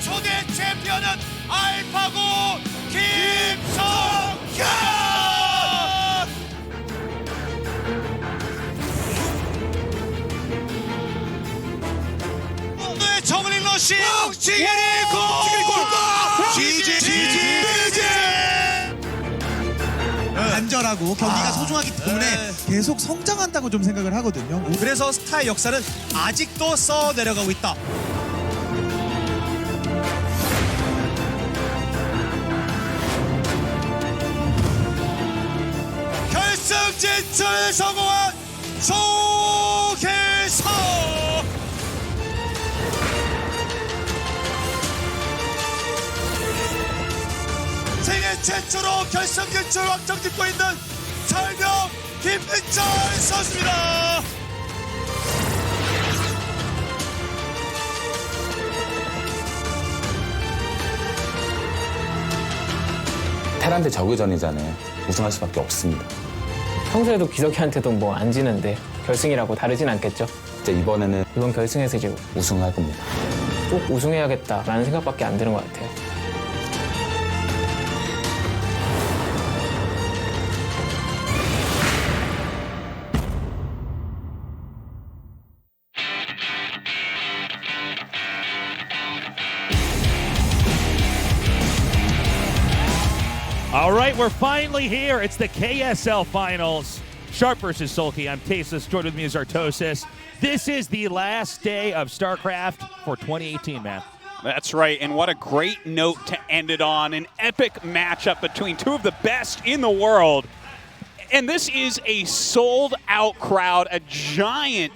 초대 챔피언은 알파고 김성현! 오늘의 정글링 러시 지게리 골! 지지! 간절하고 경기가 소중하기 때문에 계속 성장한다고 좀 생각을 하거든요. 그래서 스타의 역사는 아직도 써 내려가고 있다. 결승 진출 성공한 조계석! 세계 최초로 결승 진출 확정 짓고 있는 철병 김민철 선수입니다. 테란대 저그전이잖아요. 우승할 수밖에 없습니다. 평소에도 기석이한테도 뭐 안 지는데 결승이라고 다르진 않겠죠? 진짜 이번에는 이번 결승에서 이제 우승할 겁니다. 꼭 우승해야겠다라는 생각밖에 안 드는 것 같아요. All right, we're finally here. It's the KSL Finals. Sharp versus Sulky. I'm Tasteless. Joined with me is Artosis. This is the last day of StarCraft for 2018, man. That's right, and what a great note to end it on. An epic matchup between two of the best in the world. And this is a sold-out crowd, a giant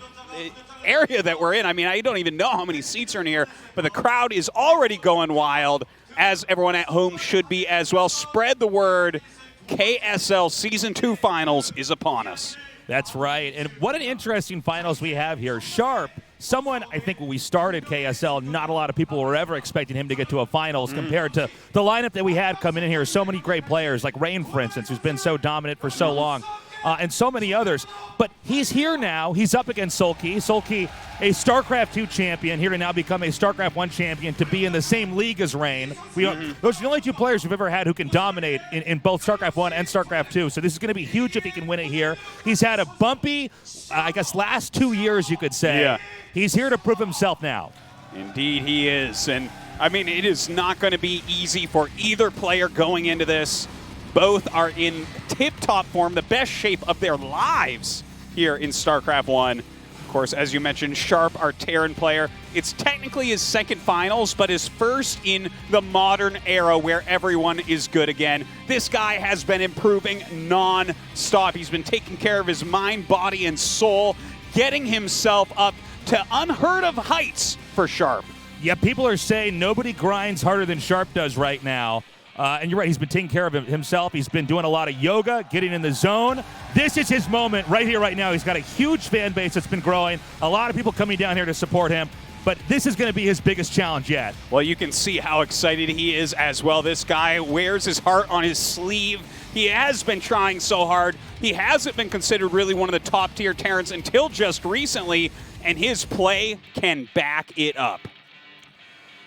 area that we're in. I mean, I don't even know how many seats are in here, but the crowd is already going wild, as everyone at home should be as well. Spread the word. KSL Season 2 Finals is upon us. That's right. And what an interesting finals we have here. Sharp, someone, I think when we started KSL, not a lot of people were ever expecting him to get to a finals compared to the lineup that we had coming in here. So many great players, like Rain, for instance, who's been so dominant for so long. And so many others. But he's here now. He's up against Sulky. Sulky, a StarCraft 2 champion, here to now become a StarCraft 1 champion, to be in the same league as Rain. Those are the only two players we've ever had who can dominate in both StarCraft 1 and StarCraft 2. So this is going to be huge if he can win it here. He's had a bumpy, I guess, last 2 years, you could say. Yeah. He's here to prove himself now. Indeed he is. And, I mean, it is not going to be easy for either player going into this. Both are in tip-top form, the best shape of their lives here in StarCraft 1. Of course, as you mentioned, Sharp, our Terran player. It's technically his second finals, but his first in the modern era where everyone is good again. This guy has been improving non-stop. He's been taking care of his mind, body, and soul, getting himself up to unheard of heights for Sharp. Yeah, people are saying nobody grinds harder than Sharp does right now. And you're right, he's been taking care of himself. He's been doing a lot of yoga, getting in the zone. This is his moment right here, right now. He's got a huge fan base that's been growing. A lot of people coming down here to support him. But this is going to be his biggest challenge yet. Well, you can see how excited he is as well. This guy wears his heart on his sleeve. He has been trying so hard. He hasn't been considered really one of the top-tier Terrans until just recently, and his play can back it up.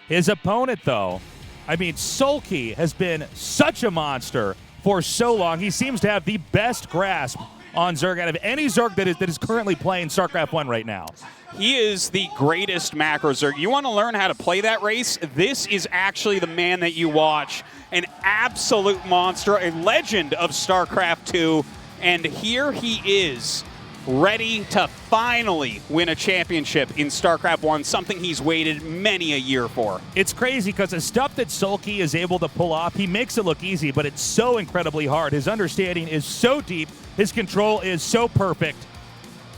His opponent, though, I mean, Sulky has been such a monster for so long. He seems to have the best grasp on Zerg out of any Zerg that is currently playing StarCraft 1 right now. He is the greatest macro Zerg. You want to learn how to play that race? This is actually the man that you watch. An absolute monster, a legend of StarCraft 2. And here he is, ready to finally win a championship in StarCraft 1, something he's waited many a year for. It's crazy because the stuff that Sulky is able to pull off, he makes it look easy, but it's so incredibly hard. His understanding is so deep. His control is so perfect.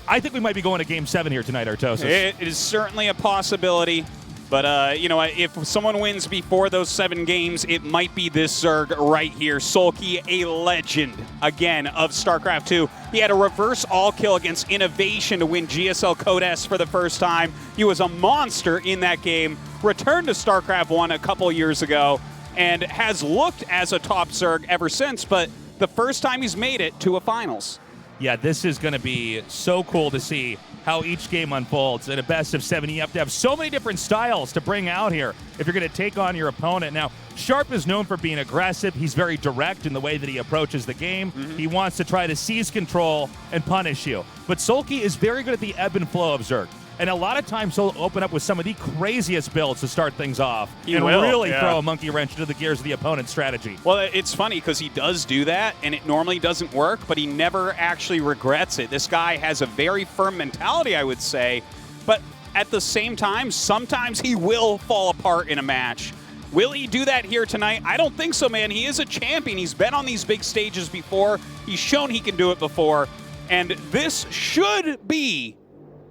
I think we might be going to Game 7 here tonight, Artosis. It is certainly a possibility. But, you know, if someone wins before those 7 games, it might be this Zerg right here. Sulky, a legend, again, of StarCraft 2. He had a reverse all-kill against Innovation to win GSL Code S for the first time. He was a monster in that game, returned to StarCraft 1 a couple years ago, and has looked as a top Zerg ever since, but the first time he's made it to a finals. Yeah, this is going to be so cool to see. how each game unfolds. In a best of 7, you have to have so many different styles to bring out here if you're going to take on your opponent. Now, Sharp is known for being aggressive. He's very direct in the way that he approaches the game. He wants to try to seize control and punish you. But Seolki is very good at the ebb and flow of Zerg. And a lot of times he'll open up with some of the craziest builds to start things off and really throw a monkey wrench into the gears of the opponent's strategy. Well, it's funny because he does do that, and it normally doesn't work, but he never actually regrets it. This guy has a very firm mentality, I would say, but at the same time, sometimes he will fall apart in a match. Will he do that here tonight? I don't think so, man. He is a champion. He's been on these big stages before. He's shown he can do it before, and this should be,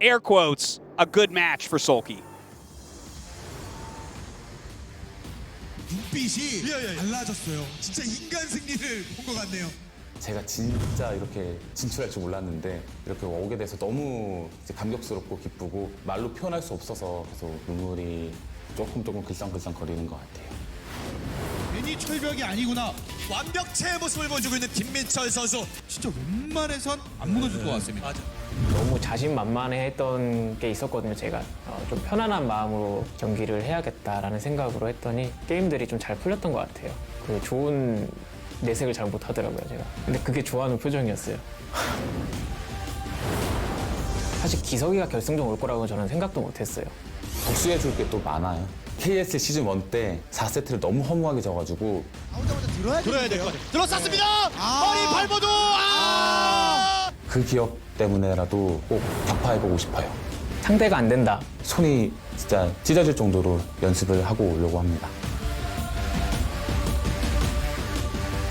air quotes, a good match for Seolki. 눈빛이 예. 달라졌어요. 진짜 인간 승리를 본 것 같네요. 제가 진짜 이렇게 진출할 줄 몰랐는데 이렇게 오게 돼서 너무 이제 감격스럽고 기쁘고 말로 표현할 수 없어서 계속 눈물이 조금 글썽글썽 거리는 것 같아요. 괜히 철벽이 아니구나. 완벽체의 모습을 보여주고 있는 김민철 선수. 진짜 웬만해선 안 무너질 것 같습니다. 맞아. 너무 자신만만해했던 게 있었거든요. 제가 좀 편안한 마음으로 경기를 해야겠다라는 생각으로 했더니 게임들이 좀 잘 풀렸던 것 같아요. 그 좋은 내색을 잘 못하더라고요, 제가. 근데 그게 좋아하는 표정이었어요. 사실 기석이가 결승전 올 거라고 저는 생각도 못했어요. 복수해 줄 게 또 많아요. KSL 시즌 1 때 4세트를 너무 허무하게 져가지고 나오자마자 들어야 들어야 될 것 같아요. 들어쌌습니다. 아. 허리 발버둥. 그 기억 때문에라도 꼭 격파해보고 싶어요. 상대가 안 된다. 손이 진짜 찢어질 정도로 연습을 하고 오려고 합니다.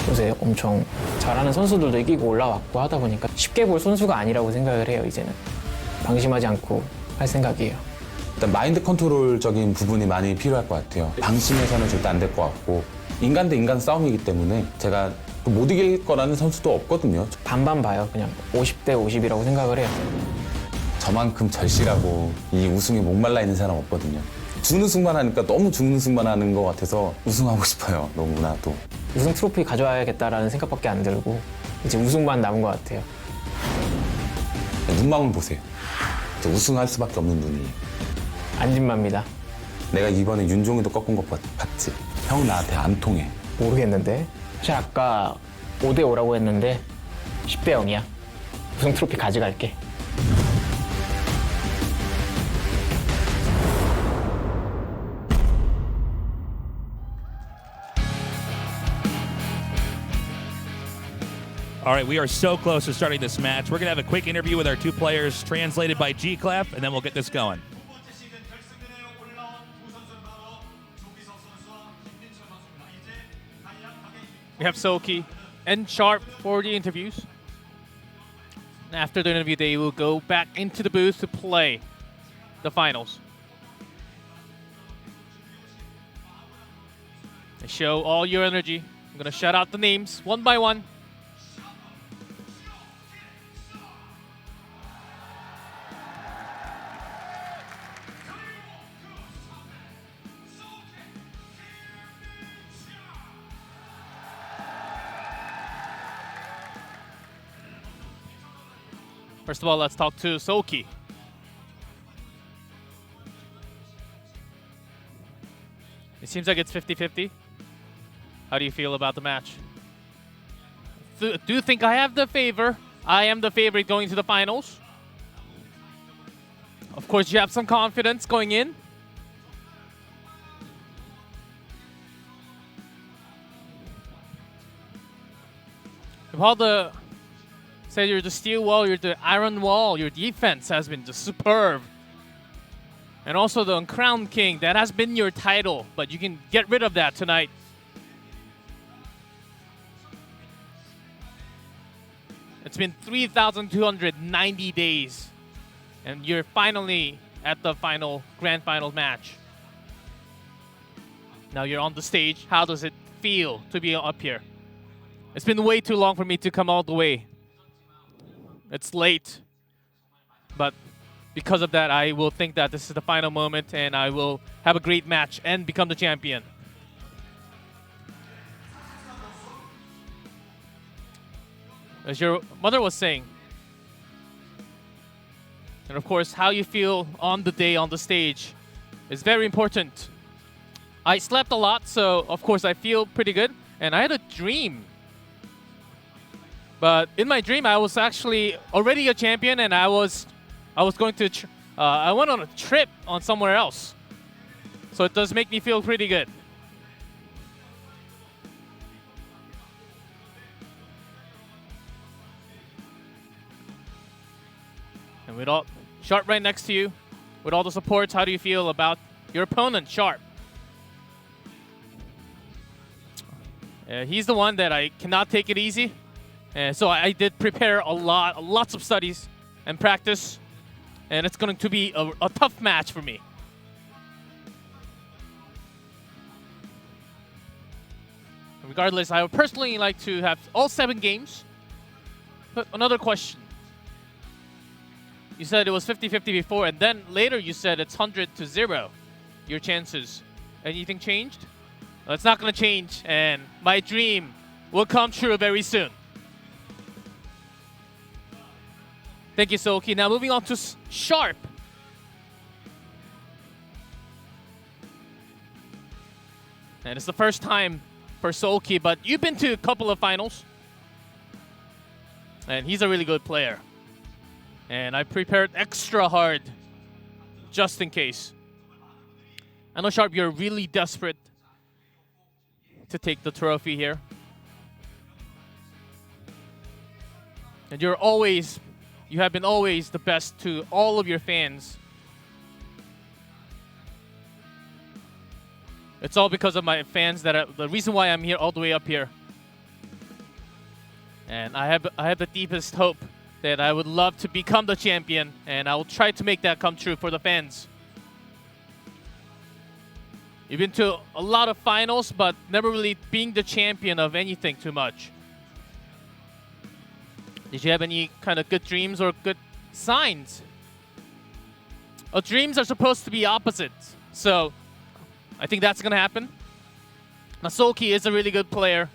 요새 엄청 잘하는 선수들도 이기고 올라왔고 하다 보니까 쉽게 볼 선수가 아니라고 생각을 해요, 이제는. 방심하지 않고 할 생각이에요. 일단 마인드 컨트롤적인 부분이 많이 필요할 것 같아요. 방심해서는 절대 안 될 것 같고 인간 대 인간 싸움이기 때문에 제가 못 이길 거라는 선수도 없거든요. 반반 봐요, 그냥. 50대 50이라고 생각을 해요. 저만큼 절실하고 이 우승에 목말라 있는 사람 없거든요. 준우승만 하니까 너무 준우승만 하는 것 같아서 우승하고 싶어요, 너무나도. 우승 트로피 가져와야겠다라는 생각밖에 안 들고 이제 우승만 남은 것 같아요. 눈망울 보세요. 진짜 우승할 수밖에 없는 눈이에요. 안진마입니다. 내가 이번에 윤종이도 꺾은 것 봤지? 형 나한테 안 통해. 모르겠는데. 사실 아까 5대 5라고 했는데 10대 0이야. 우승 트로피 가져갈게. All right, we are so close to starting this match. We're going to have a quick interview with our two players, translated by G-Clef, and then we'll get this going. We have Seolki and Sharp for the interviews. And after the interview, they will go back into the booth to play the finals. Show all your energy. I'm going to shout out the names one by one. First of all, let's talk to Seolki. It seems like it's 50-50. How do you feel about the match? Do you think I have the favor? I am the favorite going to the finals. Of course, you have some confidence going in. Paul said you're the steel wall, you're the iron wall. Your defense has been just superb. And also the Crown King, that has been your title, but you can get rid of that tonight. It's been 3,290 days, and you're finally at the grand final match. Now you're on the stage. How does it feel to be up here? It's been way too long for me to come all the way. It's late, but because of that, I will think that this is the final moment, and I will have a great match and become the champion. As your mother was saying, And of course, how you feel on the day on the stage is very important. I slept a lot, so of course I feel pretty good. And I had a dream. But in my dream, I was actually already a champion, and I was going to, I went on a trip on somewhere else. So it does make me feel pretty good. And with all Sharp right next to you, with all the supports, how do you feel about your opponent, Sharp? He's the one that I cannot take it easy. So I did prepare lots of studies and practice. And it's going to be a tough match for me. Regardless, I would personally like to have all 7 games. But another question. You said it was 50-50 before, and then later you said it's 100-0, your chances. Anything changed? Well, it's not going to change, and my dream will come true very soon. Thank you, Seoki. Now moving on to Sharp. And it's the first time for Seoki, but you've been to a couple of finals. And he's a really good player. And I prepared extra hard just in case. I know, Sharp, you're really desperate to take the trophy here. And you have been always the best to all of your fans. It's all because of my fans that are the reason why I'm here all the way up here. And I have the deepest hope that I would love to become the champion, and I will try to make that come true for the fans. You've been to a lot of finals, but never really being the champion of anything too much. Did you have any kind of good dreams or good signs? Well, dreams are supposed to be opposites, so I think that's going to happen. Now, Seoki is a really good player,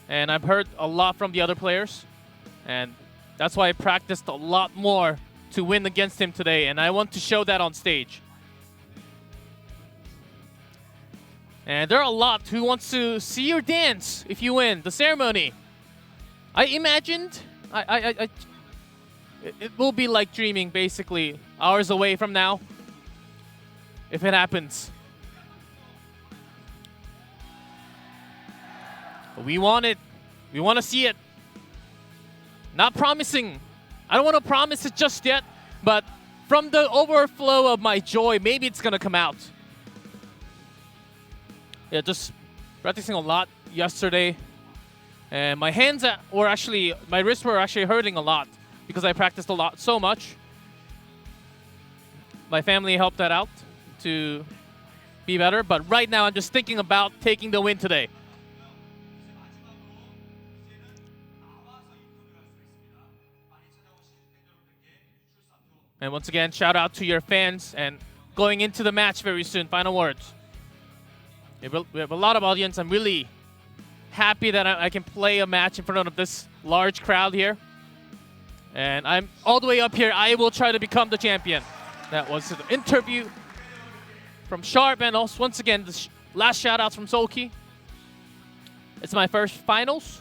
and I've heard a lot from the other players, and that's why I practiced a lot more to win against him today, and I want to show that on stage. And there are a lot who wants to see your dance if you win the ceremony. I imagined it will be like dreaming, basically, hours away from now, if it happens. But we want it. We want to see it. Not promising. I don't want to promise it just yet, but from the overflow of my joy, maybe it's going to come out. Yeah, just practicing a lot yesterday. And my hands were actually, my wrists were actually hurting a lot because I practiced a lot, so much. My family helped that out to be better, but right now I'm just thinking about taking the win today. And once again, shout out to your fans, and going into the match very soon, final words. We have a lot of audience. I'm really happy that I can play a match in front of this large crowd here. And I'm all the way up here. I will try to become the champion. That was the interview from Sharp, and also once again, the last shout outs from Seoki. It's my first finals.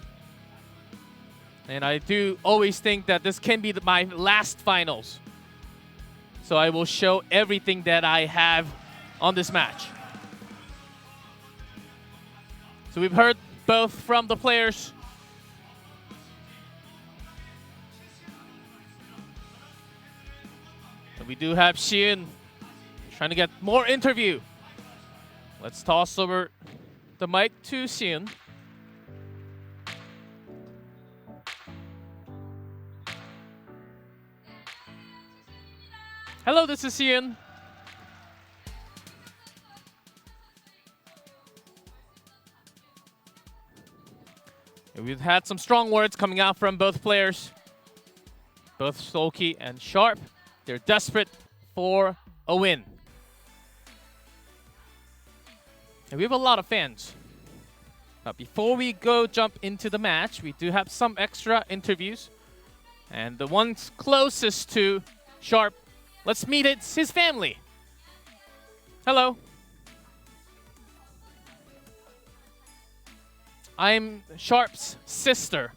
And I do always think that this can be my last finals. So I will show everything that I have on this match. So we've heard both from the players. And we do have Shion trying to get more interview. Let's toss over the mic to Shion. Hello, this is Shion. We've had some strong words coming out from both players, both Seoki and Sharp. They're desperate for a win. And we have a lot of fans. But before we jump into the match, we do have some extra interviews. And the ones closest to Sharp Let's meet his family. Hello. I'm Sharp's sister.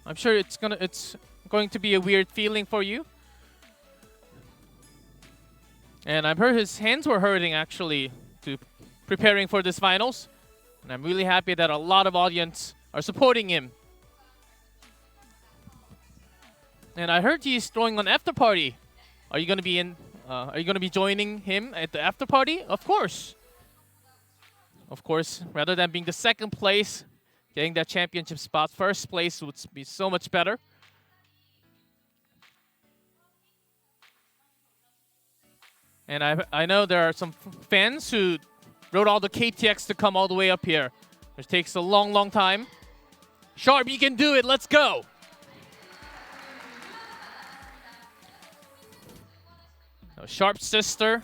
I'm sure it's going to be a weird feeling for you. And I've heard his hands were hurting actually to preparing for this finals. And I'm really happy that a lot of audience are supporting him. And I heard he's throwing an after party. Are you gonna be joining him at the after party? Of course. Of course, rather than being the second place, getting that championship spot, first place would be so much better. And I know there are some fans who rode all the KTX to come all the way up here. It takes a long, long time. Sharp, you can do it. Let's go. Now, Sharp's sister.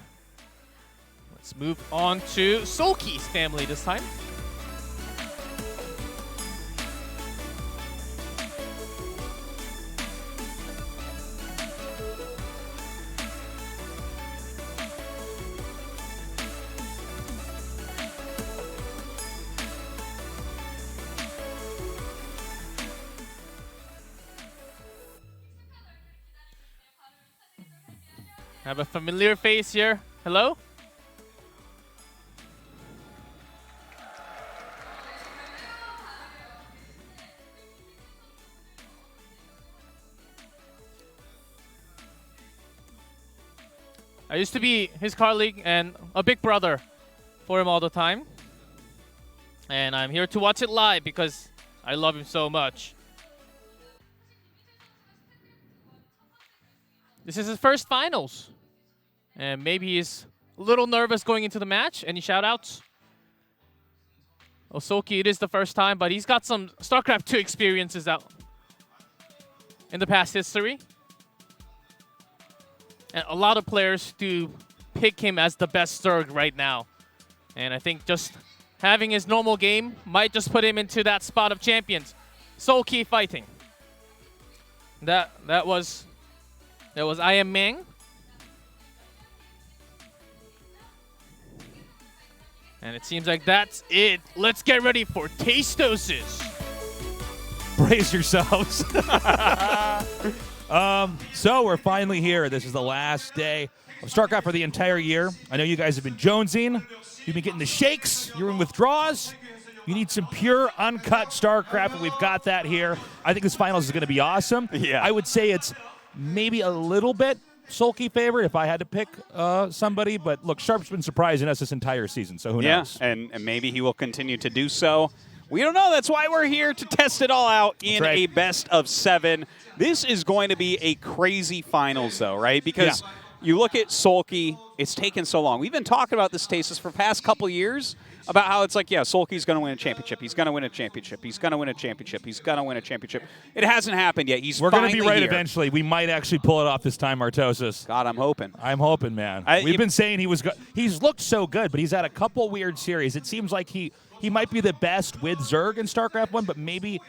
Let's move on to Seolki's family this time. I have a familiar face here. Hello? I used to be his colleague and a big brother for him all the time. And I'm here to watch it live because I love him so much. This is his first finals. And maybe he's a little nervous going into the match. Any shout-outs? Seolki, it is the first time, but he's got some StarCraft 2 experiences out in the past history. And a lot of players do pick him as the best Zerg right now. And I think just having his normal game might just put him into that spot of champions. Seolki fighting. That was I Am Meng. And it seems like that's it. Let's get ready for Tastoses. Brace yourselves. So we're finally here. This is the last day of StarCraft for the entire year. I know you guys have been jonesing. You've been getting the shakes. You're in withdrawals. You need some pure, uncut StarCraft, and we've got that here. I think this finals is going to be awesome. Yeah. I would say it's maybe a little bit Seolki favorite if I had to pick somebody, but look, Sharp's been surprising us this entire season, so who knows? Yeah, and maybe he will continue to do so. We don't know. That's why we're here to test it all out in a best of 7. This is going to be a crazy finals, though, right? Because you look at Seolki, it's taken so long. We've been talking about this Stasis for the past couple years about how it's like, yeah, Seolki's going to win a championship. He's going to win a championship. He's going to win a championship. He's going to win a championship. It hasn't happened yet. We're going to be right here. eventually. We might actually pull it off this time, Artosis. God, I'm hoping. I'm hoping, man. We've been saying he's looked so good, but he's had a couple weird series. It seems like he might be the best with Zerg in StarCraft 1, but maybe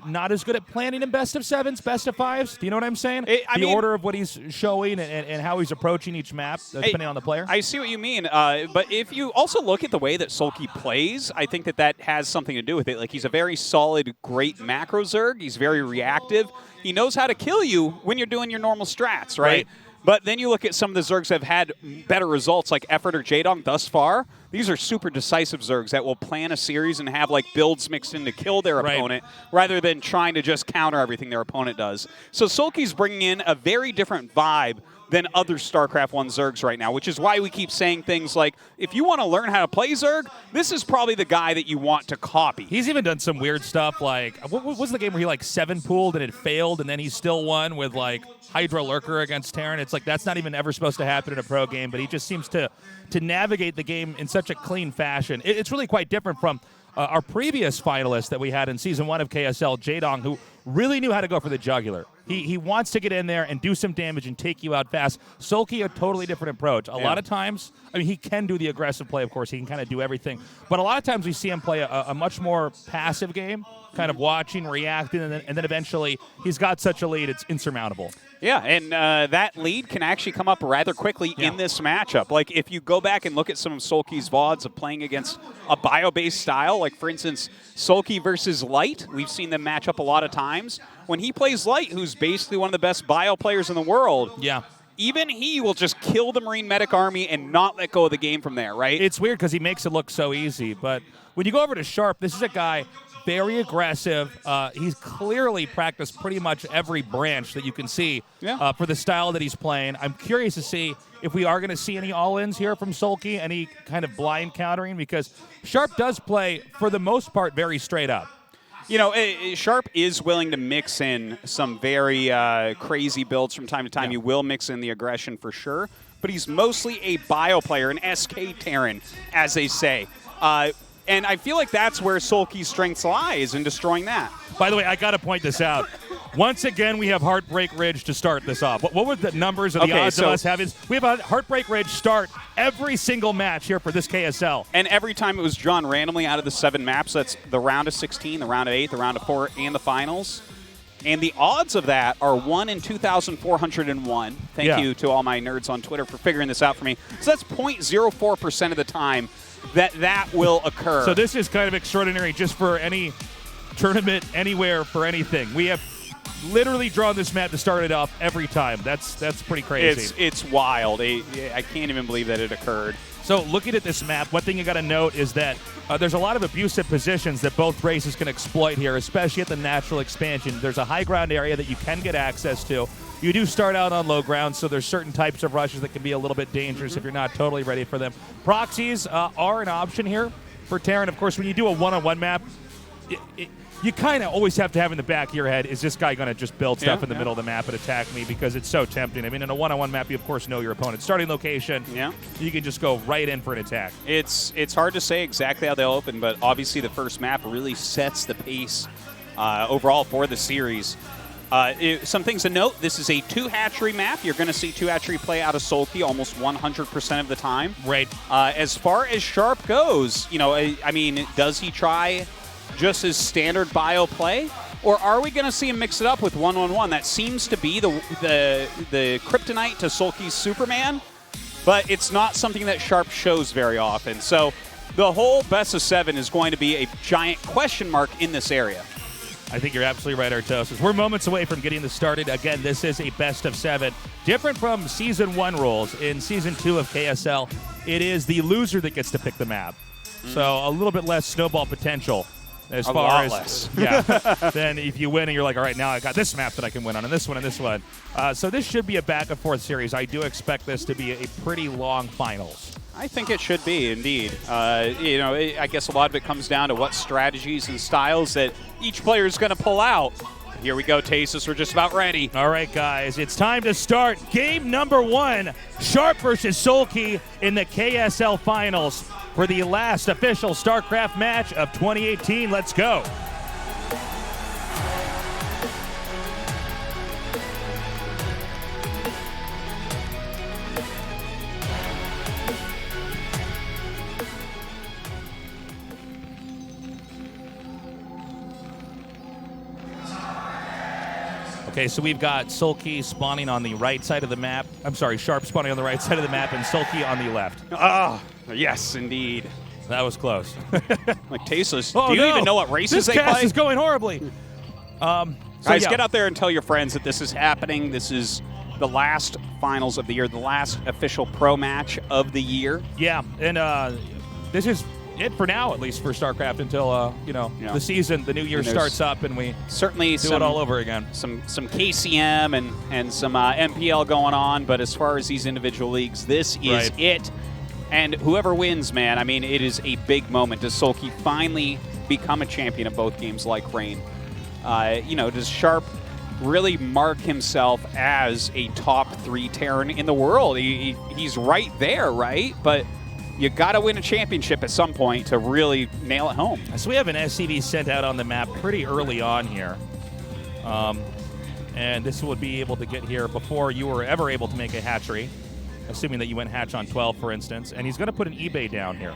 not as good at planning in best of 7s, best of 5s. Do you know what I'm saying? The order of what he's showing and how he's approaching each map, depending on the player. I see what you mean. But if you also look at the way that Seolki plays, I think that has something to do with it. Like, he's a very solid, great macro Zerg. He's very reactive. He knows how to kill you when you're doing your normal strats, right? But then you look at some of the Zergs that have had better results, like Effort or Jaedong thus far. These are super decisive Zergs that will plan a series and have like builds mixed in to kill their opponent rather than trying to just counter everything their opponent does. So Seolki's bringing in a very different vibe than other StarCraft 1 Zergs right now, which is why we keep saying things like, if you want to learn how to play Zerg, this is probably the guy that you want to copy. He's even done some weird stuff, like, what was the game where he like 7-pooled and it failed, and then he still won with like Hydra Lurker against Terran? It's like, that's not even ever supposed to happen in a pro game, but he just seems to navigate the game in such a clean fashion. It's really quite different from our previous finalist that we had in Season 1 of KSL, Jaedong, who really knew how to go for the jugular. He wants to get in there and do some damage and take you out fast. Sulky, a totally different approach. A lot of times, I mean, he can do the aggressive play, of course. He can kind of do everything. But a lot of times we see him play a much more passive game, kind of watching, reacting, and then eventually he's got such a lead, it's insurmountable. Yeah, and that lead can actually come up rather quickly in this matchup. Like, if you go back and look at some of Sulky's VODs of playing against a bio-based style, like, for instance, Sulky versus Light, we've seen them match up a lot of times. When he plays Light, who's basically one of the best bio players in the world, even he will just kill the Marine Medic Army and not let go of the game from there, right? It's weird because he makes it look so easy. But when you go over to Sharp, this is a guy very aggressive. He's clearly practiced pretty much every branch that you can see for the style that he's playing. I'm curious to see if we are going to see any all-ins here from Sulky, any kind of blind countering, because Sharp does play, for the most part, very straight up. You know, Sharp is willing to mix in some very crazy builds from time to time. You will mix in the aggression for sure, but he's mostly a bio player, an SK Terran, as they say. And I feel like that's where Sulky's strengths lies, in destroying that. By the way, I got to point this out. Once again, we have Heartbreak Ridge to start this off. What were the numbers of the odds of us having? We have a Heartbreak Ridge start every single match here for this KSL. And every time it was drawn randomly out of the 7 maps, that's the round of 16, the round of 8, the round of 4, and the finals. And the odds of that are 1 in 2,401. Thank you to all my nerds on Twitter for figuring this out for me. So that's 0.04% of the time that will occur. So this is kind of extraordinary just for any tournament, anywhere, for anything. We have literally drawn this map to start it off every time. That's pretty crazy. It's wild. I can't even believe that it occurred. So looking at this map, one thing you got to note is that there's a lot of abusive positions that both races can exploit here, especially at the natural expansion. There's a high ground area that you can get access to. You do start out on low ground, so there's certain types of rushes that can be a little bit dangerous if you're not totally ready for them. Proxies are an option here for Terran. Of course, when you do a one-on-one map, you kind of always have to have in the back of your head, is this guy going to just build stuff in the middle of the map and attack me, because it's so tempting. I mean, in a one-on-one map, you of course know your opponent's starting location. You can just go right in for an attack. It's hard to say exactly how they'll open, but obviously the first map really sets the pace overall for the series. Some things to note, this is a 2-hatchery map. You're going to see 2-hatchery play out of Sulky almost 100% of the time. Right. As far as Sharp goes, you know, I mean, does he try just his standard bio play? Or are we going to see him mix it up with 1-1-1? That seems to be the kryptonite to Sulky's Superman, but it's not something that Sharp shows very often. So the whole best of 7 is going to be a giant question mark in this area. I think you're absolutely right, Artosis. We're moments away from getting this started. Again, this is a best of 7. Different from Season 1 rules. In Season 2 of KSL, it is the loser that gets to pick the map. So a little bit less snowball potential as a far lot as less. then if you win and you're like, all right, now I got this map that I can win on, and this one and this one. So this should be a back and forth series. I do expect this to be a pretty long finals. I think it should be, indeed. You know, I guess a lot of it comes down to what strategies and styles that each player is going to pull out. Here we go, Tasis. We're just about ready. All right, guys. It's time to start game number 1. Sharp versus Sulky in the KSL Finals for the last official StarCraft match of 2018. Let's go. Okay, so we've got Sulky spawning on the right side of the map. I'm sorry, Sharp spawning on the right side of the map and Sulky on the left. Ah, yes, indeed. That was close. Like, Tasteless, Oh, do you no. even know what races they This cast play? is going horribly. Guys, get out there and tell your friends that this is happening. This is the last finals of the year, the last official pro match of the year. Yeah, and this is it for now, at least for StarCraft, until the season, the new year starts up, and we certainly do it all over again. Some KCM and some MPL going on, but as far as these individual leagues, this is it. And whoever wins, man, I mean, it is a big moment. Does Sulky finally become a champion of both games like Rain? Does Sharp really mark himself as a top 3 Terran in the world? He's right there, right? But you got to win a championship at some point to really nail it home. So we have an SCV sent out on the map pretty early on here. And this would be able to get here before you were ever able to make a hatchery, assuming that you went hatch on 12, for instance. And he's going to put an eBay down here.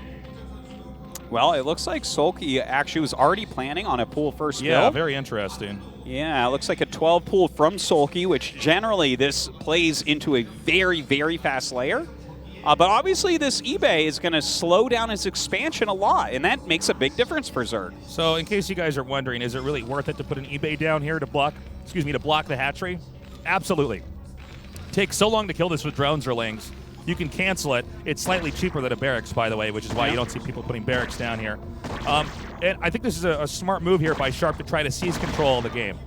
Well, it looks like Sulky actually was already planning on a pool first Yeah, build. very interesting. Yeah, it looks like a 12 pool from Sulky, which generally this plays into a very, very fast layer. But obviously this eBay is going to slow down his expansion a lot, and that makes a big difference for Zerg. So in case you guys are wondering, is it really worth it to put an eBay down here to block, to block the hatchery? Absolutely. Takes so long to kill this with drone Zerlings. You can cancel it. It's slightly cheaper than a barracks, by the way, which is why you don't see people putting barracks down here. And I think this is a smart move here by Sharp to try to seize control of the game.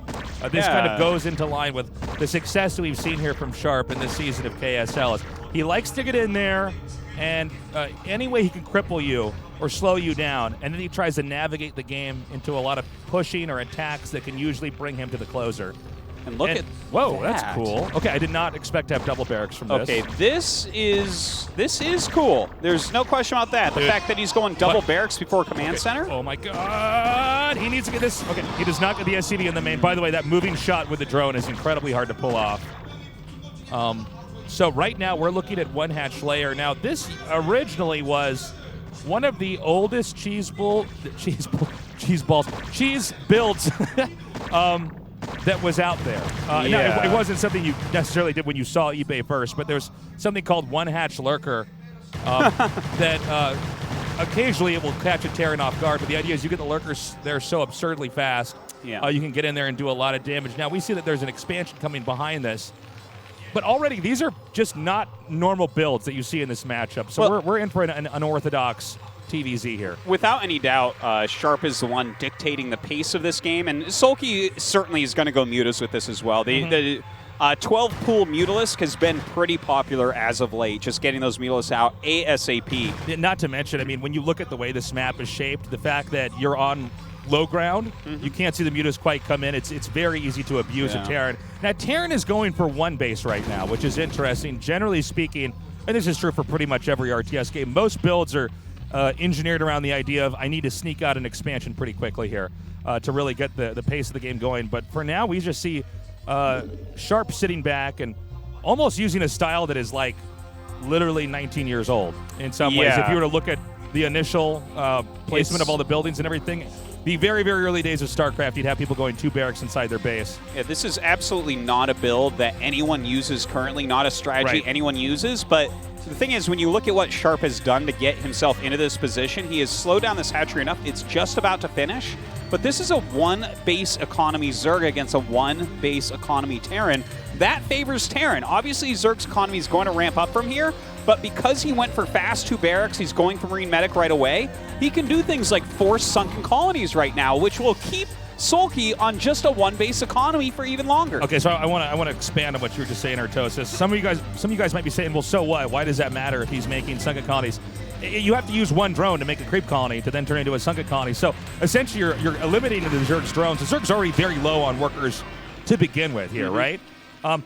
This kind of goes into line with the success that we've seen here from Sharp in this season of KSL. He likes to get in there, and any way he can cripple you or slow you down, and then he tries to navigate the game into a lot of pushing or attacks that can usually bring him to the closer. And look at whoa, that. that's cool. Okay, I did not expect to have double barracks from this. Okay, this is cool. There's no question about that. The Dude. fact that he's going double barracks before command center. Oh my God! He needs to get this. Okay, he does not get the SCV in the main. By the way, that moving shot with the drone is incredibly hard to pull off. So right now we're looking at one hatch layer. Now this originally was one of the oldest cheese builds that was out there. No, it wasn't something you necessarily did when you saw eBay first, but there's something called one hatch lurker that occasionally it will catch a Terran off guard, but the idea is you get the lurkers there so absurdly fast, you can get in there and do a lot of damage. Now we see that there's an expansion coming behind this, but already these are just not normal builds that you see in this matchup. So we're in for an unorthodox TVZ here. Without any doubt, Sharp is the one dictating the pace of this game, and Sulky certainly is going to go Mutas with this as well. The 12 pool Mutalisk has been pretty popular as of late, just getting those Mutalisks out ASAP. Not to mention, I mean, when you look at the way this map is shaped, the fact that you're on low ground, you can't see the Mutas quite come in. It's very easy to abuse a Terran. Now, Terran is going for one base right now, which is interesting. Generally speaking, and this is true for pretty much every RTS game, most builds are engineered around the idea of I need to sneak out an expansion pretty quickly here to really get the pace of the game going. But for now, we just see Sharp sitting back and almost using a style that is like literally 19 years old in some ways. If you were to look at the initial placement of all the buildings and everything, the very, very early days of StarCraft, you'd have people going 2 barracks inside their base. Yeah, this is absolutely not a build that anyone uses currently, not a strategy anyone uses, but the thing is, when you look at what Sharp has done to get himself into this position, he has slowed down this hatchery enough. It's just about to finish, but this is a 1 base economy Zerg against a 1 base economy Terran. That favors Terran. Obviously, Zerg's economy is going to ramp up from here, but because he went for fast 2 barracks, he's going for Marine Medic right away, he can do things like force sunken colonies right now, which will keep Sulky on just a 1 base economy for even longer. Okay, so I want to expand on what you were just saying, Artosis. Some of you guys might be saying, well, so what? Why does that matter if he's making sunken colonies? You have to use 1 drone to make a creep colony to then turn into a sunken colony. So essentially, you're eliminating the Zerg's drones. The Zerg's already very low on workers to begin with here, right?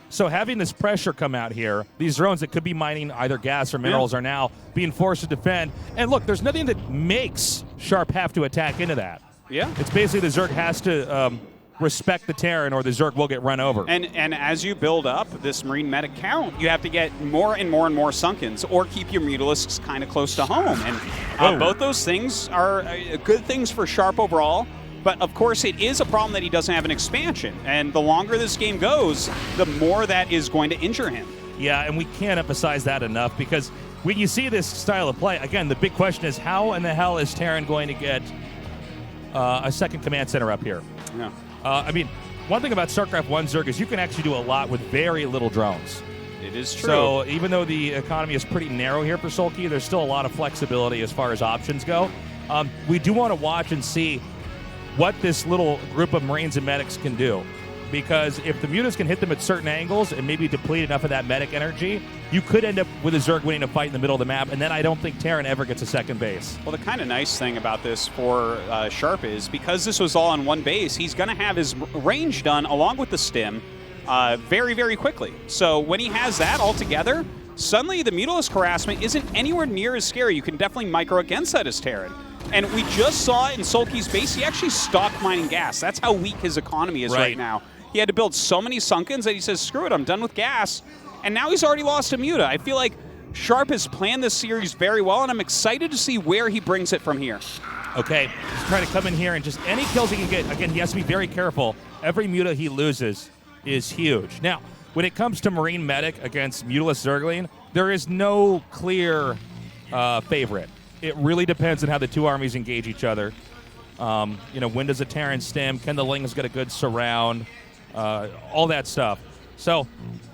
So having this pressure come out here, these drones that could be mining either gas or minerals are now being forced to defend. And look, there's nothing that makes Sharp have to attack into that. Yeah. It's basically the Zerg has to respect the Terran or the Zerg will get run over. And as you build up this Marine Medic count, you have to get more and more and more Sunkens or keep your Mutalisks kind of close to home. And both those things are good things for Sharp overall. But of course, it is a problem that he doesn't have an expansion. And the longer this game goes, the more that is going to injure him. Yeah, and we can't emphasize that enough because when you see this style of play, again, the big question is how in the hell is Terran going to get a second command center up here? Yeah. I mean, one thing about StarCraft 1 Zerg is you can actually do a lot with very little drones. It is true. So even though the economy is pretty narrow here for Sulky, there's still a lot of flexibility as far as options go. We do want to watch and see what this little group of Marines and medics can do. Because if the Mutas can hit them at certain angles and maybe deplete enough of that medic energy, you could end up with a Zerg winning a fight in the middle of the map, and then I don't think Terran ever gets a second base. Well, the kind of nice thing about this for Sharp is because this was all on 1 base, he's going to have his range done along with the stim very, very quickly. So when he has that all together, suddenly the Mutalisk harassment isn't anywhere near as scary. You can definitely micro against that as Terran. And we just saw it in Sulky's base. He actually stopped mining gas. That's how weak his economy is right now. He had to build so many Sunkens that he says, screw it, I'm done with gas. And now he's already lost to Muta. I feel like Sharp has planned this series very well, and I'm excited to see where he brings it from here. Okay, he's trying to come in here and just any kills he can get. Again, he has to be very careful. Every Muta he loses is huge. Now, when it comes to Marine Medic against Mutalist Zergling, there is no clear favorite. It really depends on how the two armies engage each other. When does a Terran stem? Can the Lings get a good surround? All that stuff. So,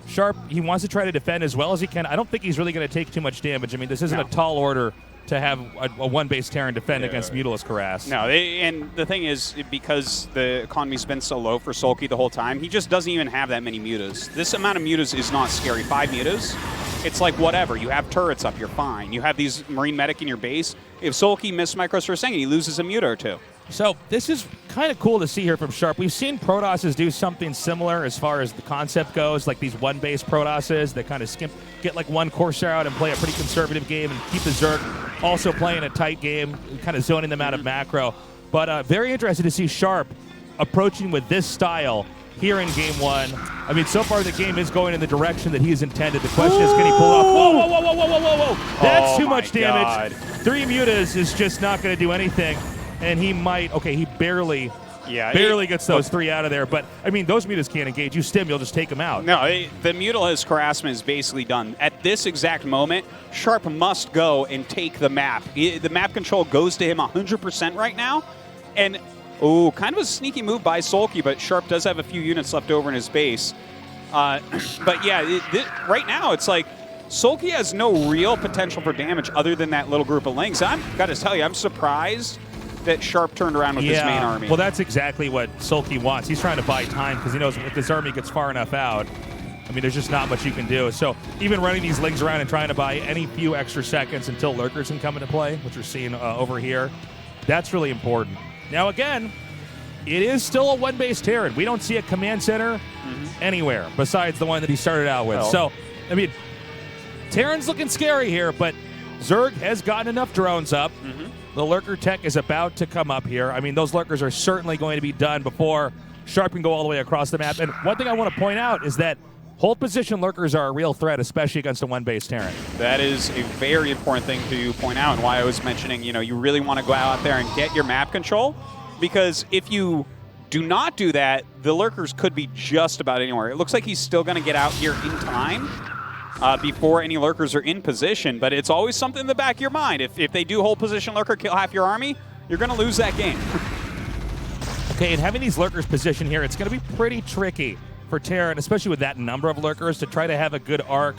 Sharp, he wants to try to defend as well as he can. I don't think he's really going to take too much damage. I mean, this isn't a tall order to have a one-base Terran defend against Mutalist Karass. No, and the thing is, because the economy's been so low for Sulky the whole time, he just doesn't even have that many mutas. This amount of mutas is not scary. 5 mutas, it's like whatever. You have turrets up, you're fine. You have these Marine Medic in your base. If Sulky missed micros for a second, he loses a muta or two. So this is kind of cool to see here from Sharp. We've seen Protosses do something similar as far as the concept goes, like these one-base Protosses that kind of get like one Corsair out and play a pretty conservative game and keep the Zerg also playing a tight game, kind of zoning them out of macro. But very interested to see Sharp approaching with this style here in Game 1. I mean, so far the game is going in the direction that he's intended. The question is, can he pull off? Whoa, whoa, whoa, whoa, whoa, whoa, whoa! That's too much damage. God. 3 mutas is just not going to do anything. And he might, he barely gets those 3 out of there. But, I mean, those mutas can't engage. You stim, you'll just take them out. No, the Mutalist harassment is basically done. At this exact moment, Sharp must go and take the map. The map control goes to him 100% right now. And, kind of a sneaky move by Sulky, but Sharp does have a few units left over in his base. But, yeah, right now it's like Sulky has no real potential for damage other than that little group of Lings. I've got to tell you, I'm surprised that Sharp turned around with his main army. Well, that's exactly what Sulky wants. He's trying to buy time because he knows if this army gets far enough out, I mean, there's just not much you can do. So even running these Lings around and trying to buy any few extra seconds until Lurkers can come into play, which we're seeing over here, that's really important. Now, again, it is still a one-base Terran. We don't see a command center anywhere besides the one that he started out with. Well. So, I mean, Terran's looking scary here, but Zerg has gotten enough drones up. The Lurker tech is about to come up here. I mean, those Lurkers are certainly going to be done before Sharp can go all the way across the map. And one thing I want to point out is that hold position Lurkers are a real threat, especially against a one-base Terran. That is a very important thing to point out, and why I was mentioning, you really want to go out there and get your map control, because if you do not do that, the Lurkers could be just about anywhere. It looks like he's still going to get out here in time before any Lurkers are in position, but it's always something in the back of your mind. If they do hold position Lurker, kill half your army, you're going to lose that game. Okay, and having these Lurkers positioned here, it's going to be pretty tricky for Terran, especially with that number of Lurkers, to try to have a good arc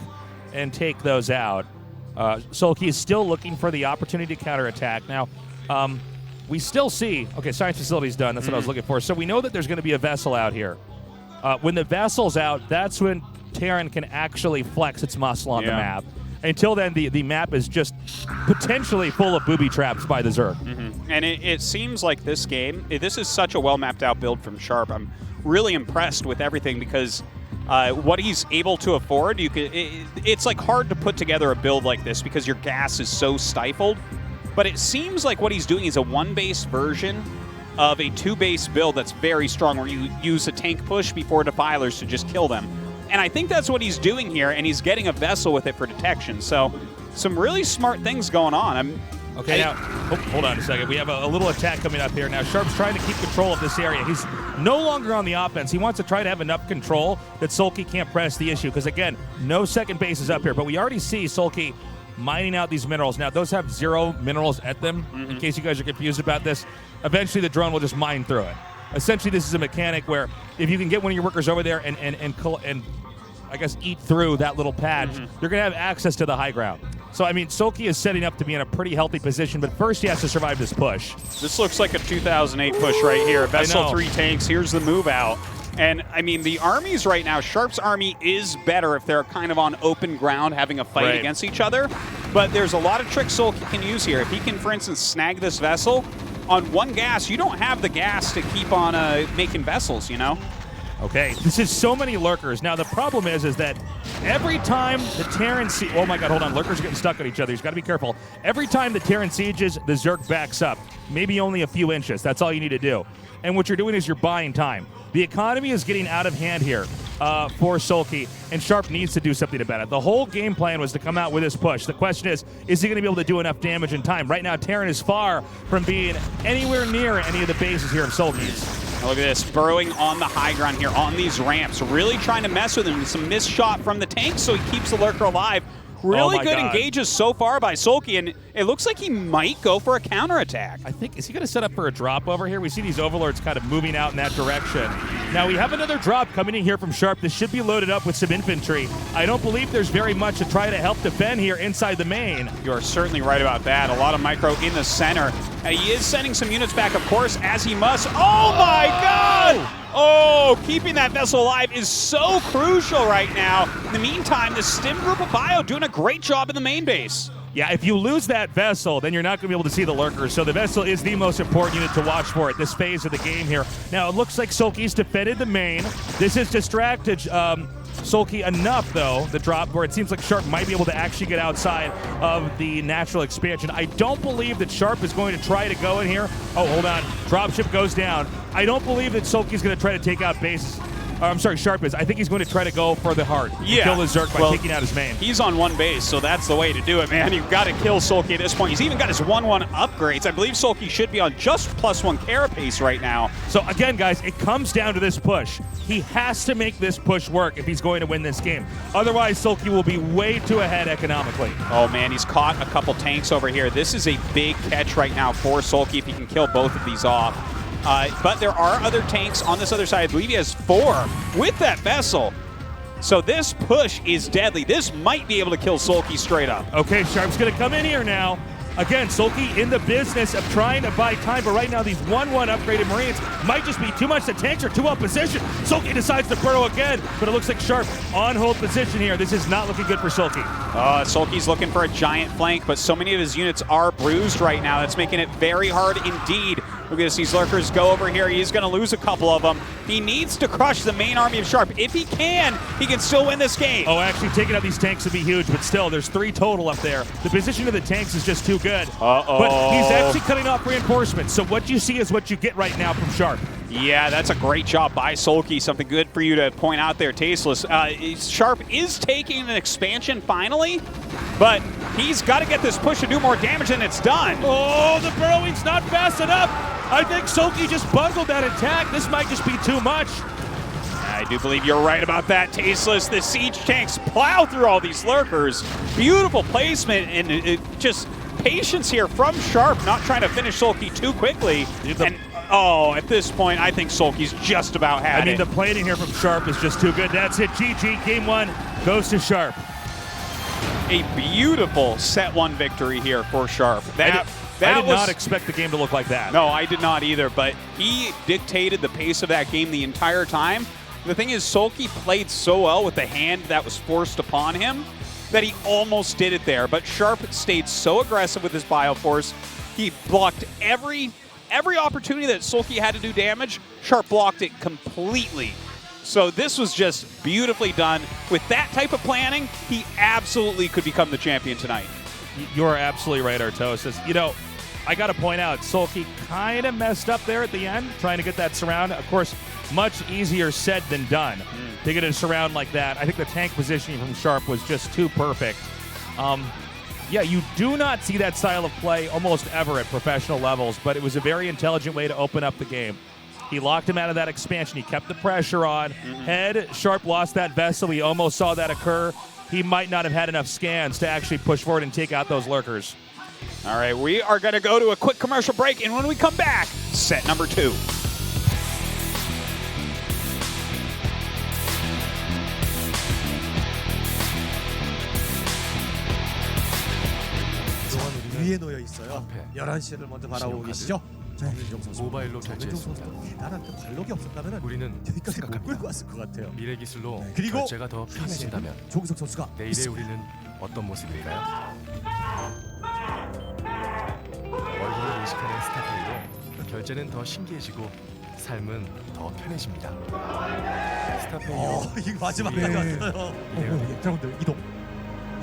and take those out. Sulky is still looking for the opportunity to counterattack. Now, we still see, science facility's done. That's what I was looking for. So we know that there's going to be a vessel out here. When the vessel's out, that's when Terran can actually flex its muscle on the map. Until then, the map is just potentially full of booby traps by the Zerg. And it seems like this game, this is such a well-mapped out build from Sharp. I'm really impressed with everything because what he's able to afford, it's like hard to put together a build like this because your gas is so stifled. But it seems like what he's doing is a one-base version of a 2-base build that's very strong, where you use a tank push before defilers to just kill them. And I think that's what he's doing here, and he's getting a vessel with it for detection. So some really smart things going on. Now, hold on a second. We have a little attack coming up here. Now, Sharp's trying to keep control of this area. He's no longer on the offense. He wants to try to have enough control that Sulky can't press the issue, because, again, no second base is up here. But we already see Sulky mining out these minerals. Now, those have 0 minerals at them, in case you guys are confused about this. Eventually, the drone will just mine through it. Essentially, this is a mechanic where if you can get one of your workers over there and I guess eat through that little patch, you're going to have access to the high ground. So, I mean, Sulky is setting up to be in a pretty healthy position, but first he has to survive this push. This looks like a 2008 push right here. Vessel 3 tanks, here's the move out. And, I mean, the armies right now, Sharp's army is better if they're kind of on open ground having a fight against each other. But there's a lot of tricks Sulky can use here. If he can, for instance, snag this vessel, on one gas, you don't have the gas to keep on making vessels, Okay, this is so many Lurkers. Now, the problem is that every time the Terran oh my god, hold on, Lurkers are getting stuck on each other. He's got to be careful. Every time the Terran sieges, the Zerg backs up. Maybe only a few inches. That's all you need to do. And what you're doing is you're buying time. The economy is getting out of hand here for Sulky, and Sharp needs to do something about it. The whole game plan was to come out with this push. The question is he going to be able to do enough damage in time? Right now, Terran is far from being anywhere near any of the bases here of Sulky's. Look at this, burrowing on the high ground here, on these ramps, really trying to mess with him. Some missed shot from the tank, so he keeps the Lurker alive. Really good engages so far by Sulky, and it looks like he might go for a counterattack. I think, is he going to set up for a drop over here? We see these Overlords kind of moving out in that direction. Now we have another drop coming in here from Sharp. This should be loaded up with some infantry. I don't believe there's very much to try to help defend here inside the main. You are certainly right about that. A lot of micro in the center. He is sending some units back, of course, as he must. Oh my God! Oh, keeping that vessel alive is so crucial right now. In the meantime, the Stim group of Bio doing a great job in the main base. Yeah, if you lose that vessel, then you're not going to be able to see the Lurkers. So the vessel is the most important unit to watch for at this phase of the game here. Now, it looks like Sulky's defended the main. This has distracted Sulky enough, though, the drop, where it seems like Sharp might be able to actually get outside of the natural expansion. I don't believe that Sharp is going to try to go in here. Oh, hold on. Dropship goes down. I don't believe that Sulky's going to try to take out bases. I'm sorry, Sharp is. I think he's going to try to go for the heart. Yeah. Kill the Zerg by taking out his main. He's on one base, so that's the way to do it, man. You've got to kill Sulky at this point. He's even got his 1-1 upgrades. I believe Sulky should be on just +1 carapace right now. So again, guys, it comes down to this push. He has to make this push work if he's going to win this game. Otherwise, Sulky will be way too ahead economically. Oh man, he's caught a couple tanks over here. This is a big catch right now for Sulky if he can kill both of these off. But there are other tanks on this other side. I believe he has 4 with that vessel. So this push is deadly. This might be able to kill Sulky straight up. Okay, Sharp's going to come in here now. Again, Sulky in the business of trying to buy time, but right now these 1-1 upgraded Marines might just be too much. The tanks are too well positioned. Sulky decides to burrow again, but it looks like Sharp on hold position here. This is not looking good for Sulky. Sulky's looking for a giant flank, but so many of his units are bruised right now. That's making it very hard indeed. Look at these Lurkers go over here. He's going to lose a couple of them. He needs to crush the main army of Sharp. If he can still win this game. Oh, actually, taking out these tanks would be huge, but still, there's 3 total up there. The position of the tanks is just too good. But he's actually cutting off reinforcements, so what you see is what you get right now from Sharp. Yeah, that's a great job by Sulky. Something good for you to point out there, Tasteless. Sharp is taking an expansion finally, but he's got to get this push to do more damage than it's done. Oh, the burrowing's not fast enough. I think Sulky just bungled that attack. This might just be too much. I do believe you're right about that, Tasteless. The siege tanks plow through all these Lurkers. Beautiful placement and just patience here from Sharp, not trying to finish Sulky too quickly. And at this point, I think Sulky's just about had it. I mean, the planning here from Sharp is just too good. That's it. GG. Game 1 goes to Sharp. A beautiful set 1 victory here for Sharp. I did not expect the game to look like that. No, I did not either, but he dictated the pace of that game the entire time. The thing is, Sulky played so well with the hand that was forced upon him that he almost did it there, but Sharp stayed so aggressive with his Bioforce. He blocked every opportunity that Sulky had to do damage. Sharp blocked it completely. So this was just beautifully done. With that type of planning, he absolutely could become the champion tonight. You're absolutely right, Artosis. You know, I got to point out, Sulky kind of messed up there at the end, trying to get that surround. Of course, much easier said than done to get a surround like that. I think the tank positioning from Sharp was just too perfect. Yeah, you do not see that style of play almost ever at professional levels, but it was a very intelligent way to open up the game. He locked him out of that expansion. He kept the pressure on. Head, Sharp lost that vessel. We almost saw that occur. He might not have had enough scans to actually push forward and take out those Lurkers. All right, we are going to go to a quick commercial break, and when we come back, set number 2. 위에 놓여 있어요. 11시를 먼저 바라보고 계시죠? 정민종 선수. 모바일로 정민종 결제했습니다. 선수가 대단한 그 관록이 없었다면 우리는 여기까지 못 생각합니다. 끌고 왔을 것 같아요. 미래 기술로 그리고 결제가 더 편해진다면 조기석 선수가 내일의 있습니다. 우리는 어떤 모습일까요? 월급을 의식하는 스타페이로 결제는 더 신기해지고 삶은 더 편해집니다. 스타페이로 이거 마지막까지 왔어요. 미래가 여러분들 이동.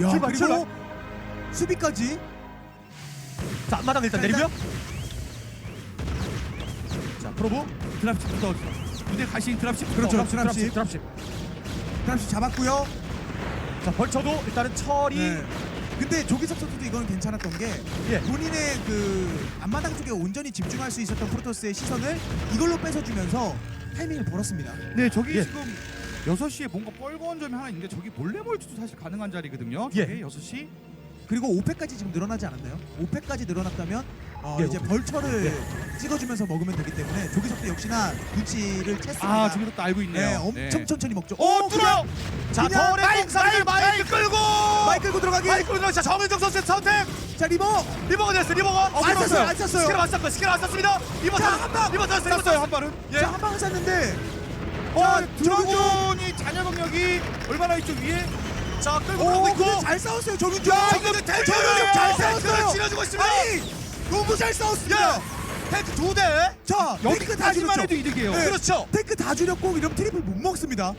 야, 출발, 그리고 출발. 수비까지. 자, 앞마당 일단 내리고요. 자, 프로브 드랍 또 무대 가신 드랍십. 그렇죠. 드랍십 드랍십. 잡았고요. 자, 벌쳐도 일단은 처리. 네. 근데 조기석 선수도 이건 괜찮았던 게 예. 본인의 그 앞마당 쪽에 온전히 집중할 수 있었던 프로토스의 시선을 이걸로 뺏어주면서 타이밍을 벌었습니다. 네, 저기 예. 지금 6시에 뭔가 뻘거운 점이 하나 있는데 저기 몰래 멀티도 사실 가능한 자리거든요. 저기 예. 6시. 그리고 5팩까지 지금 늘어나지 않았나요? 5팩까지 늘어났다면 예, 이제 5팩. 벌처를 찍어주면서 먹으면 되기 때문에 조기석도 역시나 눈치를 챘습니다. 아, 저기서 또 알고 있네요. 네, 엄청 네. 천천히 먹죠. 오, 뚫어요. 자, 그냥 더울의 공사를 마이크 끌고. 마이크 끌고 들어가기. 마이크 끌고 들어가. 자, 정은정 선수의 선택. 자, 리버. 리버가 됐어. 리버가. 안 쐈어요, 안 쐈어요. 스킬 왔었고, 스킬 왔었습니다. 리버 자, 탔- 한 방. 리버 탔어요. 쐈어요, 한 발은. 예. 자, 한 방을 쐈는데 드라곤이 잔여 병력이 얼마나 있죠 위에? 자, 끌고 오, 가고 근데 있고. 잘 싸웠어요, 정윤주. 정윤주 탱크! 정윤주 잘 탱크를 싸웠어요. 찔러주고 있습니다. 아니, 너무 잘 싸웠습니다. 탱크 2대. 자, 탱크 다 여기까지만 줄였죠. 해도 이득이에요. 네. 그렇죠. 탱크 다 줄였고 이러면 트리플 못 먹습니다.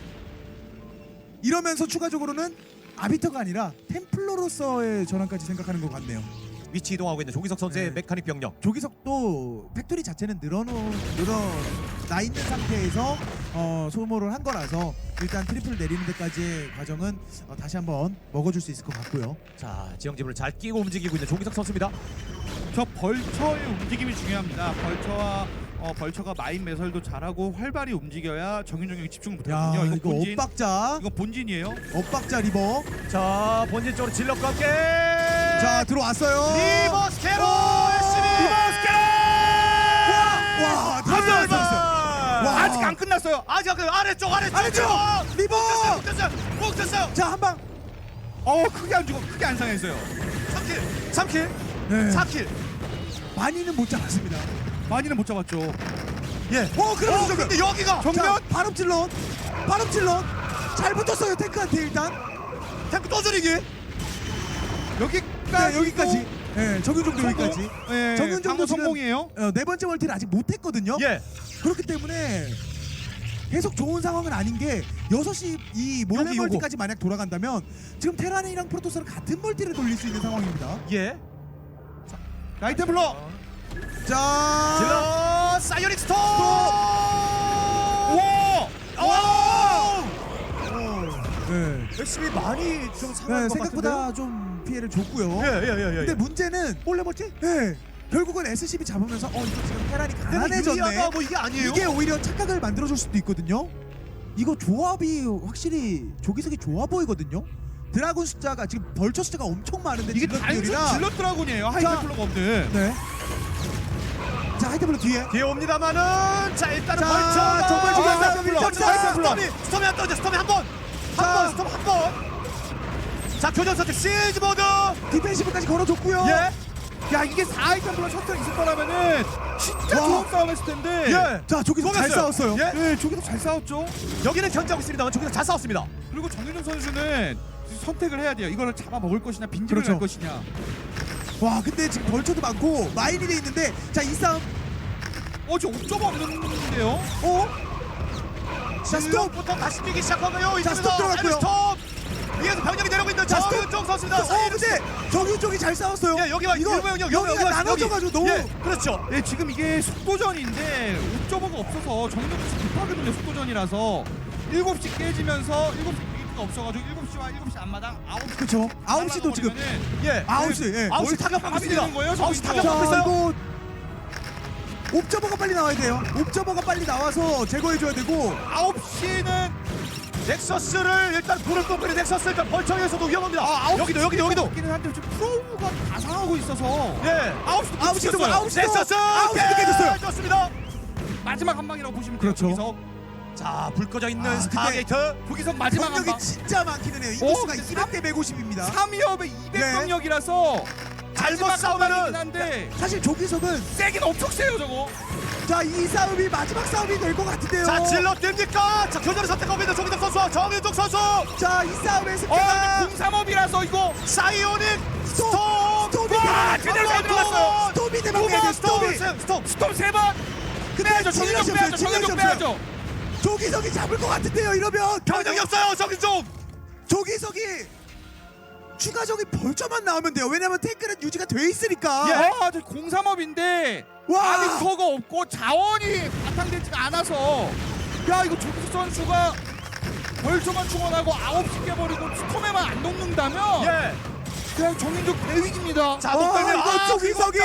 이러면서 추가적으로는 아비터가 아니라 템플러로서의 전환까지 생각하는 것 같네요. 위치 이동하고 있는 조기석 선수의 네. 메카닉 병력. 조기석도 팩토리 자체는 늘어나 있는 상태에서 소모를 한 거라서 일단 트리플 내리는 데까지의 과정은 다시 한번 먹어줄 수 있을 것 같고요. 자, 지형지물을 잘 끼고 움직이고 있는 조기석 선수입니다. 저 벌처의 움직임이 중요합니다. 벌처가 마인 매설도 잘하고 활발히 움직여야 정윤정이 집중을 야, 못하거든요. 이거 본진. 엇박자, 이거 본진이에요. 엇박자 리버. 자, 본진 쪽으로 질럿과 함께. 자, 들어왔어요. 리버 스캐로 SB. 와, 한발 들어왔어요. 와. 아직 안 끝났어요. 아직 그 아래쪽. 리버. 못 됐어요. 자, 한 방. 크게 안 죽어. 크게 안 상했어요. 3킬. 네. 4킬. 많이는 못 잡았습니다. 많이는 못 잡았죠. 예. 그러면서 근데 여기가 자, 바람 찔러. 잘 붙었어요, 탱크한테 일단. 탱크 또 줄이기. 여기까지. 네, 정윤정도 성공. 여기까지. 네, 정윤정도 방어 지금 성공이에요. 네 번째 멀티를 아직 못했거든요. 예. 그렇기 때문에 계속 좋은 상황은 아닌 게 6시 이 몰래 요거. 멀티까지 만약 돌아간다면 지금 테란이랑 프로토스랑 같은 멀티를 돌릴 수 있는 상황입니다. 예. 라이트블러. 자, 질러 사이오닉 스톰. 네. 열심히 많이 좀 상한 네, 것 생각보다 같은데요? 좀 피해를 줬고요. 예. 근데 문제는 몰래 멀티? 네, 결국은 SCB 잡으면서 이거 지금 테란이 가난해졌네. 유리하다 뭐 이게 아니에요? 이게 오히려 착각을 만들어줄 수도 있거든요. 이거 조합이 확실히 조기석이 좋아 보이거든요. 드라군 숫자가 지금 벌처 숫자가 엄청 많은데 이게 질럿 단순 비율이라. 질럿 드라군이에요. 하이템플러가 없는. 네. 자, 하이템플러 뒤에. 뒤에 옵니다만은 자 일단은 자, 벌쳐 정말 중요한 스톰이 한 번. 스톰이 한 번. 스톰 한 번. 자, 교전 선택 시즈 모드. 디펜시브까지 걸어줬고요. 예. 야, 이게 4하이템플러 셔틀 있을 거라면은 진짜 와. 좋은 싸움 했을 텐데. 예. 자, 조기석 잘 속였어요. 싸웠어요. 예. 네, 저기도 잘 싸웠죠. 여기는 견제하고 있습니다만 저기서 잘 싸웠습니다. 그리고 정윤정 선수는 선택을 해야 돼요. 이거를 잡아 먹을 것이냐 빈집을 그렇죠. 할 것이냐. 와, 근데 지금 벌처도 많고 마인이 돼 있는데 자, 이 싸움. 저 옵저버 없는데요. 자, 스톱. 부터 다시 뛰기 시작하고요. 자, 스톱 들어갔고요. 스톱. 위에서 병력이 내려오고 있는 자, 스톱. 정윤종 선수입니다. 근데 정윤종이 잘 싸웠어요. 예, 여기가 이거 여기가 나눠져가지고 너무. 예, 그렇죠. 네, 지금 이게 속도전인데 옵저버가 없어서 정윤정 선수 급하거든요. 속도전이라서 7시 깨지면서 7시 게이트가 없어가지고 7시와 7시 앞마당 9시. 그렇죠. 9시도 지금. 예. 9시. 예. 9시 타격하고 있습니다. 되는 거예요, 9시 저기서? 타격하고 자, 있어요. 이거 옵저버가 빨리 나와야 돼요. 옵저버가 빨리 나와서 제거해줘야 되고. 9시는 넥서스를 일단 불을 끄고 넥서스 일단 벌청에서도 위험합니다. 여기도. 있기는 한데 지금 프로우가 다 상하고 있어서 예. 9시도 9시도 깨졌어요. 넥서스 9시도 깨졌어요. 좋습니다. 마지막 한 방이라고 보시면 그렇죠. 돼요. 자, 불 꺼져 있는 아, 스타게이트. 거기서 마지막 한 병력이 방. 진짜 많기는 해요. 인구수가 200대 150입니다. 3위업에 200병력이라서 잘못 싸우면은 한데 사실 조기석은 세긴 엄청 세요 저거. 자, 이 싸움이 마지막 싸움이 될 것 같은데요. 자, 질러 됩니까? 자, 교전을 선택하고 있는 조기덕 선수와 정윤종 선수. 자, 이 싸움의 근데 승자가 03업이라서 이거 사이오닉 스톰. 스톰이 와, 제대로 잘 들어갔어요. 스톰이 대박이야 돼. 스톰이. 스톱 3번. 근데 빼야죠. 정윤종 빼야죠. 정윤종 빼야죠. 조기석이 잡을 것 같은데요. 이러면 병력이 없어요, 정윤종. 조기석이 추가적인 벌처만 나오면 돼요. 왜냐면 탱크는 유지가 돼 있으니까. 저 03업인데 와. 아비터가 없고 자원이 바탕되지가 않아서 야 이거 조기석 선수가 벌초만 충원하고 9시 깨버리고 스톰에만 안 녹는다면 예. 그냥 정민국 대위기입니다. 자, 목걸이 조기석이!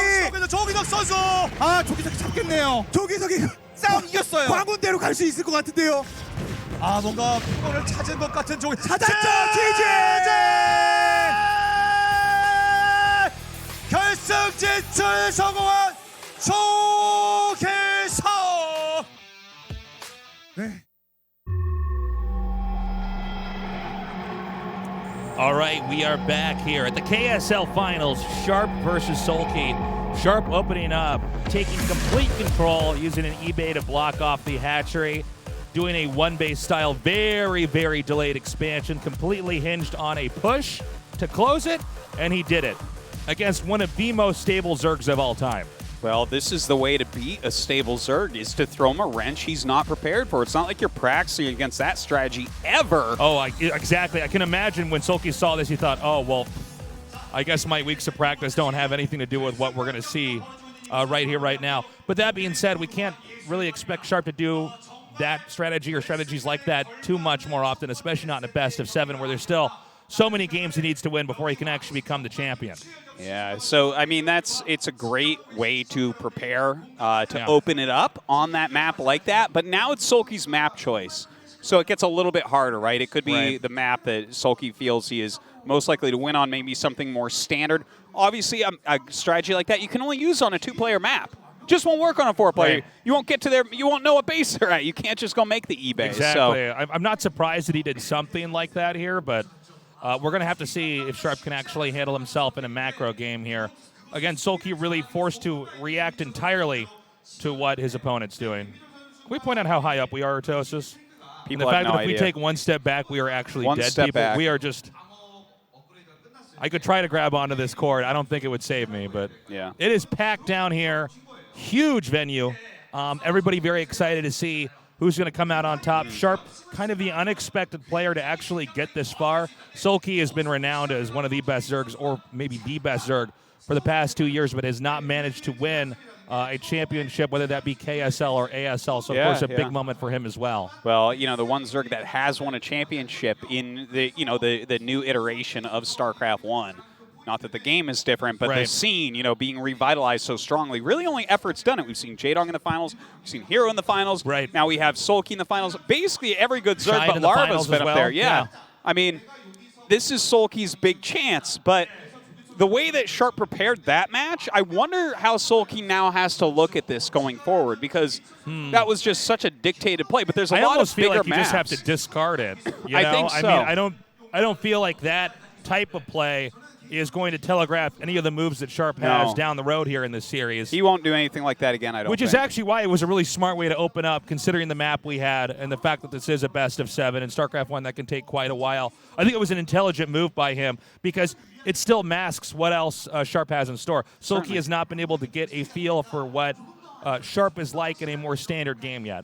조기석 선수. 아 조기석이 잡겠네요. 조기석이 싸움 이겼어요. 광운대로 갈 수 있을 것 같은데요. 아, 뭔가 피곤을 찾은 것 같은 조기. 찾았죠, GG! 결승 진출 성공한 조기석. 네. All right, we are back here at the KSL Finals. Sharp versus Sulky. Sharp opening up, taking complete control, using an eBay to block off the hatchery, doing a one-base style, very, very delayed expansion, completely hinged on a push to close it, and he did it against one of the most stable Zergs of all time. Well, this is the way to beat a stable Zerg, is to throw him a wrench he's not prepared for. It's not like you're practicing against that strategy ever. Oh, exactly. I can imagine when Sulky saw this, he thought, oh, well, I guess my weeks of practice don't have anything to do with what we're going to see right here, right now. But that being said, we can't really expect Sharp to do that strategy or strategies like that too much more often, especially not in a best of 7 where there's still so many games he needs to win before he can actually become the champion. Yeah, so I mean it's a great way to prepare to open it up on that map like that. But now it's Sulky's map choice, so it gets a little bit harder, right? It could be the map that Sulky feels he is most likely to win on, maybe something more standard. Obviously, a strategy like that you can only use on a 2-player map. Just won't work on a 4-player. Right. You won't get to there. You won't know what base they're at. You can't just go make the eBay. Exactly. So. I'm not surprised that he did something like that here, but we're going to have to see if Sharp can actually handle himself in a macro game here. Again, Sulky really forced to react entirely to what his opponent's doing. Can we point out how high up we are, Artosis? People the have fact no that if idea. we take one step back, we are actually One dead step people. back. We are just... I could try to grab onto this cord. I don't think it would save me, but Yeah. it is packed down here. Huge venue. Everybody very excited to see who's going to come out on top. Sharp, kind of the unexpected player to actually get this far. Sulky has been renowned as one of the best Zergs, or maybe the best Zerg, for the past 2 years, but has not managed to win a championship, whether that be KSL or ASL. So, of course, a big moment for him as well. Well, you know, the one Zerg that has won a championship in the, you know, the new iteration of StarCraft 1. Not that the game is different, but the scene, you know, being revitalized so strongly. Really only Effort's done it. We've seen Jaedong in the finals. We've seen Hero in the finals. Right. Now we have Sulky in the finals. Basically every good Zerg, Shine but in the Larva's finals been as up well. there. Yeah. I mean, this is Sulky's big chance, but the way that Sharp prepared that match, I wonder how Sulky now has to look at this going forward, because that was just such a dictated play. But there's a I lot almost of bigger feel like you maps. just have to discard it. You I know? think so. I mean, I don't feel like that type of play is going to telegraph any of the moves that Sharp has down the road here in this series. He won't do anything like that again, I don't Which is think. actually why it was a really smart way to open up, considering the map we had and the fact that this is a best of 7 and StarCraft 1 that can take quite a while. I think it was an intelligent move by him because it still masks what else Sharp has in store. Sulky has not been able to get a feel for what Sharp is like in a more standard game yet.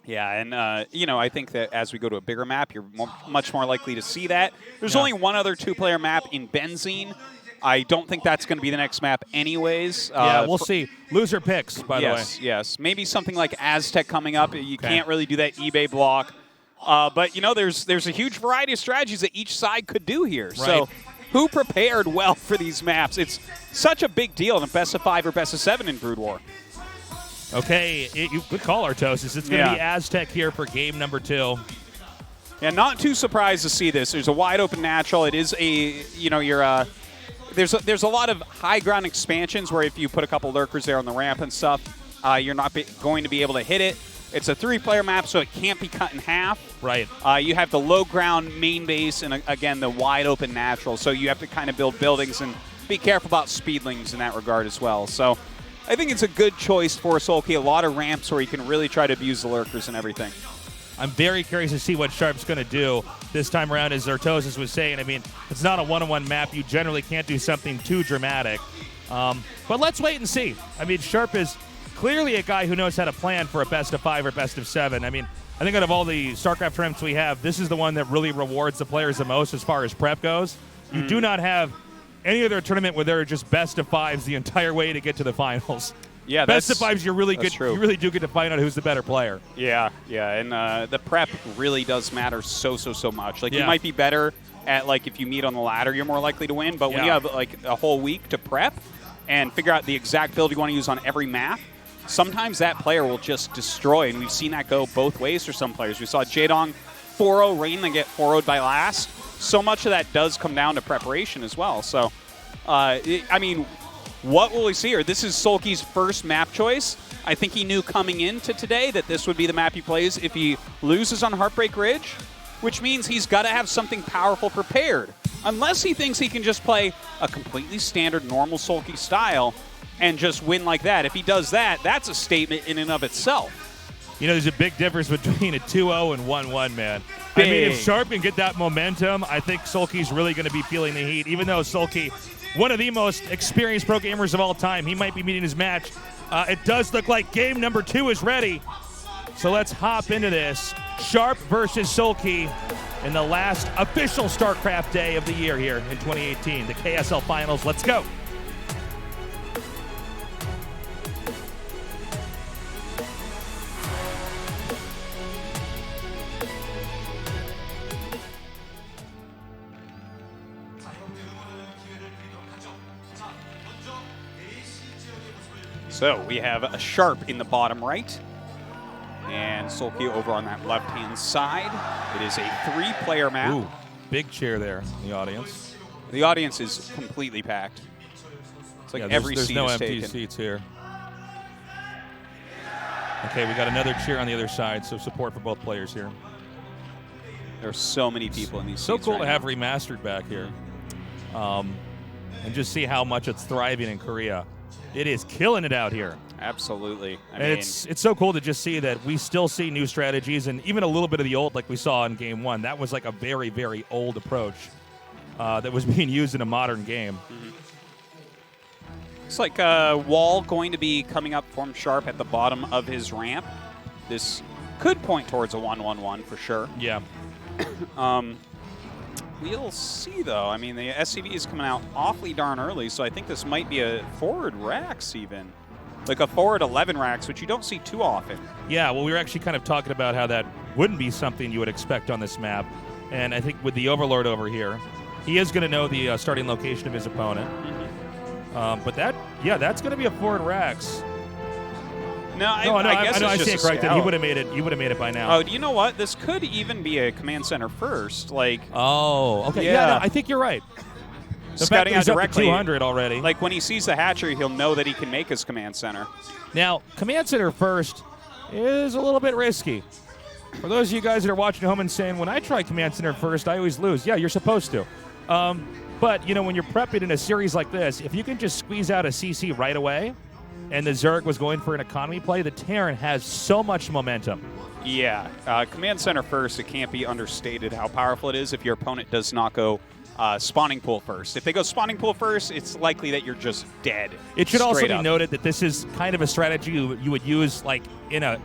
Yeah, and, you know, I think that as we go to a bigger map, you're much more likely to see that. There's only one other 2-player map in Benzene. I don't think that's going to be the next map anyways. Yeah, we'll see. Loser picks, by the way. Yes. Maybe something like Aztec coming up. You can't really do that eBay block. But, you know, there's a huge variety of strategies that each side could do here. So who prepared well for these maps? It's such a big deal in a best of 5 or best of 7 in Brood War. Okay, good call, Artosis. It's going to be Aztec here for game number 2. Yeah, not too surprised to see this. There's a wide open natural. It is a, you know, there's a lot of high ground expansions where if you put a couple lurkers there on the ramp and stuff, you're not going to be able to hit it. It's a 3-player map, so it can't be cut in half. Right. You have the low ground main base and, again, the wide open natural. So you have to kind of build buildings and be careful about speedlings in that regard as well. So I think it's a good choice for Sulky. A lot of ramps where you can really try to abuse the lurkers and everything. I'm very curious to see what Sharp's going to do this time around, as Artosis was saying. I mean, it's not a one-on-one map. You generally can't do something too dramatic. But let's wait and see. I mean, Sharp is clearly a guy who knows how to plan for a best of 5 or best of 7. I mean, I think out of all the StarCraft tournaments we have, this is the one that really rewards the players the most as far as prep goes. You do not have any other tournament where there are just best of 5s the entire way to get to the finals. Yeah, Best of fives, you're really that's good. true. You really do get to find out who's the better player. Yeah, and the prep really does matter so much. Like, you Yeah. might be better at, like, if you meet on the ladder, you're more likely to win. But when you Yeah. have, like, a whole week to prep and figure out the exact build you want to use on every map, sometimes that player will just destroy. And we've seen that go both ways for some players. We saw Jaedong 4-0 Rain then get 4-0'd by Last. So much of that does come down to preparation as well. So, I mean, what will we see here? This is Sulky's first map choice. I think he knew coming into today that this would be the map he plays if he loses on Heartbreak Ridge, which means he's got to have something powerful prepared. Unless he thinks he can just play a completely standard, normal Sulky style and just win like that. If he does that, that's a statement in and of itself. You know, there's a big difference between a 2-0 and 1-1, man. I mean, if Big. Sharp can get that momentum, I think Sulky's really going to be feeling the heat. Even though Sulky, one of the most experienced pro gamers of all time, he might be meeting his match. It does look like game number 2 is ready. So let's hop into this. Sharp versus Sulky in the last official StarCraft day of the year here in 2018. The KSL Finals. Let's go. So we have a Sharp in the bottom right and Sulky over on that left-hand side. It is a 3-player map. Ooh, big cheer there in the audience. The audience is completely packed. It's like Yeah, every there's seat no is empty taken. seats here. Okay, we got another cheer on the other side, so support for both players here. There's so many people in these So seats cool right to have now. Remastered back here. And just see how much it's thriving in Korea. It is killing it out here. Absolutely. I And mean, it's so cool to just see that we still see new strategies and even a little bit of the old like we saw in game 1. That was like a very, very old approach that was being used in a modern game. It's like a wall going to be coming up from Sharp at the bottom of his ramp. This could point towards a 1-1-1 for sure. Yeah. We'll see, though. I mean, the SCV is coming out awfully darn early, so I think this might be a forward Rax even. Like a forward 11 Rax, which you don't see too often. Yeah, well, we were actually kind of talking about how that wouldn't be something you would expect on this map. And I think with the Overlord over here, he is going to know the starting location of his opponent. But that's going to be a forward Rax. No, I guess I it's see just it a corrected. scout. You would have made it. You would have made it by now. Oh, do you know what? This could even be a command center first. Like, Oh, okay. Yeah. Yeah, no, I think you're right. The fact scouting that out he's up to directly. 200 already. Like, when he sees the hatchery, he'll know that he can make his command center. Now, command center first is a little bit risky. For those of you guys that are watching at home and saying, when I try command center first, I always lose. Yeah, you're supposed to. But, you know, when you're prepping in a series like this, if you can just squeeze out a CC right away, and the Zerg was going for an economy play, the Terran has so much momentum. Yeah, command center first, it can't be understated how powerful it is if your opponent does not go spawning pool first. If they go spawning pool first, it's likely that you're just dead. It should also straight be up. noted that this is kind of a strategy you would use like in a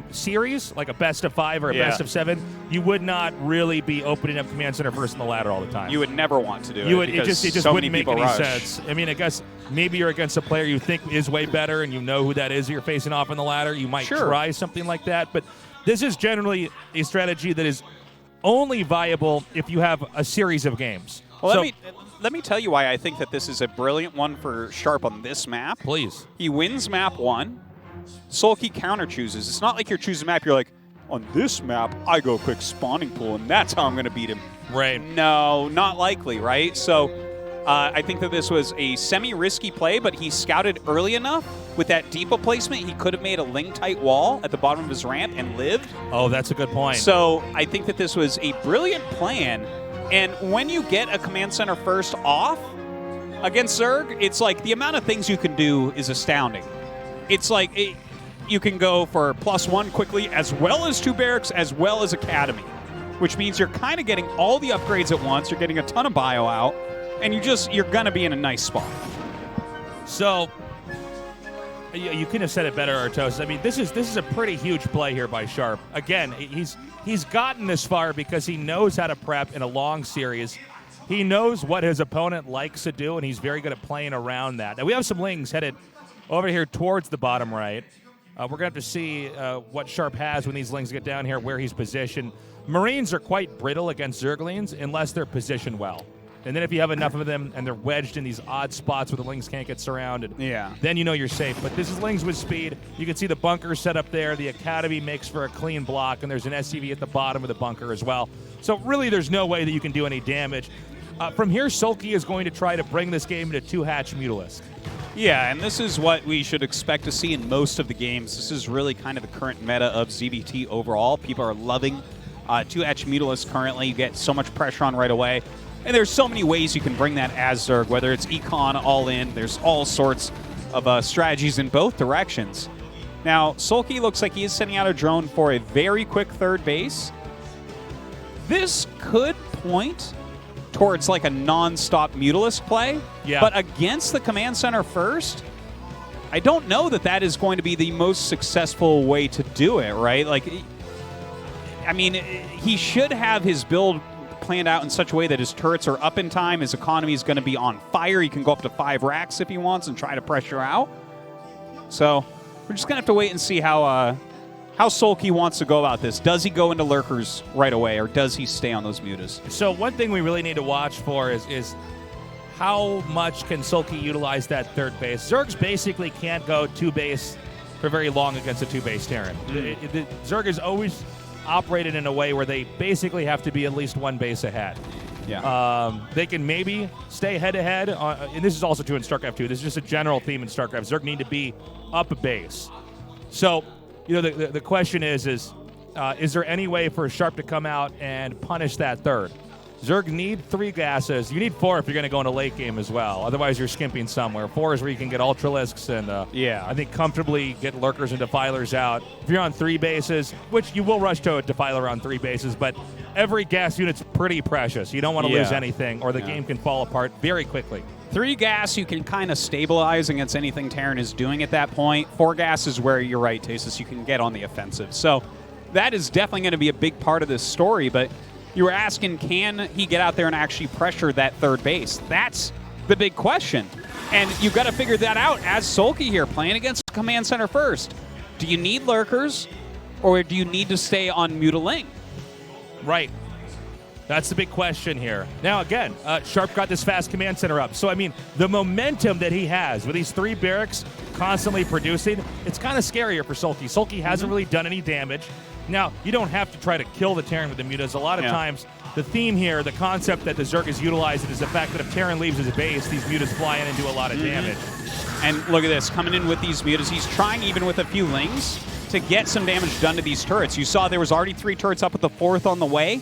series, like a best of 5 or a Yeah. best of 7. You would not really be opening up command center first in the ladder all the time. You would never want to do You it. would, it because just so wouldn't many make people any rush. sense. I mean, I guess maybe you're against a player you think is way better and you know who that is you're facing off in the ladder. You might Sure. try something like that. But this is generally a strategy that is only viable if you have a series of games. Well, So- let me tell you why I think that this is a brilliant one for Sharp on this map. Please. He wins map 1. Sulky counter chooses. It's not like you're choosing a map. You're like, on this map, I go quick spawning pool, and that's how I'm going to beat him. Right. No, not likely, right? So I think that this was a semi-risky play, but he scouted early enough with that depot placement. He could have made a ling-tight wall at the bottom of his ramp and lived. Oh, that's a good point. So I think that this was a brilliant plan. And when you get a command center first off against Zerg, it's like the amount of things you can do is astounding. It's like you can go for +1 quickly, as well as 2 barracks, as well as academy, which means you're kind of getting all the upgrades at once. You're getting a ton of bio out, and you're gonna be in a nice spot. So, you couldn't have said it better, Artos. I mean, this is a pretty huge play here by Sharp. Again, he's gotten this far because he knows how to prep in a long series. He knows what his opponent likes to do, and he's very good at playing around that. Now, we have some Lings headed over here towards the bottom right. We're going to have to see what Sharp has when these Lings get down here, where he's positioned. Marines are quite brittle against Zerglings unless they're positioned well. And then if you have enough of them and they're wedged in these odd spots where the Lings can't get surrounded, then you know you're safe. But this is Lings with speed. You can see the bunker set up there. The Academy makes for a clean block, and there's an SCV at the bottom of the bunker as well. So really there's no way that you can do any damage. From here, Sulky is going to try to bring this game into two-hatch Mutalisk. Yeah, and this is what we should expect to see in most of the games. This is really kind of the current meta of ZBT overall. People are loving two-hatch Mutalisk currently. You get so much pressure on right away. And there's so many ways you can bring that as Zerg, whether it's Econ, all-in. There's all sorts of strategies in both directions. Now, Sulky looks like he is sending out a drone for a very quick third base. This could point towards like a non-stop Mutalisk play. Yeah. But against the command center first, I don't know that that is going to be the most successful way to do it, right? Like, I mean, he should have his build planned out in such a way that his turrets are up in time, his economy is going to be on fire. He can go up to 5 racks if he wants and try to pressure out. So we're just going to have to wait and see how Sulky wants to go about this. Does he go into lurkers right away, or does he stay on those mutas? So one thing we really need to watch for is how much can Sulky utilize that third base. Zergs basically can't go 2 base for very long against a 2 base Terran. Zerg is always operated in a way where they basically have to be at least 1 base ahead. Yeah. They can maybe stay head-to-head, and this is also true in StarCraft 2. This is just a general theme in StarCraft. Zerg need to be up a base. So, you know, the question is there any way for Sharp to come out and punish that third? Zerg need 3 gases. You need 4 if you're going to go into late game as well. Otherwise, you're skimping somewhere. 4 is where you can get Ultralisks and, I think, comfortably get Lurkers and Defilers out. If you're on 3 bases, which you will rush to a Defiler on 3 bases, but every gas unit's pretty precious. You don't want to lose anything, or the game can fall apart very quickly. 3 gas, you can kind of stabilize against anything Terran is doing at that point. 4 gas is where you're right, Tasis. You can get on the offensive. So that is definitely going to be a big part of this story, but you were asking, can he get out there and actually pressure that third base? That's the big question. And you've got to figure that out as Sulky here, playing against Command Center first. Do you need lurkers, or do you need to stay on Mutaling? Right. That's the big question here. Now, again, Sharp got this fast command center up. So, I mean, the momentum that he has with these 3 barracks constantly producing, it's kind of scarier for Sulky. Sulky hasn't really done any damage. Now, you don't have to try to kill the Terran with the mutas. A lot of times, the theme here, the concept that the Zerg is utilizing is the fact that if Terran leaves his base, these mutas fly in and do a lot of damage. And look at this, coming in with these mutas. He's trying, even with a few Lings, to get some damage done to these turrets. You saw there was already 3 turrets up with the 4th on the way.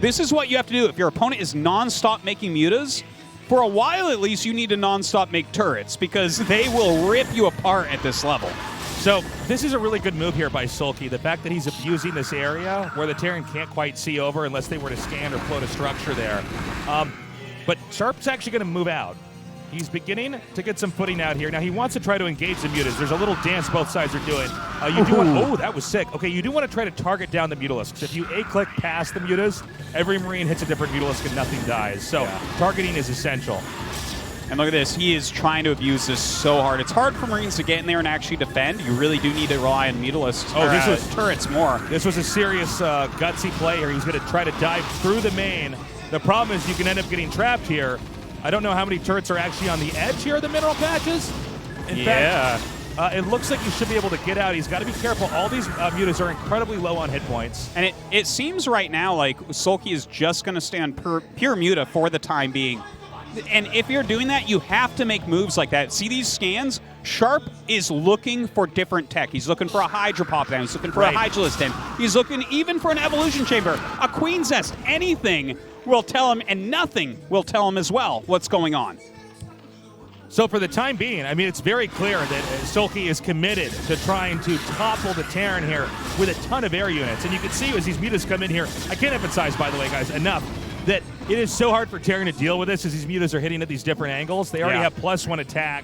This is what you have to do. If your opponent is non-stop making mutas, for a while at least, you need to non-stop make turrets, because they will rip you apart at this level. So this is a really good move here by Sulky. The fact that he's abusing this area where the Terran can't quite see over unless they were to scan or float a structure there. But Sharp's actually going to move out. He's beginning to get some footing out here. Now, he wants to try to engage the mutas. There's a little dance both sides are doing. Oh, that was sick. Okay, you do want to try to target down the Mutalisks. If you A-click past the mutas, every Marine hits a different Mutalisk and nothing dies. So targeting is essential. And look at this. He is trying to abuse this so hard. It's hard for Marines to get in there and actually defend. You really do need to rely on Mutalisks. This was turrets more. This was a serious gutsy play here. He's going to try to dive through the main. The problem is you can end up getting trapped here. I don't know how many turrets are actually on the edge here of the mineral patches. In fact, it looks like you should be able to get out. He's got to be careful. All these mutas are incredibly low on hit points. And it seems right now like Sulky is just going to stay on pure muta for the time being. And if you're doing that, you have to make moves like that. See these scans? Sharp is looking for different tech. He's looking for a Hydra pop down. He's looking for a Hydralisk in. He's looking even for an Evolution Chamber, a Queen's Nest. Anything will tell him, and nothing will tell him as well what's going on. So for the time being, I mean, it's very clear that Sulky is committed to trying to topple the Terran here with a ton of air units. And you can see as these mutas come in here, I can't emphasize, by the way, guys, enough, that it is so hard for Terran to deal with this as these mutas are hitting at these different angles. They already have +1 attack,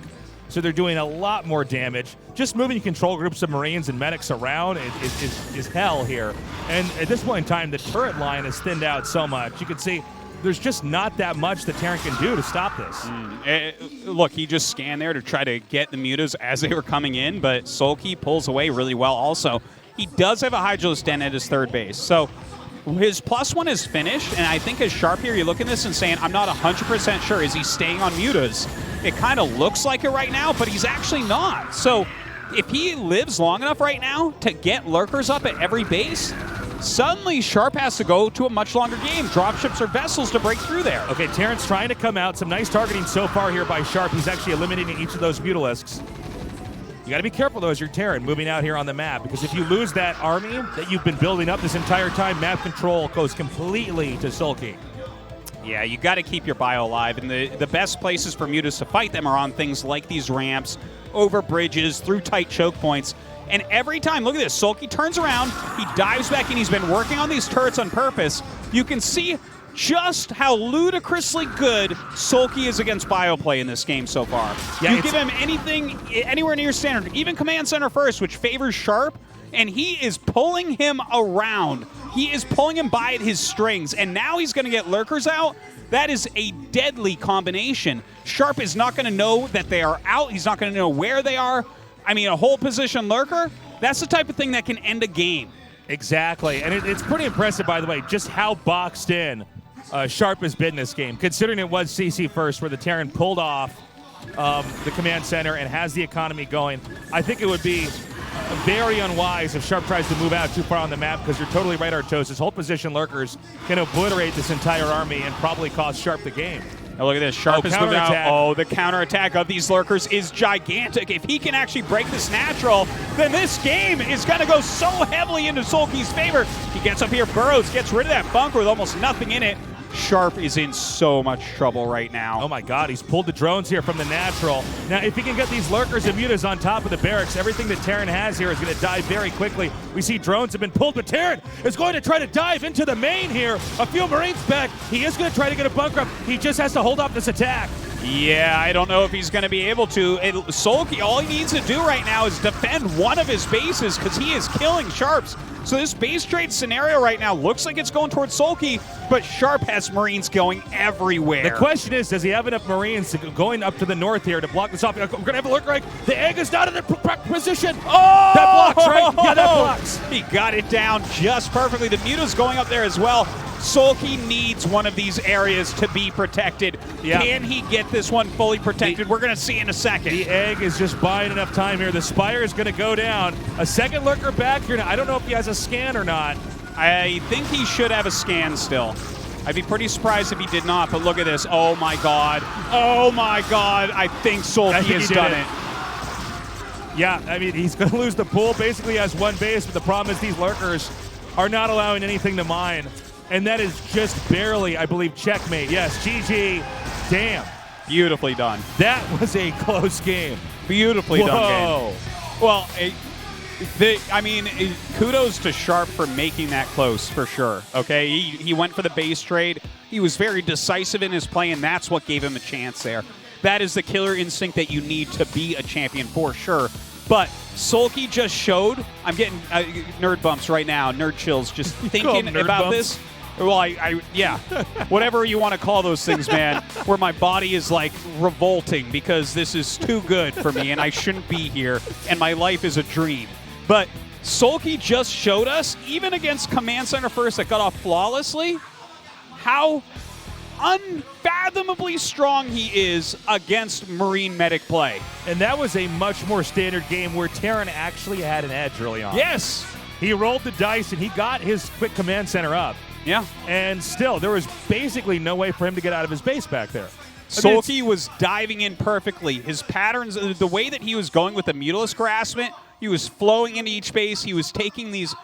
so they're doing a lot more damage. Just moving control groups of Marines and medics around is hell here. And at this point in time, the turret line is thinned out so much. You can see there's just not that much that Terran can do to stop this. Look, he just scanned there to try to get the mutas as they were coming in, but Sulky pulls away really well also. He does have a Hydralisk Den at his third base, so his +1 is finished, and I think as Sharp here, you're looking at this and saying, I'm not 100% sure, is he staying on mutas? It kind of looks like it right now, but he's actually not. So if he lives long enough right now to get lurkers up at every base, suddenly Sharp has to go to a much longer game. Dropships or vessels to break through there. Okay, Terran's trying to come out. Some nice targeting so far here by Sharp. He's actually eliminating each of those Mutalisks. You got to be careful, though, as you're Terran moving out here on the map, because if you lose that army that you've been building up this entire time, map control goes completely to Sulky. Yeah, you got to keep your bio alive, and the best places for mutas to fight them are on things like these ramps, over bridges, through tight choke points. And every time, look at this, Sulky turns around, he dives back in, he's been working on these turrets on purpose. You can see just how ludicrously good Sulky is against bioplay in this game so far. Yeah, you give him anything anywhere near standard, even command center first, which favors Sharp, and he is pulling him around. He is pulling him by his strings, and now he's going to get lurkers out. That is a deadly combination. Sharp is not going to know that they are out. He's not going to know where they are. I mean, a whole position lurker, that's the type of thing that can end a game. Exactly, and it's pretty impressive, by the way, just how boxed in Sharp has been this game, considering it was CC first where the Terran pulled off the command center and has the economy going. I think it would be very unwise if Sharp tries to move out too far on the map, because you're totally right, Artosis. Hold position lurkers can obliterate this entire army and probably cost Sharp the game. Now look at this, Sharp is moving out. counterattack. Oh, the counterattack of these lurkers is gigantic. If he can actually break this natural, then this game is going to go so heavily into Sulky's favor. He gets up here, burrows, gets rid of that bunker with almost nothing in it. Sharp is in so much trouble right now. Oh my god, he's pulled the drones here from the natural. Now, if he can get these lurkers and mutas on top of the barracks, everything that Terran has here is going to die very quickly. We see drones have been pulled, but Terran is going to try to dive into the main here. A few Marines back. He is going to try to get a bunker up. He just has to hold off this attack. Yeah, I don't know if he's going to be able to. Sulky, all he needs to do right now is defend one of his bases, because he is killing Sharps. So this base trade scenario right now looks like it's going towards Sulky, but Sharp has Marines going everywhere. The question is, does he have enough Marines going up to the north here to block this off? We're going to have a lurker. The egg is not in the position. Oh! That blocks, right? Yeah, that blocks. He got it down just perfectly. The muta's going up there as well. Sulky needs one of these areas to be protected. Yeah. Can he get this one fully protected? We're going to see in a second. The egg is just buying enough time here. The Spire is going to go down. A second lurker back here. Now, I don't know if he has a scan or not. I think he should have a scan still. I'd be pretty surprised if he did not, but look at this. Oh my god. Oh my god. I think Sulky has done it. Yeah, I mean, he's going to lose the pool. Basically has one base, but the problem is these lurkers are not allowing anything to mine. And that is just barely, I believe, checkmate. Yes, GG. Damn. Beautifully done. That was a close game. Beautifully done Whoa. game. Well, I mean, kudos to Sharp for making that close, for sure. Okay, he went for the base trade. He was very decisive in his play, and that's what gave him a chance there. That is the killer instinct that you need to be a champion, for sure. But Sulky just showed, I'm getting nerd bumps right now, nerd chills, just thinking about this. Well, yeah, whatever you want to call those things, man, where my body is like revolting because this is too good for me and I shouldn't be here and my life is a dream. But Sulky just showed us, even against Command Center First that got off flawlessly, how unfathomably strong he is against Marine Medic play. And that was a much more standard game where Terran actually had an edge early on. Yes. He rolled the dice and he got his quick command center up. Yeah. And still, there was basically no way for him to get out of his base back there. Sulky was diving in perfectly. His patterns, the way that he was going with the Mutalisk harassment, he was flowing into each base. He was taking these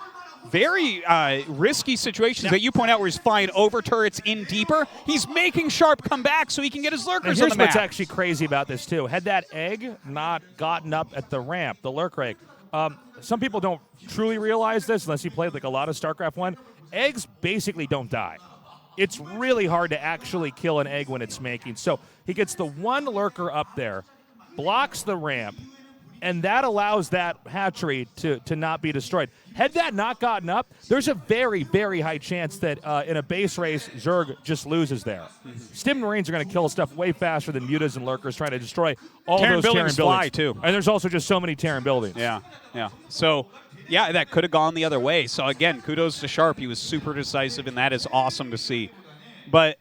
very risky situations that you point out where he's flying over turrets in deeper. He's making Sharp come back so he can get his lurkers on the map. Here's what's actually crazy about this, too. Had that egg not gotten up at the ramp, the lurker egg, some people don't truly realize this unless you played like a lot of StarCraft 1. Eggs basically don't die. It's really hard to actually kill an egg when it's making. So he gets the one lurker up there, blocks the ramp, and that allows that hatchery to not be destroyed. Had that not gotten up, there's a very, very high chance that in a base race, Zerg just loses there. Stim Marines are going to kill stuff way faster than Mutas and Lurkers trying to destroy all Terran those buildings Terran fly, buildings. too. And there's also just so many Terran buildings. Yeah, yeah. So, yeah, that could have gone the other way. So, again, kudos to Sharp. He was super decisive, and that is awesome to see. But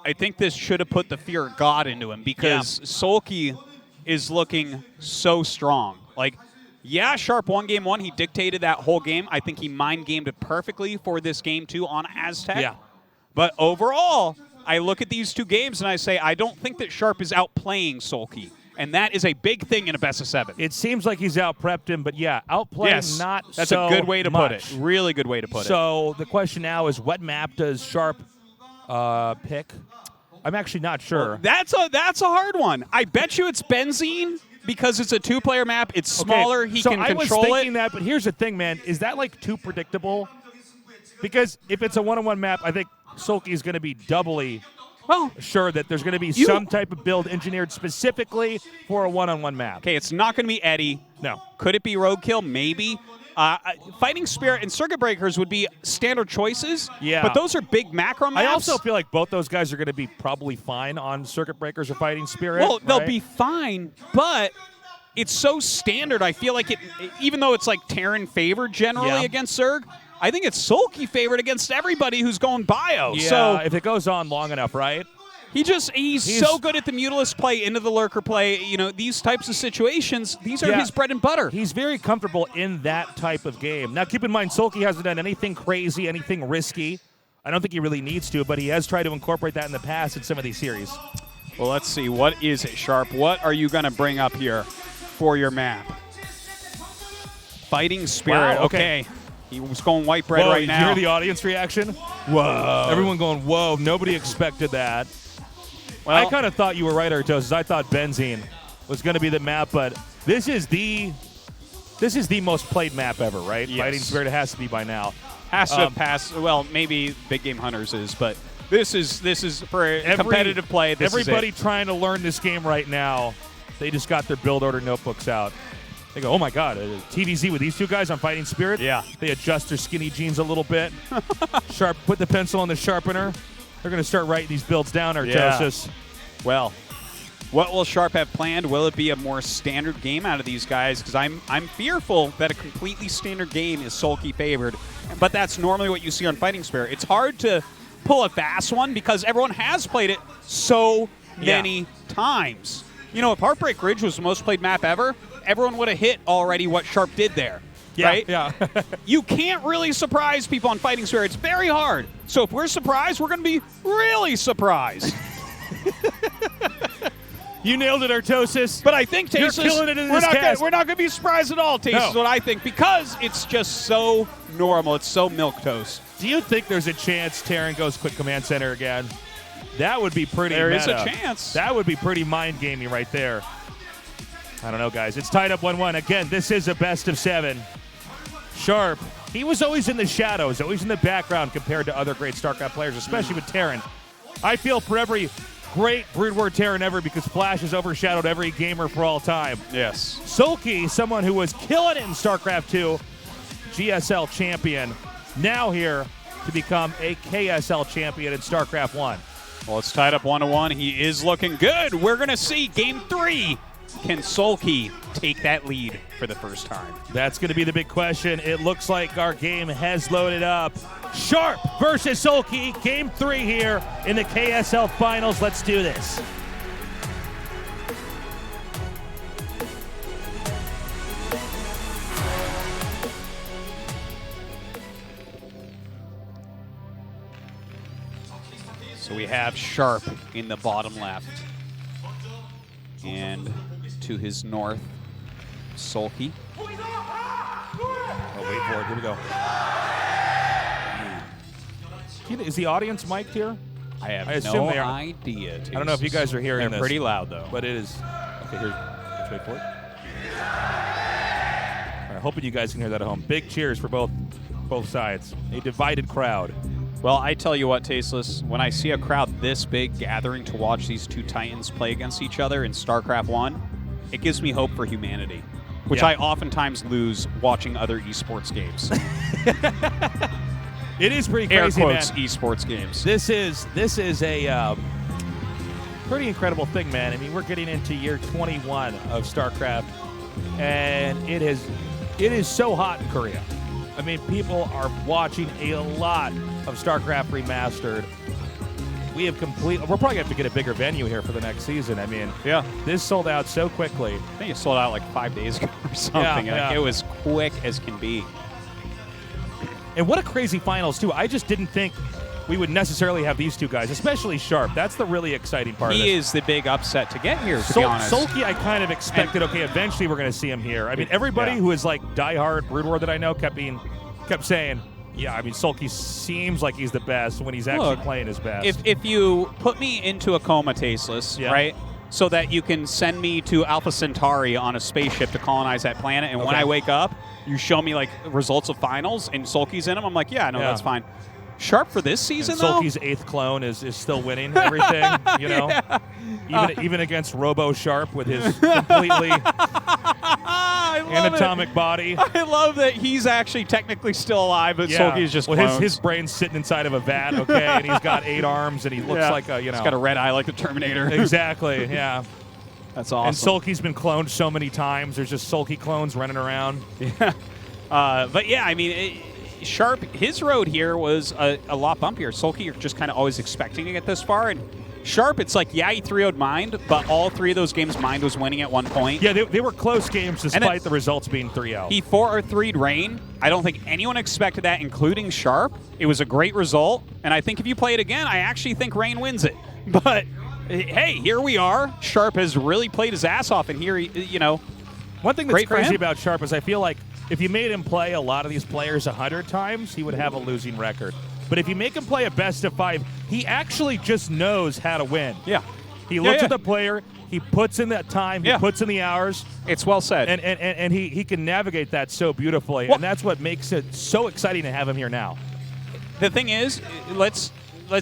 I think this should have put the fear of God into him because Sulky is looking so strong. Like, yeah, Sharp won game 1. He dictated that whole game. I think he mind-gamed it perfectly for this game 2 on Aztec. Yeah. But overall, I look at these 2 games and I say, I don't think that Sharp is outplaying Sulky. And that is a big thing in a best of 7. It seems like he's out-prepped him, but yeah, outplaying not That's so a good way to much. put it. Really good way to put it. So the question now is, what map does Sharp pick? I'm actually not sure. That's a hard one. I bet you it's Benzene because it's a 2-player map. It's smaller. Okay, He so can I control was thinking it. that, but here's the thing, man. Is that like too predictable? Because if it's a 1-on-1 map, I think Sulky is going to be doubly sure that there's going to be some type of build engineered specifically for a 1-on-1 map. Okay, it's not going to be Eddie. No. Could it be Roadkill? Maybe. Fighting Spirit and Circuit Breakers would be standard choices. Yeah. But those are big macro maps. I also feel like both those guys are going to be probably fine on Circuit Breakers or Fighting Spirit. Well, they'll right? be fine, but it's so standard. I feel like it, even though it's like Terran favored generally against Zerg, I think it's Sulky favored against everybody who's going bio. Yeah, so if it goes on long enough, right? He's so good at the Mutalist play, into the Lurker play. You know, these types of situations, these are his bread and butter. He's very comfortable in that type of game. Now, keep in mind, Sulky hasn't done anything crazy, anything risky. I don't think he really needs to, but he has tried to incorporate that in the past in some of these series. Well, let's see. What is it, Sharp? What are you going to bring up here for your map? Fighting Spirit. Wow, okay. He was going white bread Whoa, right did now. you hear the audience reaction? Whoa. Everyone going, whoa, nobody expected that. Well, I kind of thought you were right, Artosis. I thought Benzene was going to be the map, but this is the most played map ever, right? Yes. Fighting Spirit has to be by now. Has to pass. Well, maybe Big Game Hunters is, but this is for competitive play. Everybody trying to learn this game right now, they just got their build order notebooks out. They go, oh my God, TVZ with these 2 guys on Fighting Spirit? Yeah. They adjust their skinny jeans a little bit. Sharp, put the pencil on the sharpener. They're going to start writing these builds down, Artosis. Yeah. Well, what will Sharp have planned? Will it be a more standard game out of these guys? Because I'm fearful that a completely standard game is Sulky favored, but that's normally what you see on Fighting Spirit. It's hard to pull a fast one because everyone has played it so many times. You know, if Heartbreak Ridge was the most played map ever, everyone would have hit already what Sharp did there. Right? Yeah. You can't really surprise people on Fighting Spirit. It's very hard. So if we're surprised, we're going to be really surprised. You nailed it, Artosis. But I think Taste You're killing it in we're this cast. We're not going to be surprised at all, Taste No. is what I think, because it's just so normal. It's so milquetoast. Do you think there's a chance Terran goes quick command center again? That would be pretty There meta. is a chance. That would be pretty mind-gaming right there. I don't know, guys. It's tied up 1-1. Again, this is a best of 7. Sharp, he was always in the shadows, always in the background compared to other great StarCraft players, especially with Terran. I feel for every great Brood War Terran ever because Flash has overshadowed every gamer for all time. Yes. Sulky, someone who was killing it in StarCraft 2, GSL champion, now here to become a KSL champion in StarCraft 1. Well, it's tied up 1-1. He is looking good. We're going to see Game 3. Can Sulky take that lead for the first time? That's going to be the big question. It looks like our game has loaded up. Sharp versus Sulky, Game 3 here in the KSL Finals. Let's do this. So we have Sharp in the bottom left. And to his north, Sulky. Oh, wait for it. Here we go. Is the audience mic'd here? I have assume no they are. idea. I don't know if you guys are hearing They're this. pretty loud, though. But it is. Okay, here. Let's wait for it. All right, hoping you guys can hear that at home. Big cheers for both sides. A divided crowd. Well, I tell you what, Tasteless, when I see a crowd this big gathering to watch these two Titans play against each other in StarCraft 1, it gives me hope for humanity. which Yeah. I oftentimes lose watching other esports games. It is pretty Air crazy, quotes, man. esports games. This is a pretty incredible thing, man. I mean, we're getting into year 21 of StarCraft, and it is so hot in Korea. I mean, people are watching a lot of StarCraft Remastered. We have we're probably gonna have to get a bigger venue here for the next season. I mean, Yeah. this sold out so quickly. I think it sold out like 5 days ago or something. Yeah, Like, yeah. it was quick as can be. And what a crazy finals, too. I just didn't think we would necessarily have these two guys, especially Sharp. That's the really exciting part of He this. is the big upset to get here, to be honest. Sulky, I kind of expected, okay, eventually we're going to see him here. I mean, everybody Yeah. who is like diehard Brood War that I know kept saying, yeah, I mean, Sulky seems like he's the best when he's actually Look, playing his best. If you put me into a coma, Tasteless, Yeah. right, so that you can send me to Alpha Centauri on a spaceship to colonize that planet, and when Okay. I wake up, you show me like results of finals and Sulky's in them, I'm like, yeah, no, Yeah. that's fine. Sharp for this season, and though? Sulky's 8th clone is still winning everything, you know? Even against Robo Sharp with his completely I love anatomic body. it. I love that he's actually technically still alive, but Sulky's just well, clones. his brain's sitting inside of a vat, okay, and he's got 8 arms, and he looks Yeah. like a, you know. He's got a red eye like the Terminator. Exactly, yeah. That's awesome. And Sulky's been cloned so many times. There's just Sulky clones running around. But yeah, I mean, Sharp, his road here was a lot bumpier. Sulky, you're just kind of always expecting to get this far. And Sharp, it's like, yeah, he 3-0'd Mind, but all 3 of those games, Mind was winning at one point. Yeah, they were close games then despite the results being 3-0. He 4-3'd Rain. I don't think anyone expected that, including Sharp. It was a great result. And I think if you play it again, I actually think Rain wins it. But hey, here we are. Sharp has really played his ass off, and here, you know, One thing that's Great for crazy him. about Sharp is I feel like if you made him play a lot of these players 100 times, he would have a losing record. But if you make him play a best of 5, he actually just knows how to win. yeah. He looks yeah. at the player, he puts in that time, he Yeah. puts in the hours, It's well said. and he can navigate that so beautifully. Well- and that's what makes it so exciting to have him here now. The thing is, let's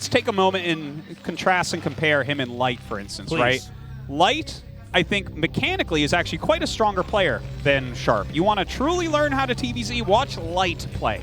take a moment and contrast and compare him and Light, for instance, Please. right? Light, I think, mechanically is actually quite a stronger player than Sharp. You want to truly learn how to TVZ, watch Light play,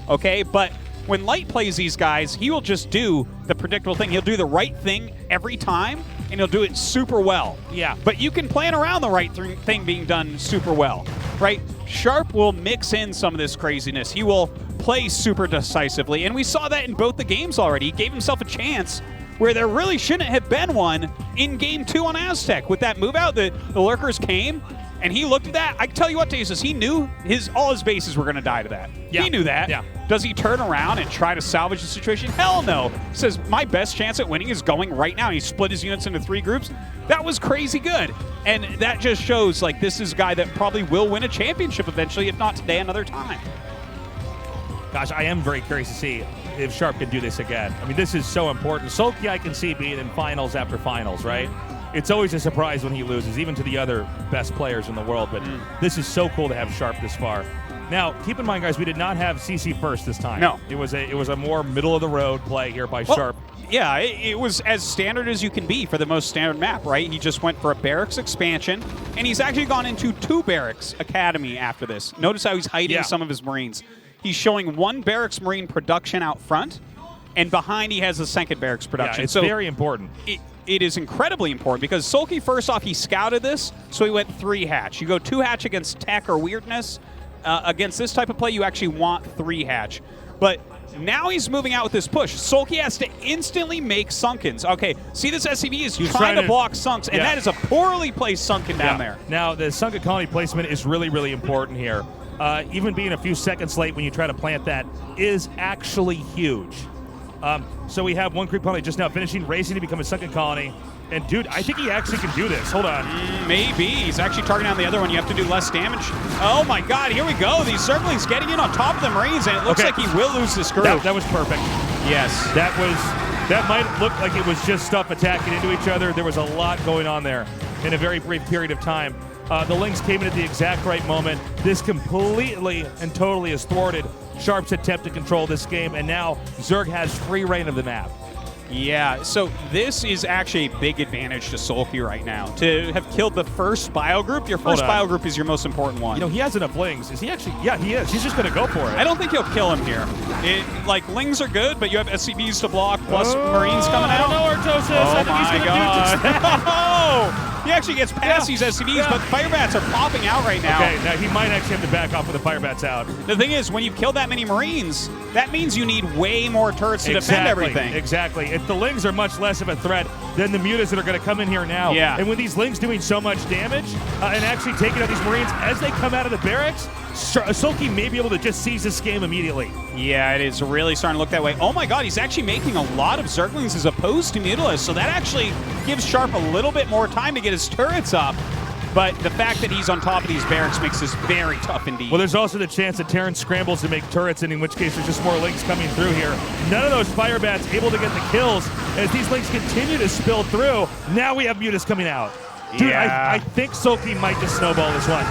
okay? But when Light plays these guys, he will just do the predictable thing. He'll do the right thing every time, and he'll do it super well. Yeah. But you can plan around the right thing being done super well, right? Sharp will mix in some of this craziness. He will play super decisively, and we saw that in both the games already. He gave himself a chance where there really shouldn't have been one in Game 2 on Aztec. With that move out, the Lurkers came, and he looked at that. I can tell you what, Dazus, he knew all his bases were going to die to that. Yeah. He knew that. Yeah. Does he turn around and try to salvage the situation? Hell no. He says, my best chance at winning is going right now. He split his units into 3 groups. That was crazy good. And that just shows, like, this is a guy that probably will win a championship eventually, if not today, another time. Gosh, I am very curious to see if Sharp can do this again. I mean, this is so important. Sulky I can see being in finals after finals, right? It's always a surprise when he loses, even to the other best players in the world, but this is so cool to have Sharp this far. Now, keep in mind, guys, we did not have CC first this time. No. It was a more middle-of-the-road play here by Sharp. Yeah, it was as standard as you can be for the most standard map, right? He just went for a barracks expansion, and he's actually gone into 2 barracks academy after this. Notice how he's hiding Yeah. some of his Marines. He's showing 1 barracks Marine production out front, and behind he has the second barracks production. Yeah, it's so very important. it is incredibly important because Sulky, first off, he scouted this, so he went 3 hatch. You go 2 hatch against tech or weirdness. Against this type of play, you actually want 3 hatch. But now he's moving out with this push. Sulky has to instantly make Sunkens. Okay, see this SCV is He's trying trying to to- block Sunks, and Yeah. that is a poorly placed Sunken down there. Now, the Sunken Colony placement is really, really important here. Even being a few seconds late when you try to plant that is actually huge. So we have 1 creep colony just now finishing, racing to become a Sunken Colony. And, dude, I think he actually can do this. Hold on. Maybe. He's actually targeting on the other one. You have to do less damage. Oh, my God. Here we go. These Circlings getting in on top of the Marines, and it looks Okay. like he will lose this group. That was perfect. Yes. That might look like it was just stuff attacking into each other. There was a lot going on there in a very brief period of time. The Lynx came in at the exact right moment. This completely and totally has thwarted Sharp's attempt to control this game, and now Zerg has free reign of the map. Yeah, so this is actually a big advantage to Sulky right now. To have killed the first bio group, your first Hold on. bio group is your most important one. You know, he has enough lings. Is he actually? Yeah, he is. He's just going to go for it. I don't think he'll kill him here. Like, lings are good, but you have SCVs to block, plus Marines coming I out. don't know where Artosis. Oh I think he's my going to do god. just Oh! He actually gets past these SCVs, but Fire Bats are popping out right now. Okay, now he might actually have to back off with the Fire Bats out. The thing is, when you kill that many Marines, that means you need way more turrets to defend everything. Exactly. If the Lings are much less of a threat than the Mutas that are going to come in here now. Yeah. And with these Lings doing so much damage and actually taking out these Marines as they come out of the barracks, Sulky may be able to just seize this game immediately. Yeah, it is really starting to look that way. Oh my god, he's actually making a lot of Zerglings as opposed to Mutalisk, so that actually gives Sharp a little bit more time to get his turrets up. But the fact that he's on top of these barracks makes this very tough indeed. Well, there's also the chance that Terran scrambles to make turrets, and in which case there's just more Lings coming through here. None of those Fire Bats able to get the kills as these Lings continue to spill through. Now we have Mutas coming out. Dude, Yeah. I think Sulky might just snowball this one.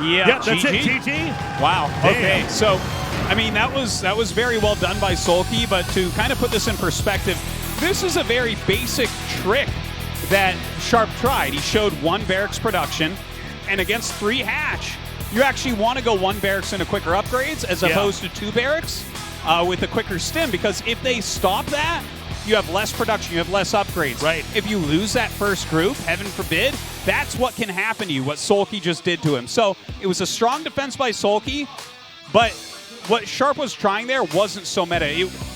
Yeah, Yep, that's GG. it, GG. Wow. Okay, Damn. so I mean that was very well done by Sulky, but to kind of put this in perspective, this is a very basic trick that Sharp tried. He showed one barracks production, and against 3 hatch, you actually want to go 1 barracks into quicker upgrades as opposed to 2 barracks with a quicker stim, because if they stop that, you have less production, you have less upgrades. Right. If you lose that first group, heaven forbid, that's what can happen to you, what Sulky just did to him. So it was a strong defense by Sulky, but what Sharp was trying there wasn't so meta.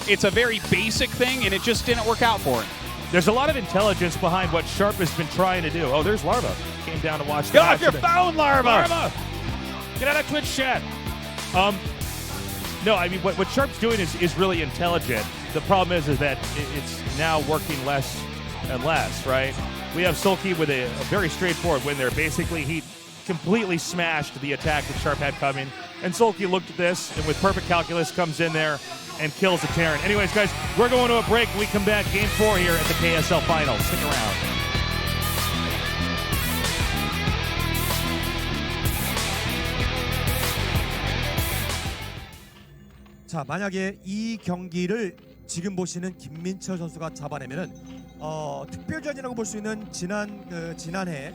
It's a very basic thing, and it just didn't work out for him. There's a lot of intelligence behind what Sharp has been trying to do. Oh, there's Larva. Came down to watch. Get off your phone, Larva! Larva! Get out of Twitch chat. No, I mean, what Sharp's doing is really intelligent. The problem is that it's now working less and less, right? We have Sulky with a very straightforward win there. Basically, he completely smashed the attack that Sharp had coming. And Sulky looked at this, and with perfect calculus comes in there and kills the Terran. Anyways, guys, we're going to a break. When we come back, Game 4 here at the KSL Finals. Stick around. 자, 만약에 이 경기를 지금 보시는 김민철 선수가 잡아내면은 특별전이라고 볼 수 있는 지난해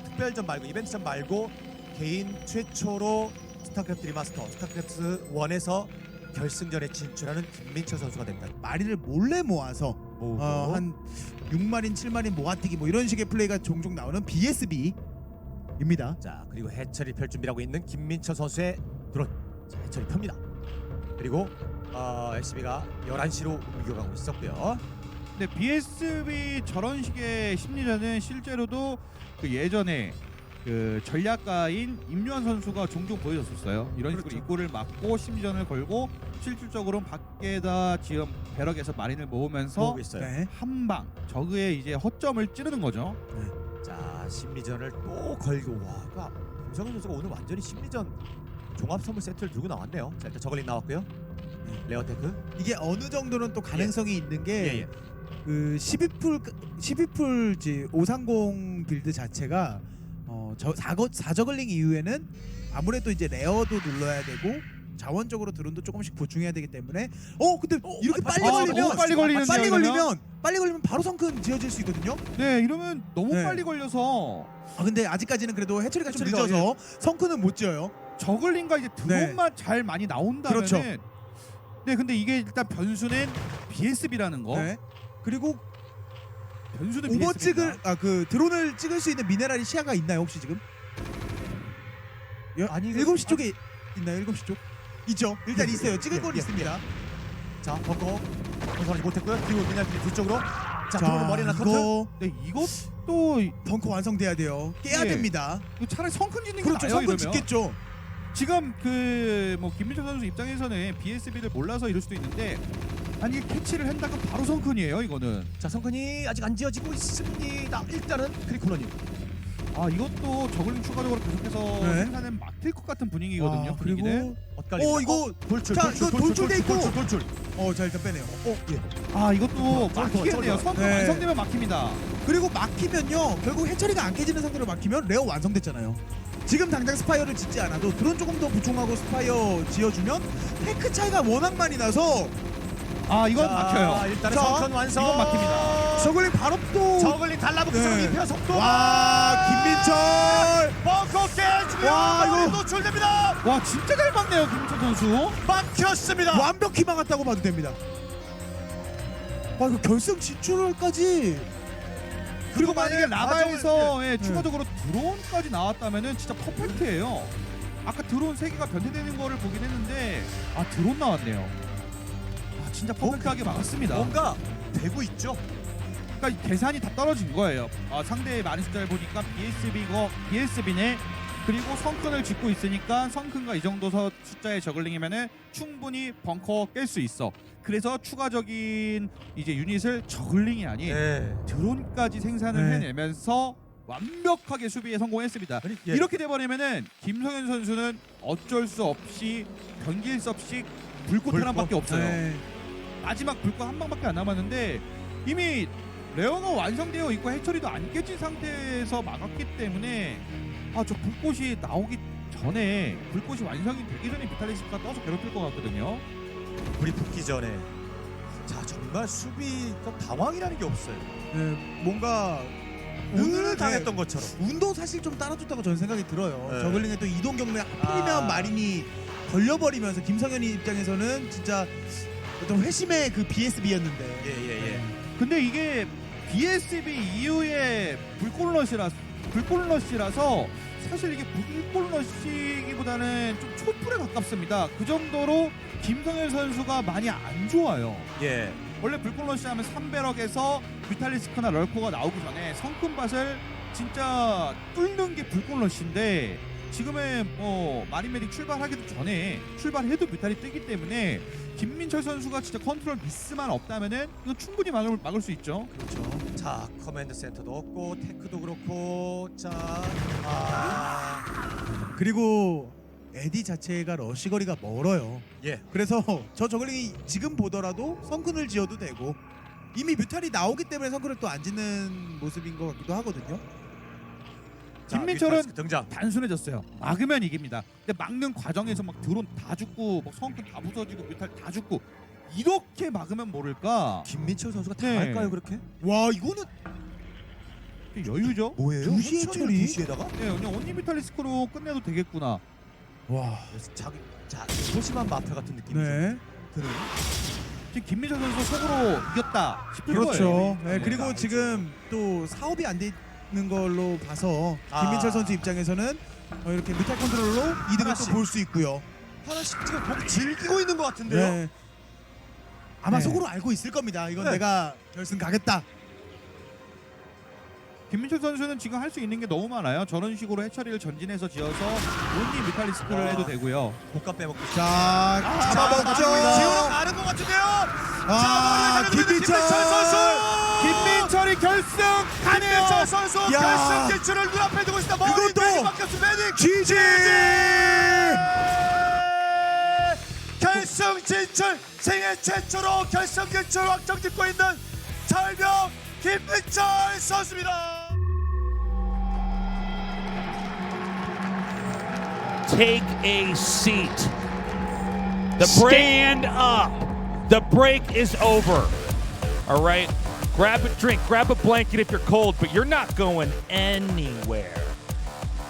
특별전 말고 이벤트전 말고 개인 최초로 스타크래프트 리마스터 스타크래프트 1에서 결승전에 진출하는 김민철 선수가 됩니다. 마린을 몰래 모아서 모으고. 한 6마린, 7마린 모아뛰기 뭐 이런 식의 플레이가 종종 나오는 BSB입니다. 자, 그리고 해철이 펼 준비하고 있는 김민철 선수의 드론. 자, 해철이 펴니다. 그리고 SCB가 11시로 옮겨가고 있었고요. 근데 BSB 저런 식의 심리전은 실제로도 그 예전에 그 전략가인 임요한 선수가 종종 보여줬었어요. 이런 식으로 입구를 막고 심리전을 걸고 실질적으로는 밖에다 지금 배럭에서 마린을 모으면서 모으고 있어요. 네. 한방 저그의 이제 허점을 찌르는 거죠. 자, 심리전을 또 걸고 와. 김성현 선수가 오늘 완전히 심리전 종합 선물 세트를 들고 나왔네요. 자, 일단 저글링 나왔고요. 레어테크. 이게 어느 정도는 또 가능성이 있는 게 예. 그 12풀 이제 530 빌드 자체가 저 4저글링 이후에는 아무래도 이제 레어도 눌러야 되고 자원적으로 드론도 조금씩 보충해야 되기 때문에 근데 이렇게 빨리 걸리면 너무 빨리 걸리는데요, 빨리 걸리면 바로 성큰 지어질 수 있거든요. 네, 이러면 너무 네. 빨리 걸려서 근데 아직까지는 그래도 해처리가 좀 해처리가, 늦어서 성큰은 못 지어요. 저글링과 이제 드론만 잘 많이 나온다면은 그렇죠. 네, 근데 이게 일단 변수는 BSB라는 거. 네. 그리고 변수는 오버 BSB입니다. 찍을 그 드론을 찍을 수 있는 미네랄이 시야가 있나요 혹시 지금? 아니, 7시 쪽에 있나요? 7시 쪽? 있죠. 일단 예, 있어요. 예, 찍을 예, 건 예, 있습니다. 자, 벙커 건설하지 못했고요. 그리고 그냥 뒤쪽으로. 자, 드론 머리나 커트. 이거 네, 이것도 벙커 완성돼야 돼요. 깨야 예. 됩니다. 이거 차라리 성큰 짓는 게 그렇죠. 나아요, 성큰 이러면. 짓겠죠. 지금 그 뭐 김민철 선수 입장에서는 BSB를 몰라서 이럴 수도 있는데 아니 캐치를 한다고 바로 성큰이에요, 이거는. 자, 성큰이 아직 안 지어지고 있습니다. 일단은 크리콜러님. 아, 이것도 저글링 추가적으로 계속해서 네. 생산은 막힐 것 같은 분위기거든요. 분위기는. 그리고 엇갈립니다. 이거 돌출. 자, 이거 돌출돼 있고. 돌출. 자 일단 빼내요. 예. 아, 이것도 저거, 막히겠네요. 저거. 성큰 네. 완성되면 막힙니다. 그리고 막히면요. 결국 해처리가 안 깨지는 상태로 막히면 레어 완성됐잖아요. 지금 당장 스파이어를 짓지 않아도 드론 조금 더 보충하고 스파이어 지어주면 테크 차이가 워낙 많이 나서 아 이건 자, 막혀요. 일단은 자, 성큰 완성. 이건 막힙니다. 저글링 바로 또 저글링 달라붙고 네. 입혀 속도. 와, 김민철. 벙커 깨지고요. 와, 이거- 노출됩니다. 와 진짜 잘 막네요 김민철 선수. 막혔습니다. 완벽히 막았다고 봐도 됩니다. 와, 이거 결승 진출까지. 그리고 만약에 라바에서 네. 예, 추가적으로 드론까지 나왔다면은 진짜 퍼펙트예요. 아까 드론 3개가 변태되는 거를 보긴 했는데 아 드론 나왔네요. 아 진짜 퍼펙트하게 막았습니다. 뭔가 되고 있죠. 그러니까 계산이 다 떨어진 거예요. 상대의 많은 숫자를 보니까 BSB네. 그리고 성큰을 짓고 있으니까 성큰과 이 정도 숫자의 저글링이면은 충분히 벙커 깰 수 있어. 그래서 추가적인 이제 유닛을 저글링이 아닌 네. 드론까지 생산을 네. 해내면서 완벽하게 수비에 성공했습니다. 아니, 예. 이렇게 돼버리면은 김성현 선수는 어쩔 수 없이 변길 수 없이 불꽃 하나밖에 없어요. 네. 마지막 불꽃 한 방밖에 안 남았는데 이미 레어가 완성되어 있고 해처리도 안 깨진 상태에서 막았기 때문에 저 불꽃이 나오기 전에 불꽃이 완성이 되기 전에 비탈리스크가 떠서 괴롭힐 것 같거든요. 불이 붙기 전에. 자 정말 수비 당황이라는 게 없어요. 네, 뭔가 오늘은 네, 당했던 것처럼. 운도 사실 좀 따라줬다고 저는 생각이 들어요. 네. 저글링의 또 이동 경로에 하필이면 아. 마린이 걸려버리면서 김성현이 입장에서는 진짜 어떤 회심의 그 BSB였는데. 예예예. 근데 이게 BSB 이후에 불꽃러시라서 사실 이게 불꽃러시기보다는 좀 촛불에 가깝습니다. 그 정도로 김성현 선수가 많이 안 좋아요. 예. 원래 불꽃러시 하면 3배럭에서 뮤탈리스크나 럴코가 나오기 전에 성큰밭을 진짜 뚫는 게 불꽃러시인데 지금의 마린메딕 출발하기도 전에 출발해도 뮤탈이 뜨기 때문에 김민철 선수가 진짜 컨트롤 미스만 없다면은 이거 충분히 막을 수 있죠. 그렇죠. 자 커맨드 센터도 없고 테크도 그렇고 그리고 에디 자체가 러시 거리가 멀어요. 예. 그래서 저 저글링이 지금 보더라도 성큰을 지어도 되고 이미 뮤탈이 나오기 때문에 성큰을 또 안 짓는 모습인 것 같기도 하거든요. 자, 김민철은 뮤탈리스크 등장. 단순해졌어요. 막으면 이깁니다. 근데 막는 과정에서 막 드론 다 죽고 막 성큰 다 부서지고 뮤탈 다 죽고 이렇게 막으면 모를까? 김민철 선수가 네. 당할까요 그렇게? 와, 이거는 여유죠. 뭐예요? 2시에 해처리를 처리? 2시에다가? 네, 그냥 온리 뮤탈리스크로 끝내도 되겠구나. 와. 그래서 소심한 마페 같은 느낌이 네. 드는. 지금 김민철 선수 속으로 이겼다 싶을 그렇죠. 거예요. 네, 그리고 알죠. 지금 또 사업이 안 되는 걸로 봐서 아. 김민철 선수 입장에서는 이렇게 뮤탈 컨트롤로 이득을 하나씩. 또 볼 수 있고요. 하나씩 지금 보기 즐기고 있는 것 같은데요. 네. 아마 네. 속으로 알고 있을 겁니다. 이건 네. 내가 결승 가겠다. 김민철 선수는 지금 할 수 있는 게 너무 많아요. 저런 식으로 해처리를 전진해서 지어서 온리 뮤탈리스크를 해도 되고요. 고가 빼먹고. 자, 잡아먹죠. 지우러 가는 것 같은데요. 아, 김민철 선수. 김민철이 결승 가네요. 김민철 선수 야. 결승 진출을 눈앞에 두고 있습니다. 그것도 메딕. GG! 결승 진출 생애 최초로 결승 진출 확정 짓고 있는 철벽 김민철 선수입니다. Take a seat. The break. Stand up. The break is over. All right? Grab a drink, grab a blanket if you're cold, but you're not going anywhere.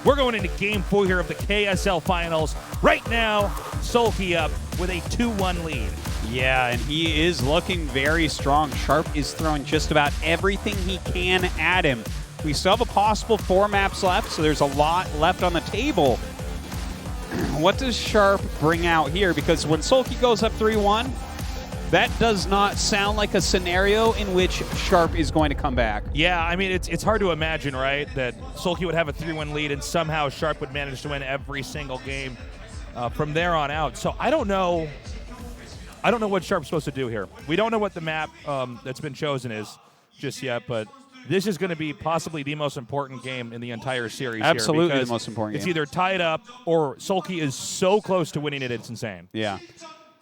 We're going into game 4 here of the KSL Finals. Right now, Sulky up with a 2-1 lead. Yeah, and he is looking very strong. Sharp is throwing just about everything he can at him. We still have a possible 4 maps left, so there's a lot left on the table. What does Sharp bring out here? Because when Sulky goes up 3-1, that does not sound like a scenario in which Sharp is going to come back. Yeah, I mean, it's hard to imagine, right, that Sulky would have a 3-1 lead and somehow Sharp would manage to win every single game from there on out. So I don't know what Sharp's supposed to do here. We don't know what the map that's been chosen is just yet, but this is going to be possibly the most important game in the entire series. Absolutely here the because most important it's game. either tied up or Sulky is so close to winning it, it's insane. Yeah.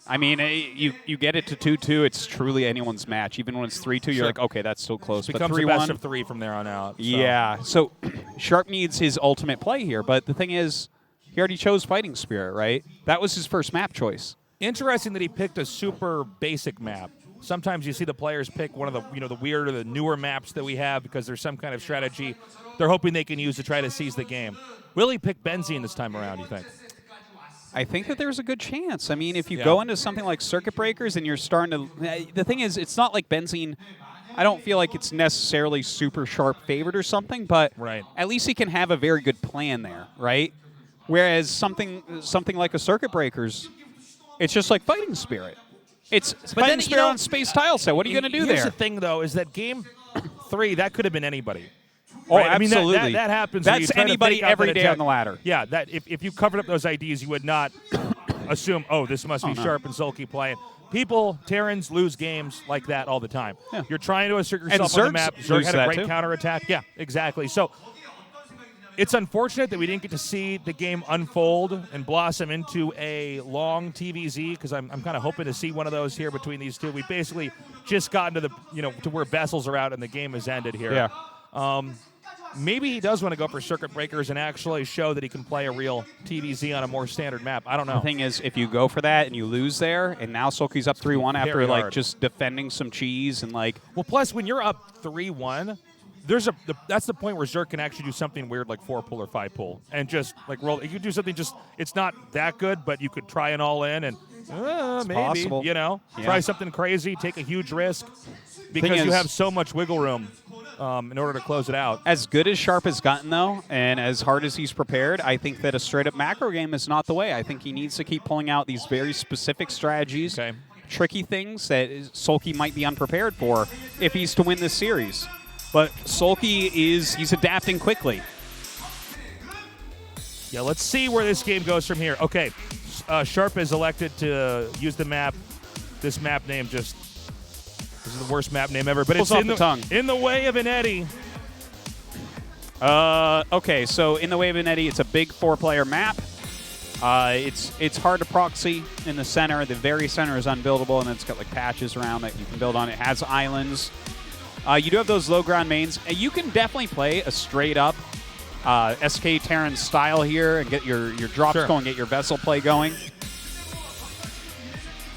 I mean, you get it to 2-2, it's truly anyone's match. Even when it's 3-2, Sure. you're like, okay, that's still close. It But becomes a best 3-1, of 3 from there on out. So. yeah. So Sharp needs his ultimate play here. But the thing is, he already chose Fighting Spirit, right? That was his first map choice. Interesting that he picked a super basic map. sometimes you see the players pick one of the the weirder, the newer maps that we have because there's some kind of strategy they're hoping they can use to try to seize the game. Will he pick Benzene this time around, you think? I think that there's a good chance. I mean, if you Yeah. go into something like Circuit Breakers and you're starting to... The thing is, it's not like Benzene... I don't feel like it's necessarily super sharp favored or something, but Right. at least he can have a very good plan there, right? Whereas something like a Circuit Breakers, it's just like Fighting Spirit. It's Fighting then, Spirit on Space Tile Set. What are you going to do Here's there? the thing, though, is that game 3, that could have been anybody. Oh, Right? I mean, absolutely. that happens. where you That's try to anybody fake out every that day attack. on the ladder. Yeah, that if you covered up those IDs, you would not assume, oh, this must be no. Sharp and Sulky playing. People, Terrans lose games like that all the time. Yeah. You're trying to assert yourself And on the map. Zerg's Zerg lose had a that great too. counterattack. Yeah, exactly. So it's unfortunate that we didn't get to see the game unfold and blossom into a long TVZ because I'm kind of hoping to see one of those here between these two. We basically just gotten to the to where vessels are out and the game has ended here. Yeah. Maybe he does want to go for Circuit Breakers and actually show that he can play a real TVZ on a more standard map. I don't know. The thing is, if you go for that and you lose there, and now Sulky's up 3-1 after very like hard. just defending some cheese and like Well, plus when you're up 3-1, that's the point where Zerg can actually do something weird like 4-pull or 5-pull and just like roll. You could do something it's not that good, but you could try an all in and maybe possible. try Yeah. something crazy, take a huge risk because Thing you is- have so much wiggle room in order to close it out. as good as Sharp has gotten though, and as hard as he's prepared, I think that a straight up macro game is not the way. I think he needs to keep pulling out these very specific strategies, Okay. tricky things that Sulky might be unprepared for if he's to win this series. But Sulky he's adapting quickly. Yeah, let's see where this game goes from here. Okay, Sharp has elected to use the map. This map name this is the worst map name ever, but it's Rolls off in the tongue. in the way of an eddy. Okay, so in the way of an eddy, it's a big 4-player map. It's hard to proxy in the center. The very center is unbuildable, and it's got like patches around that you can build on. It has islands. You do have those low ground mains. You can definitely play a straight up SK Terran style here and get your drops Sure. going, get your vessel play going.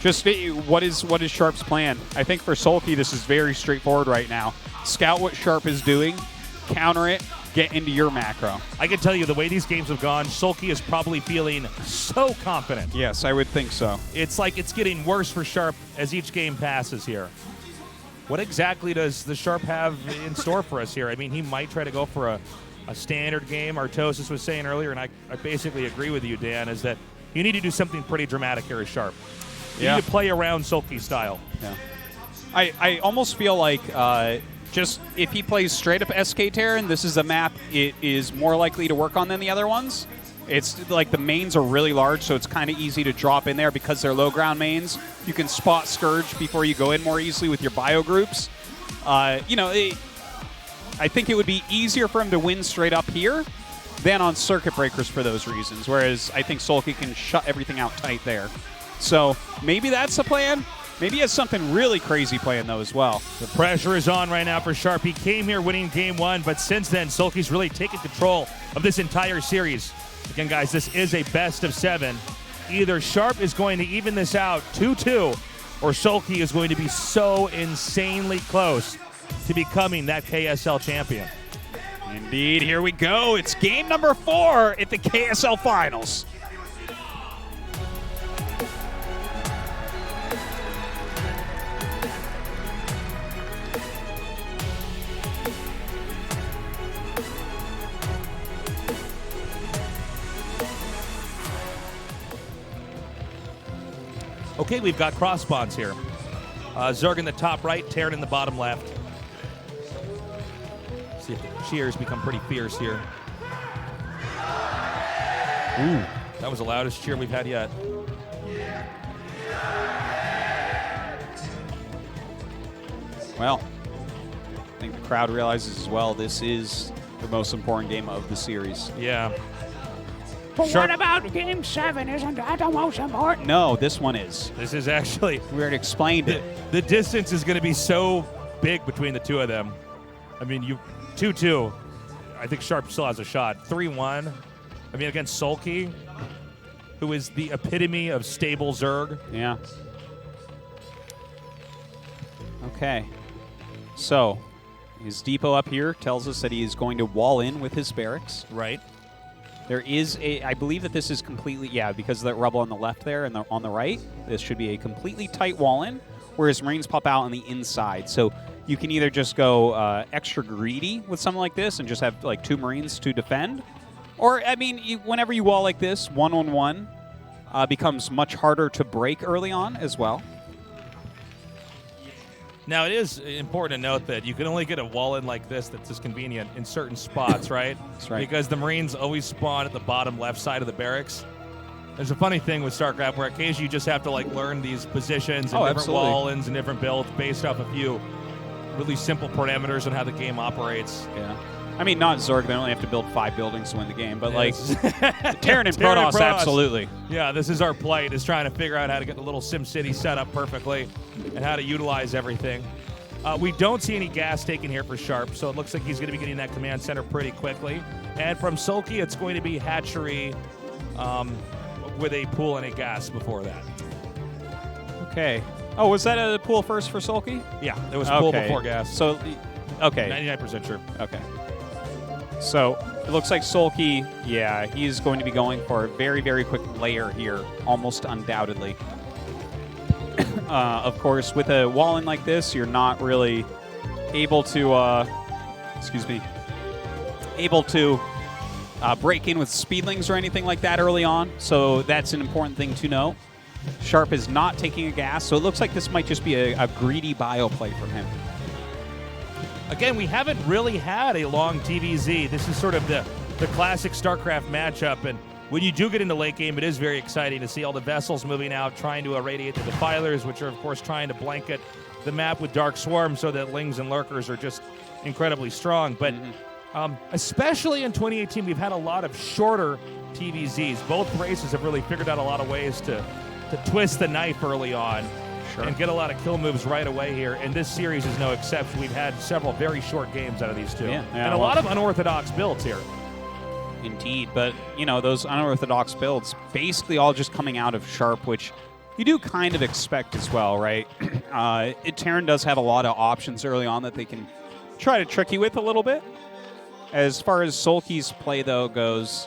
Just what is Sharp's plan? I think for Sulky, this is very straightforward right now. Scout what Sharp is doing, counter it, get into your macro. I can tell you the way these games have gone, Sulky is probably feeling so confident. Yes, I would think so. It's like it's getting worse for Sharp as each game passes here. What exactly does the Sharp have in store for us here? I mean, he might try to go for a standard game. Artosis was saying earlier, and I basically agree with you, Dan, is that you need to do something pretty dramatic here as Sharp. You Yeah. need to play around Sulky style. Yeah. I almost feel like just if he plays straight up SK Terran, this is a map it is more likely to work on than the other ones. It's like the mains are really large, so it's kind of easy to drop in there because they're low ground mains. You can spot Scourge before you go in more easily with your bio groups. I think it would be easier for him to win straight up here than on Circuit Breakers for those reasons, whereas I think Sulky can shut everything out tight there. So maybe that's the plan. Maybe he has something really crazy planned, though, as well. The pressure is on right now for Sharp. He came here winning game 1, but since then, Sulky's really taken control of this entire series. Again, guys, this is a best of 7. Either Sharp is going to even this out 2-2, or Sulky is going to be so insanely close to becoming that KSL champion. Indeed, here we go. It's game number 4 at the KSL Finals. Okay, we've got cross spawns here. Zerg in the top right, Terran in the bottom left. See if the cheers become pretty fierce here. Ooh, that was the loudest cheer we've had yet. Well, I think the crowd realizes as well this is the most important game of the series. Yeah. But Sharp- what about Game 7? Isn't that the most important? No, this one is. This is actually We already explained it. the distance is going to be so big between the two of them. I mean, 2-2. I think Sharp still has a shot. 3-1. I mean, against Sulky, who is the epitome of stable Zerg. Yeah. Okay. So, his depot up here tells us that he is going to wall in with his barracks. Right. There is a, I believe that this is completely, yeah, because of that rubble on the left there and on the right, this should be a completely tight wall in, whereas Marines pop out on the inside. So you can either just go extra greedy with something like this and just have like 2 Marines to defend, or, I mean, whenever you wall like this, 1-on-1 becomes much harder to break early on as well. Now, it is important to note that you can only get a wall in like this that's just convenient in certain spots, right? That's right. Because the Marines always spawn at the bottom left side of the barracks. There's a funny thing with StarCraft where occasionally you just have to like learn these positions and different absolutely. wall-ins and different builds based off a few really simple parameters on how the game operates. Yeah. I mean, not Zerg. They only have to build 5 buildings to win the game, but like Yes. Terran and Protoss, absolutely. Yeah, this is our plight, is trying to figure out how to get the little SimCity set up perfectly and how to utilize everything. We don't see any gas taken here for Sharp, so it looks like he's going to be getting that command center pretty quickly. And from Sulky, it's going to be hatchery with a pool and a gas before that. Okay. Oh, was that a pool first for Sulky? Yeah, it was pool before gas. So, okay. 99% sure. Okay. So it looks like Sulky, yeah, he's going to be going for a very, very quick layer here, almost undoubtedly. Of course, with a wall in like this, you're not really able to, break in with speedlings or anything like that early on. So that's an important thing to know. Sharp is not taking a gas, so it looks like this might just be a greedy bio play from him. Again, we haven't really had a long TVZ. This is sort of the classic StarCraft matchup, and when you do get into late game, it is very exciting to see all the vessels moving out, trying to irradiate the Defilers, which are, of course, trying to blanket the map with Dark Swarm so that Lings and Lurkers are just incredibly strong. But especially in 2018, we've had a lot of shorter TVZs. Both races have really figured out a lot of ways to twist the knife early on. Sure. And get a lot of kill moves right away here. And this series is no exception. We've had several very short games out of these two. And a lot of unorthodox builds here. Indeed, but, you know, those unorthodox builds basically all just coming out of Sharp, which you do kind of expect as well, right? Terran does have a lot of options early on that they can try to trick you with a little bit. As far as Sulky's play, though, goes,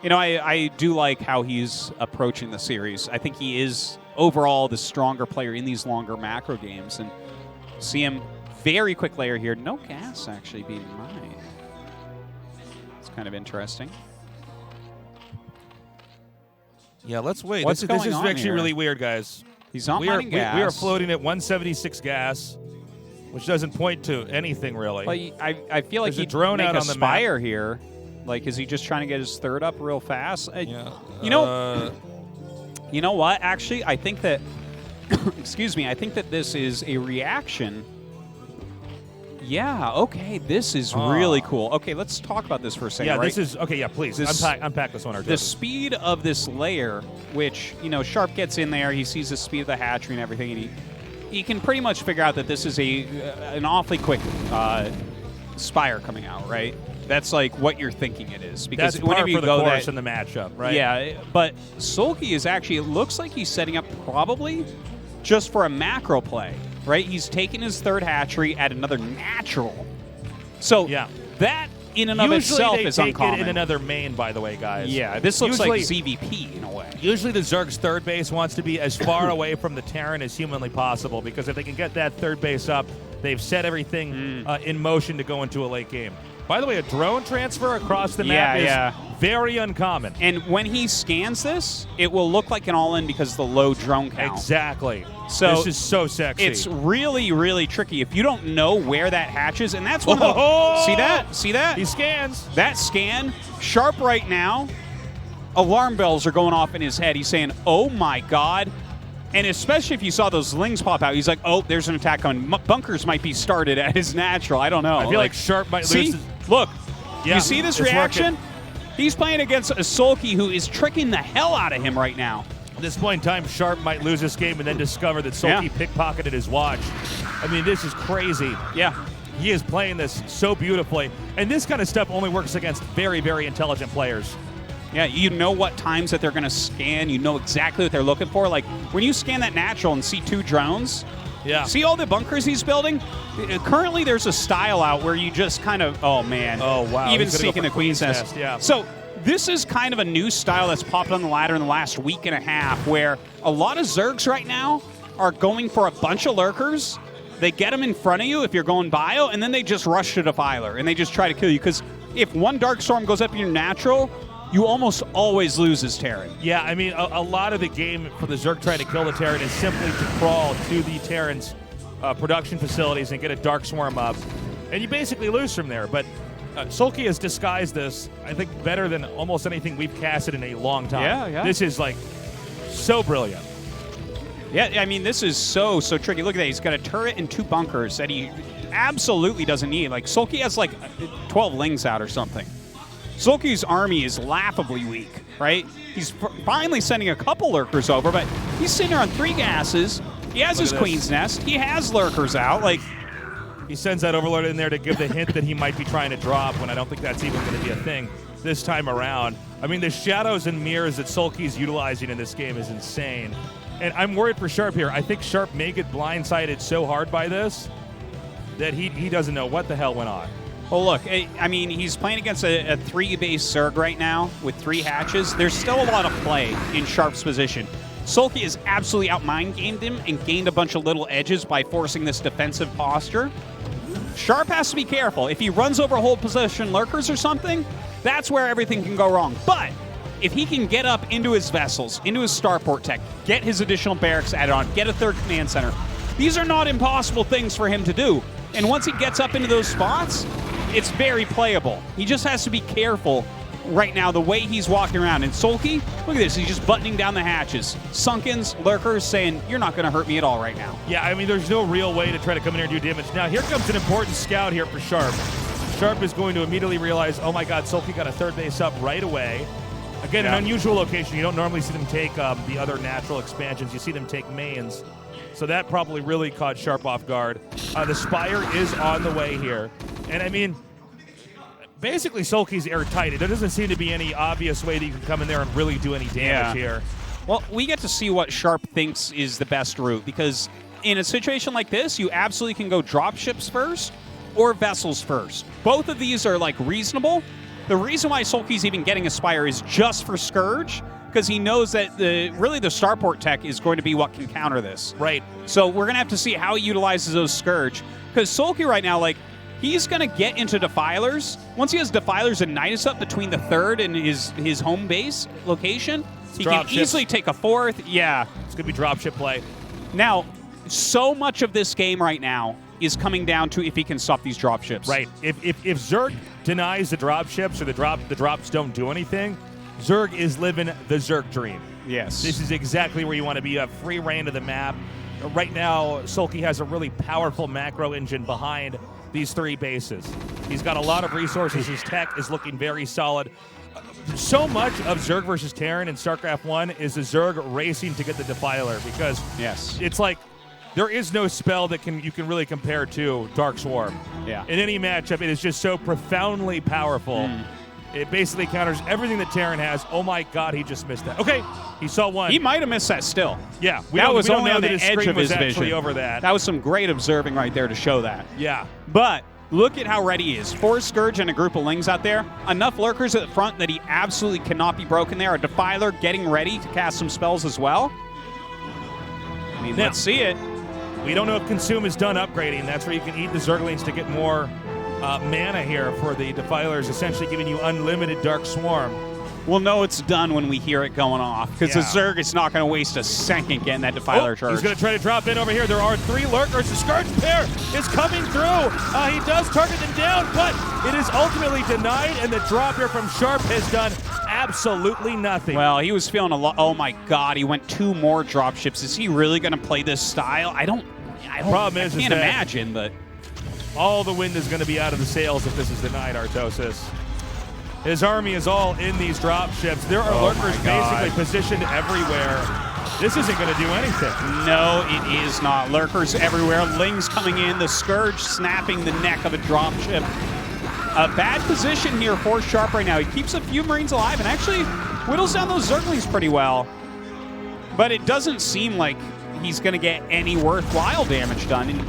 you know, I do like how he's approaching the series. I think he is overall the stronger player in these longer macro games, and see him very quick layer here. No gas actually being mined. It's kind of interesting. Yeah, let's wait. What's This going is on actually here? really weird, guys. He's not we are mining gas. we are floating at 176 gas, which doesn't point to anything really. But I feel like There's a he'd drone make out a on the spire here. Like, is he just trying to get his third up real fast? Yeah. You know what? Actually, I think that, excuse me, I think that this is a reaction. Yeah, okay, this is really cool. Okay, let's talk about this for a second, Yeah, right? this is, okay, yeah, please, unpack this one, Artur. The speed of this layer, which, you know, Sharp gets in there, he sees the speed of the hatchery and everything, and he can pretty much figure out that this is an awfully quick spire coming out, right? That's like what you're thinking it is. Because that's whenever par you for the go course that, in the matchup, right? Yeah, but Sulky is actually, it looks like he's setting up probably just for a macro play, right? He's taking his third hatchery at another natural. So yeah, that in and of itself is take uncommon. It in another main, by the way, guys. Yeah, this looks like ZVP in a way. Usually the Zerg's third base wants to be as far away from the Terran as humanly possible, because if they can get that third base up, they've set everything in motion to go into a late game. By the way, a drone transfer across the map is very uncommon. And when he scans this, it will look like an all-in because of the low drone count. Exactly. So this is so sexy. It's really, really tricky. If you don't know where that hatches, and that's one of the... See that? See that? He scans. That scan, Sharp right now, alarm bells are going off in his head. He's saying, oh my God. And especially if you saw those Lings pop out, he's like, oh, there's an attack coming. Bunkers might be started at his natural. I don't know. I feel like Sharp might lose. Look, yeah, you see this it's reaction? working. He's playing against a Sulky who is tricking the hell out of him right now. At this point in time, Sharp might lose this game and then discover that Sulky pickpocketed his watch. I mean, this is crazy. Yeah. He is playing this so beautifully. And this kind of stuff only works against very, very intelligent players. Yeah, you know what times that they're going to scan. You know exactly what they're looking for. Like, when you scan that natural and see two drones, Yeah. See all the bunkers he's building? Currently, there's a style out where you just kind of, oh man. Oh, wow. Even He's gonna go seeking for the Queen's Nest. yeah. So this is kind of a new style that's popped on the ladder in the last week and a half, where a lot of Zergs right now are going for a bunch of lurkers. They get them in front of you if you're going bio, and then they just rush to Defiler, and they just try to kill you. Because if one Dark Storm goes up in your natural, you almost always lose as Terran. Yeah, I mean, a lot of the game for the Zerg trying to kill the Terran is simply to crawl to the Terran's production facilities and get a Dark Swarm up. And you basically lose from there. But Sulky has disguised this, I think, better than almost anything we've casted in a long time. Yeah. This is, like, so brilliant. Yeah, I mean, this is so tricky. Look at that. He's got a turret and 2 bunkers that he absolutely doesn't need. Like, Sulky has, like, 12 lings out or something. Sulky's army is laughably weak, right? He's finally sending a couple lurkers over, but he's sitting there on 3 gases. He has his Queen's Nest. He has lurkers out. Like, he sends that Overlord in there to give the hint that he might be trying to drop, when I don't think that's even going to be a thing this time around. I mean, the shadows and mirrors that Sulky's utilizing in this game is insane. And I'm worried for Sharp here. I think Sharp may get blindsided so hard by this that he doesn't know what the hell went on. well, look, I mean, he's playing against a 3-base Zerg right now with 3 hatches. There's still a lot of play in Sharp's position. Sulky has absolutely out-mind-gamed him and gained a bunch of little edges by forcing this defensive posture. Sharp has to be careful. If he runs over hold position lurkers or something, that's where everything can go wrong. But if he can get up into his vessels, into his starport tech, get his additional barracks added on, get a 3rd command center, these are not impossible things for him to do. And once he gets up into those spots, it's very playable. He just has to be careful right now the way he's walking around. And Sulky, look at this, he's just buttoning down the hatches. Sunkens, lurkers saying, you're not going to hurt me at all right now. Yeah, I mean, there's no real way to try to come in here and do damage. Now, here comes an important scout here for Sharp. Sharp is going to immediately realize, oh my god, Sulky got a 3rd base up right away. Again, an unusual location. You don't normally see them take the other natural expansions. You see them take mains. So that probably really caught Sharp off guard. The Spire is on the way here. And I mean, basically Sulky's airtight. There doesn't seem to be any obvious way that you can come in there and really do any damage here. Well, we get to see what Sharp thinks is the best route, because in a situation like this, you absolutely can go dropships first or vessels first. Both of these are, like, reasonable. The reason why Sulky's even getting a Spire is just for Scourge, because he knows that really the starport tech is going to be what can counter this. Right. So we're going to have to see how he utilizes those Scourge, because Sulky right now, like, he's going to get into Defilers. Once he has Defilers and Nidus up between the 3rd and his home base location, he can easily take a 4th. Yeah. It's going to be dropship play. Now, so much of this game right now is coming down to if he can stop these dropships. Right. If Zerg denies the dropships or the drops don't do anything, Zerg is living the Zerg dream. Yes. This is exactly where you want to be. You have free reign of the map. Right now, Sulky has a really powerful macro engine behind these 3 bases. He's got a lot of resources. His tech is looking very solid. So much of Zerg versus Terran in StarCraft 1 is the Zerg racing to get the Defiler, because it's like there is no spell that you can really compare to Dark Swarm. Yeah. In any matchup, it is just so profoundly powerful. It basically counters everything that Terran has. Oh my god, he just missed that. Okay, he saw one. He might have missed that still. Yeah, that was only on the his edge screen of was his actually vision. over that. That was some great observing right there to show that. Yeah. But look at how ready he is. 4 Scourge and a group of Lings out there. Enough lurkers at the front that he absolutely cannot be broken there. A Defiler getting ready to cast some spells as well. I mean, let's see it. We don't know if Consume is done upgrading. That's where you can eat the Zerglings to get more mana here for the Defilers, essentially giving you unlimited Dark Swarm. We'll know it's done when we hear it going off, because the Zerg is not going to waste a second getting that Defiler charge. He's going to try to drop in over here. There are 3 lurkers. The Scourge pair is coming through. He does target them down, but it is ultimately denied, and the drop here from Sharp has done absolutely nothing. Well, he was feeling a lot. Oh my god, he went 2 more dropships. Is he really going to play this style? I can't imagine, but all the wind is going to be out of the sails if this is denied, Artosis. His army is all in these drop ships. There are lurkers basically positioned everywhere. This isn't going to do anything. No, it is not. Lurkers everywhere. Lings coming in. The Scourge snapping the neck of a drop ship. A bad position here for Sharp right now. He keeps a few Marines alive and actually whittles down those Zerglings pretty well. But it doesn't seem like he's going to get any worthwhile damage done. And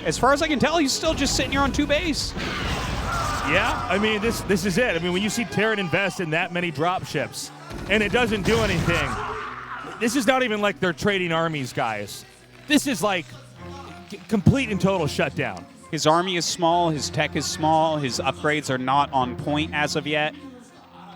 as far as I can tell, he's still just sitting here on 2 base. Yeah, I mean, this is it. I mean, when you see Terran invest in that many drop ships and it doesn't do anything, this is not even like they're trading armies, guys. This is like complete and total shutdown. His army is small, his tech is small, his upgrades are not on point as of yet.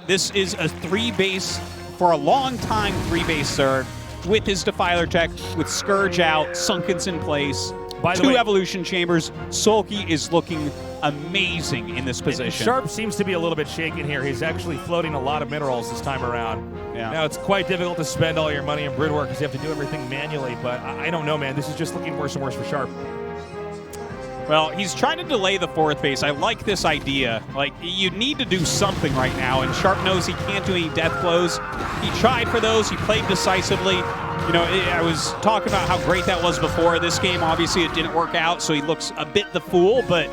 This is a 3-base, for a long time, 3-base Zerg with his Defiler tech, with Scourge out, Sunken's in place. By the 2 way- evolution chambers. Sulky is looking amazing in this position. Sharp seems to be a little bit shaken here. He's actually floating a lot of minerals this time around. Yeah. Now, it's quite difficult to spend all your money in brood work because you have to do everything manually, but I don't know, man. This is just looking worse and worse for Sharp. Well, he's trying to delay the 4th base. I like this idea. Like, you need to do something right now, and Sharp knows he can't do any death blows. He tried for those. He played decisively. You know, I was talking about how great that was before. This game, obviously, it didn't work out, so he looks a bit the fool, but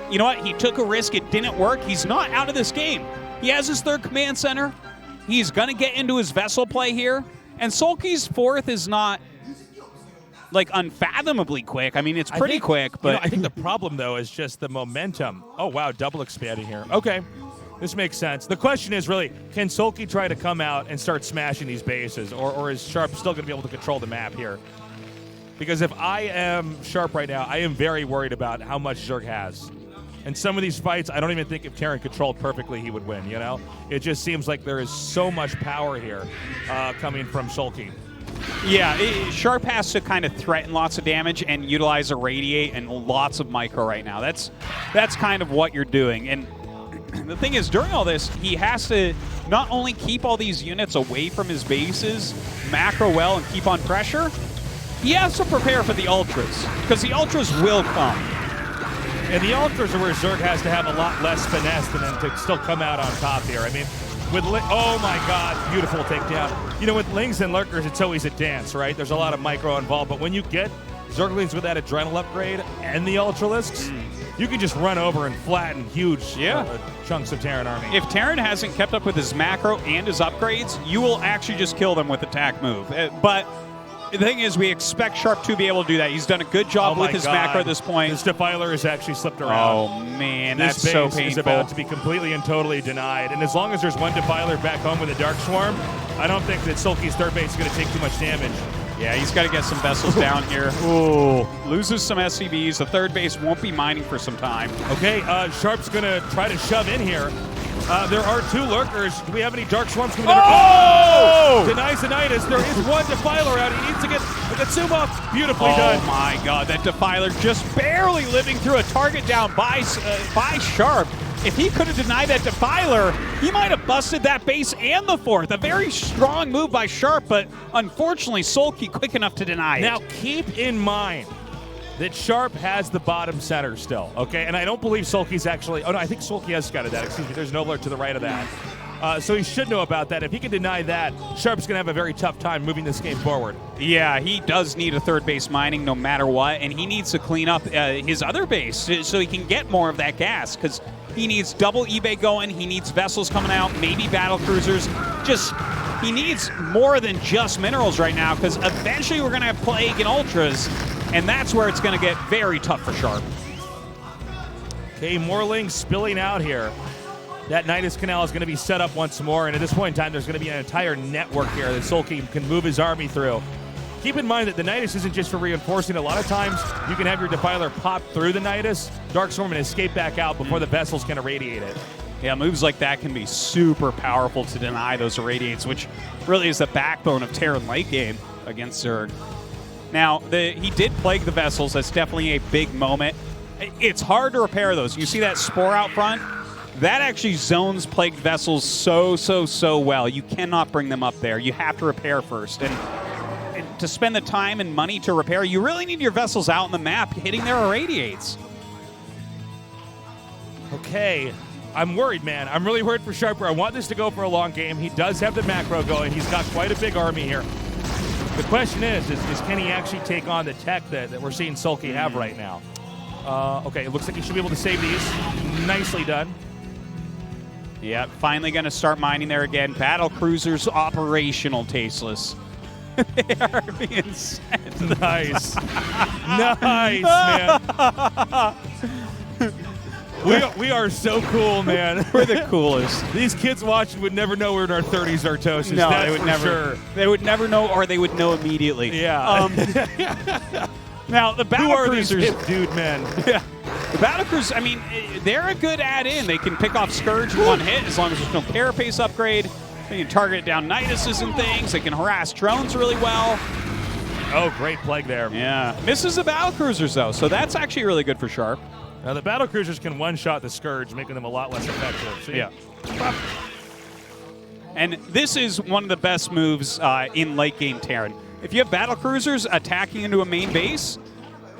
you know what? He took a risk. It didn't work. He's not out of this game. He has his 3rd command center. He's going to get into his vessel play here, and Sulky's 4th is not like unfathomably quick. I mean, it's pretty quick, but I think the problem though is just the momentum. Oh wow, double expanding here. Okay, this makes sense. The question is really, can Sulky try to come out and start smashing these bases, or is Sharp still going to be able to control the map here? Because if I am Sharp right now, I am very worried about how much Zerg has. And some of these fights, I don't even think if Terran controlled perfectly, he would win, you know? It just seems like there is so much power here coming from Sulky. yeah, Sharp has to kind of threaten lots of damage and utilize Irradiate and lots of micro right now. That's kind of what you're doing. And the thing is, during all this, he has to not only keep all these units away from his bases, macro well, and keep on pressure, he has to prepare for the Ultras, because the Ultras will come. And the Ultras are where Zerg has to have a lot less finesse than them to still come out on top here. I mean, with oh my God, beautiful takedown. You know, with Lings and Lurkers, it's always a dance, right? There's a lot of micro involved, but when you get Zerglings with that Adrenal upgrade and the Ultralisks, you can just run over and flatten huge chunks of Terran army. If Terran hasn't kept up with his macro and his upgrades, you will actually just kill them with attack move. But the thing is, we expect Sharp to be able to do that. He's done a good job with his macro at this point. This Defiler has actually slipped around. Oh, man, This that's so base painful. is about to be completely and totally denied. And as long as there's one Defiler back home with a Dark Swarm, I don't think that Sulky's 3rd base is going to take too much damage. Yeah, he's got to get some vessels down here. Ooh, loses some SCVs. The 3rd base won't be mining for some time. Okay, Sharp's going to try to shove in here. There are 2 Lurkers. Do we have any Dark Swarms coming in? Oh! Denies the Nidus. There is one Defiler out. He needs to get the Gatsuma. Beautifully done. Oh my God, that Defiler just barely living through a target down by Sharp. If he could have denied that Defiler, he might have busted that base and the 4th. A very strong move by Sharp, but unfortunately, Sulky quick enough to deny it. Now, keep in mind that Sharp has the bottom center still, okay? And I don't believe Sulky's actually... Oh, no, I think Sulky has scouted that. Excuse me, there's no alert to the right of that. So he should know about that. If he can deny that, Sharp's going to have a very tough time moving this game forward. Yeah, he does need a 3rd base mining no matter what, and he needs to clean up his other base so he can get more of that gas, because he needs double eBay going, he needs vessels coming out, maybe battle cruisers. He needs more than just minerals right now, because eventually we're going to have Plague and Ultras, and that's where it's going to get very tough for Sharp. Okay, more Lings spilling out here. That Nidus Canal is going to be set up once more, and at this point in time, there's going to be an entire network here that Sulky can move his army through. Keep in mind that the Nidus isn't just for reinforcing. A lot of times, you can have your Defiler pop through the Nidus, Dark Swarm, and escape back out before the vessels can irradiate it. Yeah, moves like that can be super powerful to deny those irradiates, which really is the backbone of Terran late game against Zerg. Now, he did plague the vessels. That's definitely a big moment. It's hard to repair those. You see that spore out front? That actually zones plagued vessels so well. You cannot bring them up there. You have to repair first. And to spend the time and money to repair, you really need your vessels out on the map hitting their irradiates. Okay, I'm worried, man. I'm really worried for Sharper. I want this to go for a long game. He does have the macro going. He's got quite a big army here. The question is can he actually take on the tech that we're seeing Sulky have right now? Okay, it looks like he should be able to save these. Nicely done. Yeah, finally going to start mining there again. Battle cruisers operational, Tasteless. They are being sent. Nice. Nice, man. We are so cool, man. We're the coolest. These kids watching would never know we're in our 30s, Artosis. No, That's they would for never. sure. They would never know, or they would know immediately. Yeah. Now the Who battle are these cruisers. hip dude men? Yeah. The battlecruisers, I mean, they're a good add-in. They can pick off Scourge in one hit as long as there's no carapace upgrade. They can target down Niduses and things. They can harass drones really well. Oh, great plague there. Yeah. Misses the battlecruisers, though, so that's actually really good for Sharp. Now, the battle cruisers can one-shot the Scourge, making them a lot less effective. See? Yeah. And this is one of the best moves in late-game Terran. If you have battlecruisers attacking into a main base,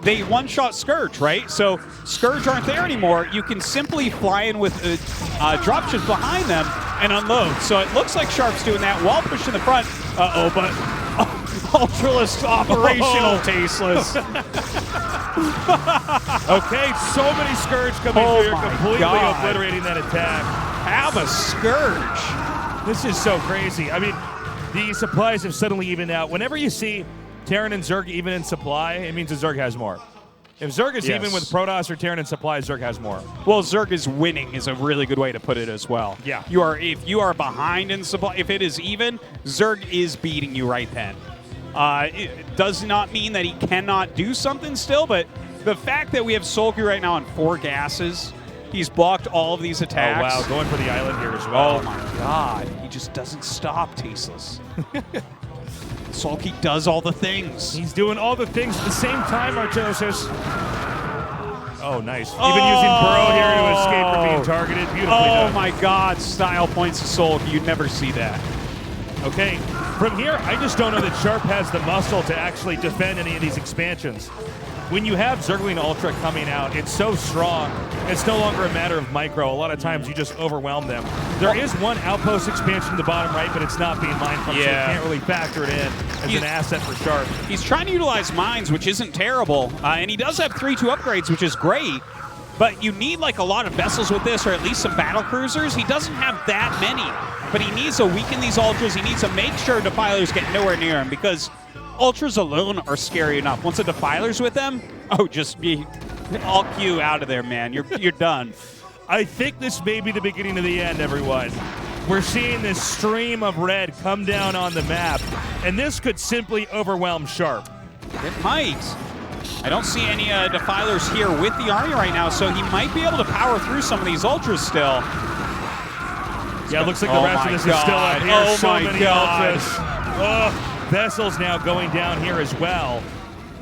they one-shot Scourge, right? So Scourge aren't there anymore. You can simply fly in with dropships behind them and unload. So it looks like Sharp's doing that while pushing the front. Uh-oh, but Ultralisk operational tasteless. Okay, so many Scourge coming Oh through, my completely God. obliterating that attack. Have a Scourge. This is so crazy. I mean, the supplies have suddenly evened out. Whenever you see Terran and Zerg even in supply, it means that Zerg has more. If Zerg is even with Protoss or Terran in supply, Zerg has more. Well, Zerg is winning is a really good way to put it as well. Yeah. If you are behind in supply, if it is even, Zerg is beating you right then. It does not mean that he cannot do something still, but the fact that we have Sulky right now on 4 gases, he's blocked all of these attacks. Oh, wow, going for the island here as well. Oh my God, he just doesn't stop, Tasteless. Sulky does all the things. He's doing all the things at the same time, Artosis. Oh, nice. Even using Burrow here to escape from being targeted. Beautifully done. Oh my God, style points to Sulky. You'd never see that. Okay, from here, I just don't know that Sharp has the muscle to actually defend any of these expansions. When you have Zergling Ultra coming out, it's so strong, it's no longer a matter of micro. A lot of times you just overwhelm them. There is one outpost expansion in the bottom right, but it's not being mined from, so you can't really factor it in as an asset for Sharp. He's trying to utilize mines, which isn't terrible, and he does have 3-2 upgrades, which is great. But you need like a lot of vessels with this, or at least some battle cruisers. He doesn't have that many, but he needs to weaken these ultras. He needs to make sure defilers get nowhere near him, because ultras alone are scary enough. Once a defiler's with them, oh, just be all Q out of there, man. You're done. I think this may be the beginning of the end, everyone. We're seeing this stream of red come down on the map, and this could simply overwhelm Sharp. It might. I don't see any defilers here with the army right now, so he might be able to power through some of these ultras still. Yeah, it looks like the rest of this is still up here. Oh so my many God. ultras. Oh, vessels now going down here as well.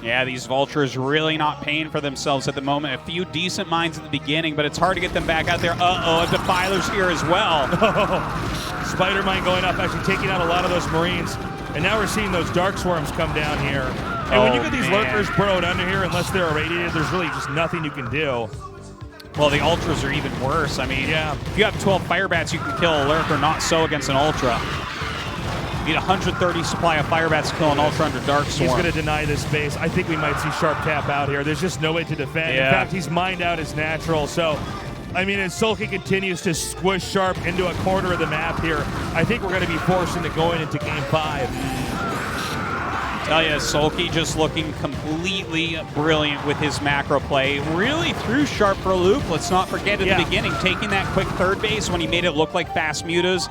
Yeah, these vultures really not paying for themselves at the moment. A few decent mines at the beginning, but it's hard to get them back out there. Uh-oh, a defiler's here as well. Spider Mine going up, actually taking out a lot of those Marines. And now we're seeing those Dark Swarms come down here. And when you get these lurkers burrowed under here, unless they're irradiated, there's really just nothing you can do. Well, the ultras are even worse. I mean, yeah. If you have 12 fire bats, you can kill a lurker, not so against an ultra. You need 130 supply of fire bats to kill an ultra under Dark Swarm. He's going to deny this base. I think we might see Sharp tap out here. There's just no way to defend. Yeah. In fact, he's mined out his natural. So, I mean, as Sulky continues to squish Sharp into a corner of the map here, I think we're going to be forced into going into Game 5. Tell you, Sulky just looking completely brilliant with his macro play. Really threw Sharp for a loop. Let's not forget at the beginning, taking that quick third base when he made it look like fast mutas,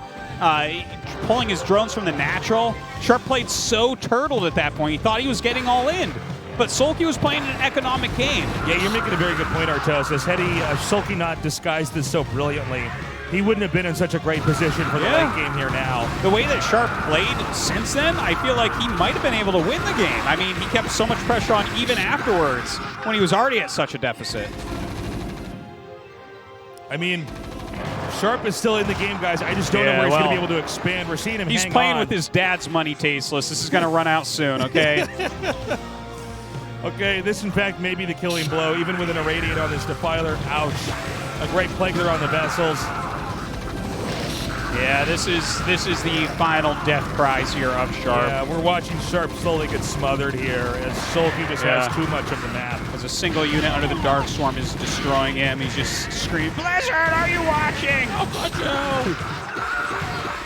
pulling his drones from the natural. Sharp played so turtled at that point. He thought he was getting all in. But Sulky was playing an economic game. Yeah, you're making a very good point, Artosis. Had he, Sulky not disguised this so brilliantly, he wouldn't have been in such a great position for the late game here now. The way that Sharp played since then, I feel like he might have been able to win the game. I mean, he kept so much pressure on even afterwards when he was already at such a deficit. I mean, Sharp is still in the game, guys. I just don't know where he's going to be able to expand. We're seeing him He's hang playing on. with his dad's money, Tasteless. This is going to run out soon, okay? Okay, this in fact may be the killing blow, even with an irradiate on this defiler. Ouch. A great plague there on the vessels. Yeah, this is the final death prize here of Sharp. Yeah, we're watching Sharp slowly get smothered here as Sulky just has too much of the map. As a single unit under the Dark Swarm is destroying him, he's just screaming, "Blizzard, are you watching?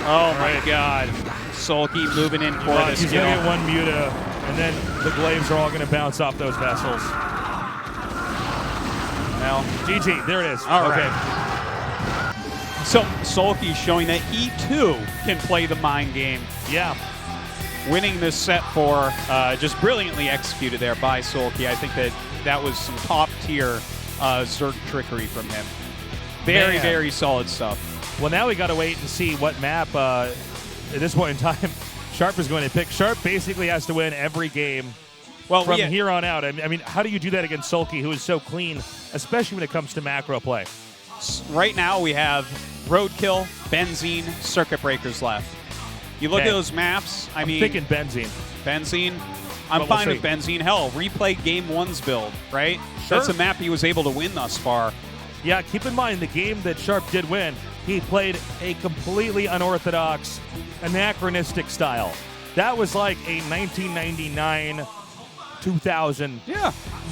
Oh my God. Sulky moving in for this He's kill. going to get one Muta, and then the glaives are all going to bounce off those vessels. Well, GG, there it is. All okay. right. So Sulky showing that he too can play the mind game. Yeah. Winning this set 4, just brilliantly executed there by Sulky. I think that was some top tier Zerg trickery from him. Very, Man. very solid stuff. Well, now we got to wait and see what map, at this point in time, Sharp is going to pick. Sharp basically has to win every game from here on out. I mean, how do you do that against Sulky, who is so clean, especially when it comes to macro play? Right now we have Roadkill, Benzene, Circuit Breakers left. You look Okay. at those maps, I I'm mean... thinking Benzene. Benzene, I'm But we'll fine see. with Benzene. Hell, replay Game 1's build, right? Sure. That's a map he was able to win thus far. Yeah, keep in mind the game that Sharp did win, he played a completely unorthodox, anachronistic style. That was like a 1999, 2000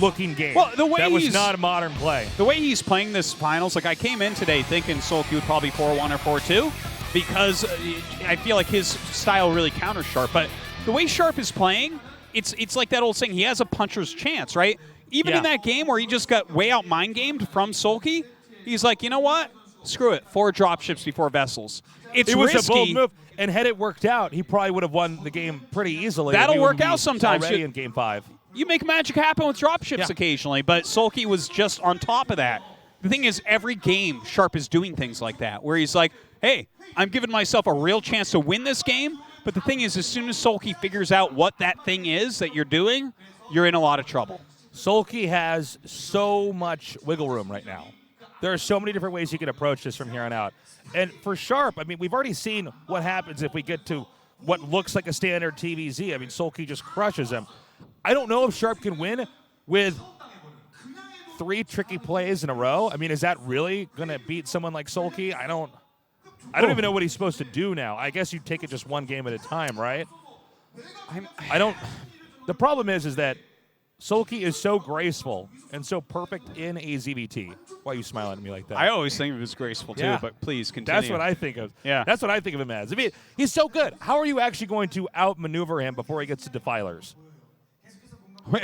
looking game. Well, the way that was he's- not a modern play. The way he's playing this finals, like I came in today thinking Sulky would probably 4-1 or 4-2 because I feel like his style really counters Sharp. But the way Sharp is playing, it's like that old saying, he has a puncher's chance, right? Even in that game where he just got way out mind gamed from Sulky, he's like, you know what? Screw it. 4 dropships before vessels. It's It was risky. a bold move, and had it worked out, he probably would have won the game pretty easily. That'll He would work be out sometimes. Already in Game 5. You make magic happen with dropships Yeah. occasionally, but Sulky was just on top of that. The thing is, every game, Sharp is doing things like that, where he's like, hey, I'm giving myself a real chance to win this game, but the thing is, as soon as Sulky figures out what that thing is that you're doing, you're in a lot of trouble. Sulky has so much wiggle room right now. There are so many different ways you can approach this from here on out. And for Sharp, I mean, we've already seen what happens if we get to what looks like a standard TVZ. I mean, Sulky just crushes him. I don't know if Sharp can win with 3 tricky plays in a row. I mean, is that really going to beat someone like Sulky? I don't even know what he's supposed to do now. I guess you take it just one game at a time, right? The problem is that Sulky is so graceful and so perfect in a ZVT. Why are you smiling at me like that? I always think of him as graceful, too, Yeah. but please continue. That's what I think of. Yeah. That's what I think of him as. I mean, he's so good. How are you actually going to outmaneuver him before he gets to Defilers?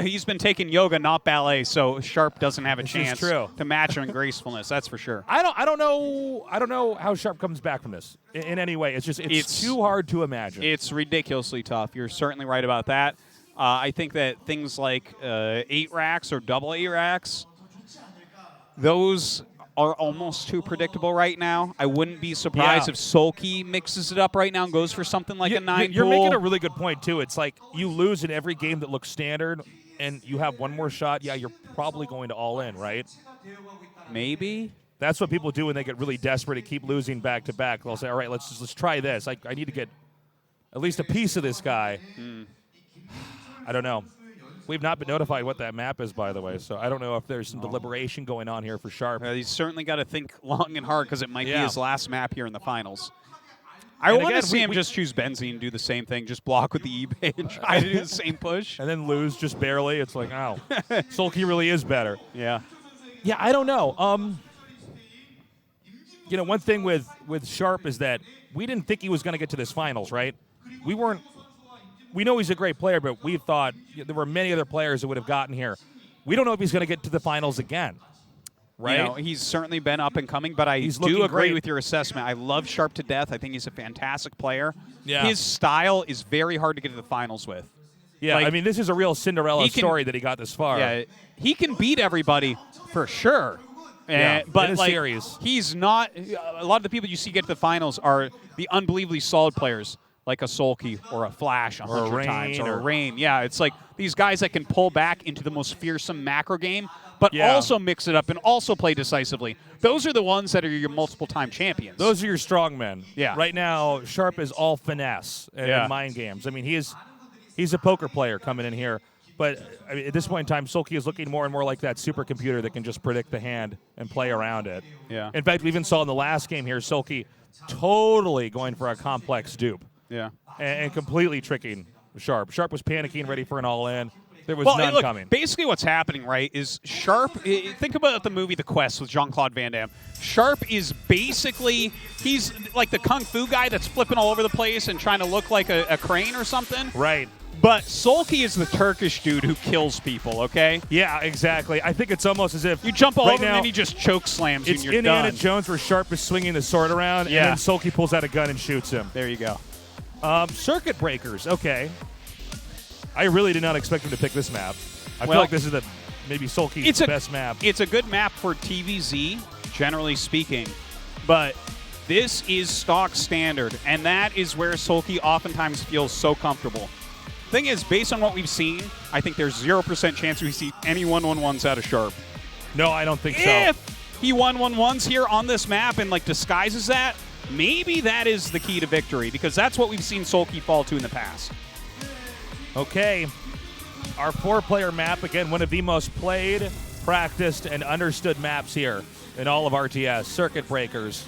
He's been taking yoga, not ballet, so Sharp doesn't have a This is chance true. to match him in gracefulness. That's for sure. I don't know how Sharp comes back from this in any way. It's too hard to imagine. It's ridiculously tough. You're certainly right about that. I think that things like 8 racks or double 8 racks, those are almost too predictable right now. I wouldn't be surprised Yeah. if Sulky mixes it up right now and goes for something like a 9 You're pool. making a really good point, too. It's like you lose in every game that looks standard and you have one more shot. Yeah, you're probably going to all in, right? Maybe. That's what people do when they get really desperate and keep losing back to back. They'll say, all right, let's try this. I need to get at least a piece of this guy. I don't know. We've not been notified what that map is, by the way, so I don't know if there's some deliberation going on here for Sharp. He's certainly got to think long and hard because it might be Yeah. his last map here in the finals. I And want again, to see we- him we- just choose Benzene and do the same thing, just block with the eBay and try to do the same push. And then lose just barely. It's like, oh, Sulky really is better. Yeah. Yeah, I don't know. You know, one thing with Sharp is that we didn't think he was going to get to this finals, right? We know he's a great player, but we thought there were many other players that would have gotten here. We don't know if he's going to get to the finals again, right? You know, he's certainly been up and coming, but I He's do looking agree great. with your assessment. I love Sharp to death. I think he's a fantastic player. Yeah. His style is very hard to get to the finals with. Yeah, Like, I mean, this is a real Cinderella he can- story that he got this far. Yeah, he can beat everybody for sure. Yeah, But in a like, series. he's not. A lot of the people you see get to the finals are the unbelievably solid players, like a Sulky or a Flash Or a 100 times, Rain or a or- Rain. Yeah, it's like these guys that can pull back into the most fearsome macro game, but Yeah. also mix it up and also play decisively. Those are the ones that are your multiple-time champions. Those are your strong men. Yeah. Right now, Sharp is all finesse and Yeah. mind games. I mean, he's a poker player coming in here. But I mean, at this point in time, Sulky is looking more and more like that supercomputer that can just predict the hand and play around it. Yeah. In fact, we even saw in the last game here, Sulky totally going for a complex dupe Yeah. and completely tricking Sharp. Sharp was panicking, ready for an all-in. There was Well, none look, coming. basically what's happening, right, is Sharp, think about the movie The Quest with Jean-Claude Van Damme. Sharp is basically, he's like the kung fu guy that's flipping all over the place and trying to look like a crane or something. Right. But Sulky is the Turkish dude who kills people, okay? Yeah, exactly. I think it's almost as if You jump all right over him now, and he just choke slams you it's and you're Indiana done. Jones where Sharp is swinging the sword around, Yeah. and then Sulky pulls out a gun and shoots him. There you go. Circuit breakers. Okay. I really did not expect him to pick this map. I feel Well, like this is maybe Sulky's best map. It's a good map for TVZ, generally speaking, but this is stock standard, and that is where Sulky oftentimes feels so comfortable. Thing is, based on what we've seen, I think there's 0% chance we see any 1-1-1s out of Sharp. No, I don't think so. If he 1-1-1s here on this map and like disguises that, maybe that is the key to victory, because that's what we've seen Sulky fall to in the past. Okay. Our 4-player map, again, one of the most played, practiced, and understood maps here in all of RTS, Circuit Breakers.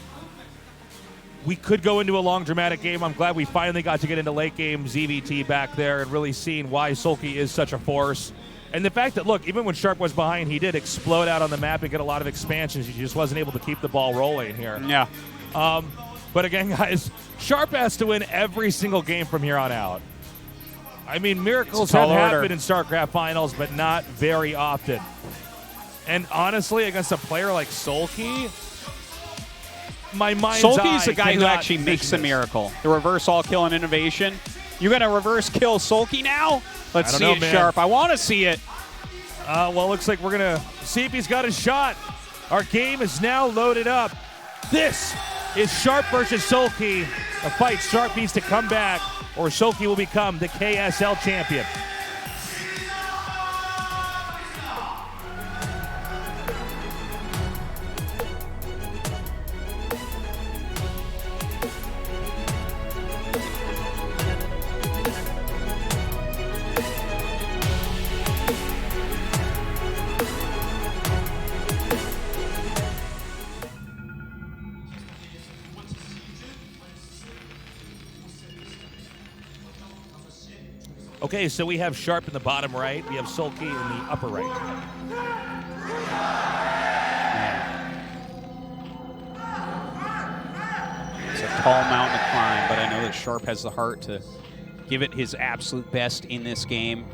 We could go into a long, dramatic game. I'm glad we finally got to get into late game ZVT back there and really seeing why Sulky is such a force. And the fact that, look, even when Sharp was behind, he did explode out on the map and get a lot of expansions. He just wasn't able to keep the ball rolling here. Yeah. But again, guys, Sharp has to win every single game from here on out. I mean, miracles have happened in StarCraft Finals, but not very often. And honestly, against a player like Sulky, my mind's Sulky's eye the guy who cannot actually envision makes a this. miracle. The reverse all kill and innovation. You gonna reverse kill Sulky now? Let's I see don't know, it, man. Sharp. I want to see it. Well, looks like we're going to see if he's got a shot. Our game is now loaded up. This is Sharp versus Sulky, a fight Sharp needs to come back, or Sulky will become the KSL champion. Okay, so we have Sharp in the bottom right. We have Sulky in the upper right. It's a tall mountain to climb, but I know that Sharp has the heart to give it his absolute best in this game.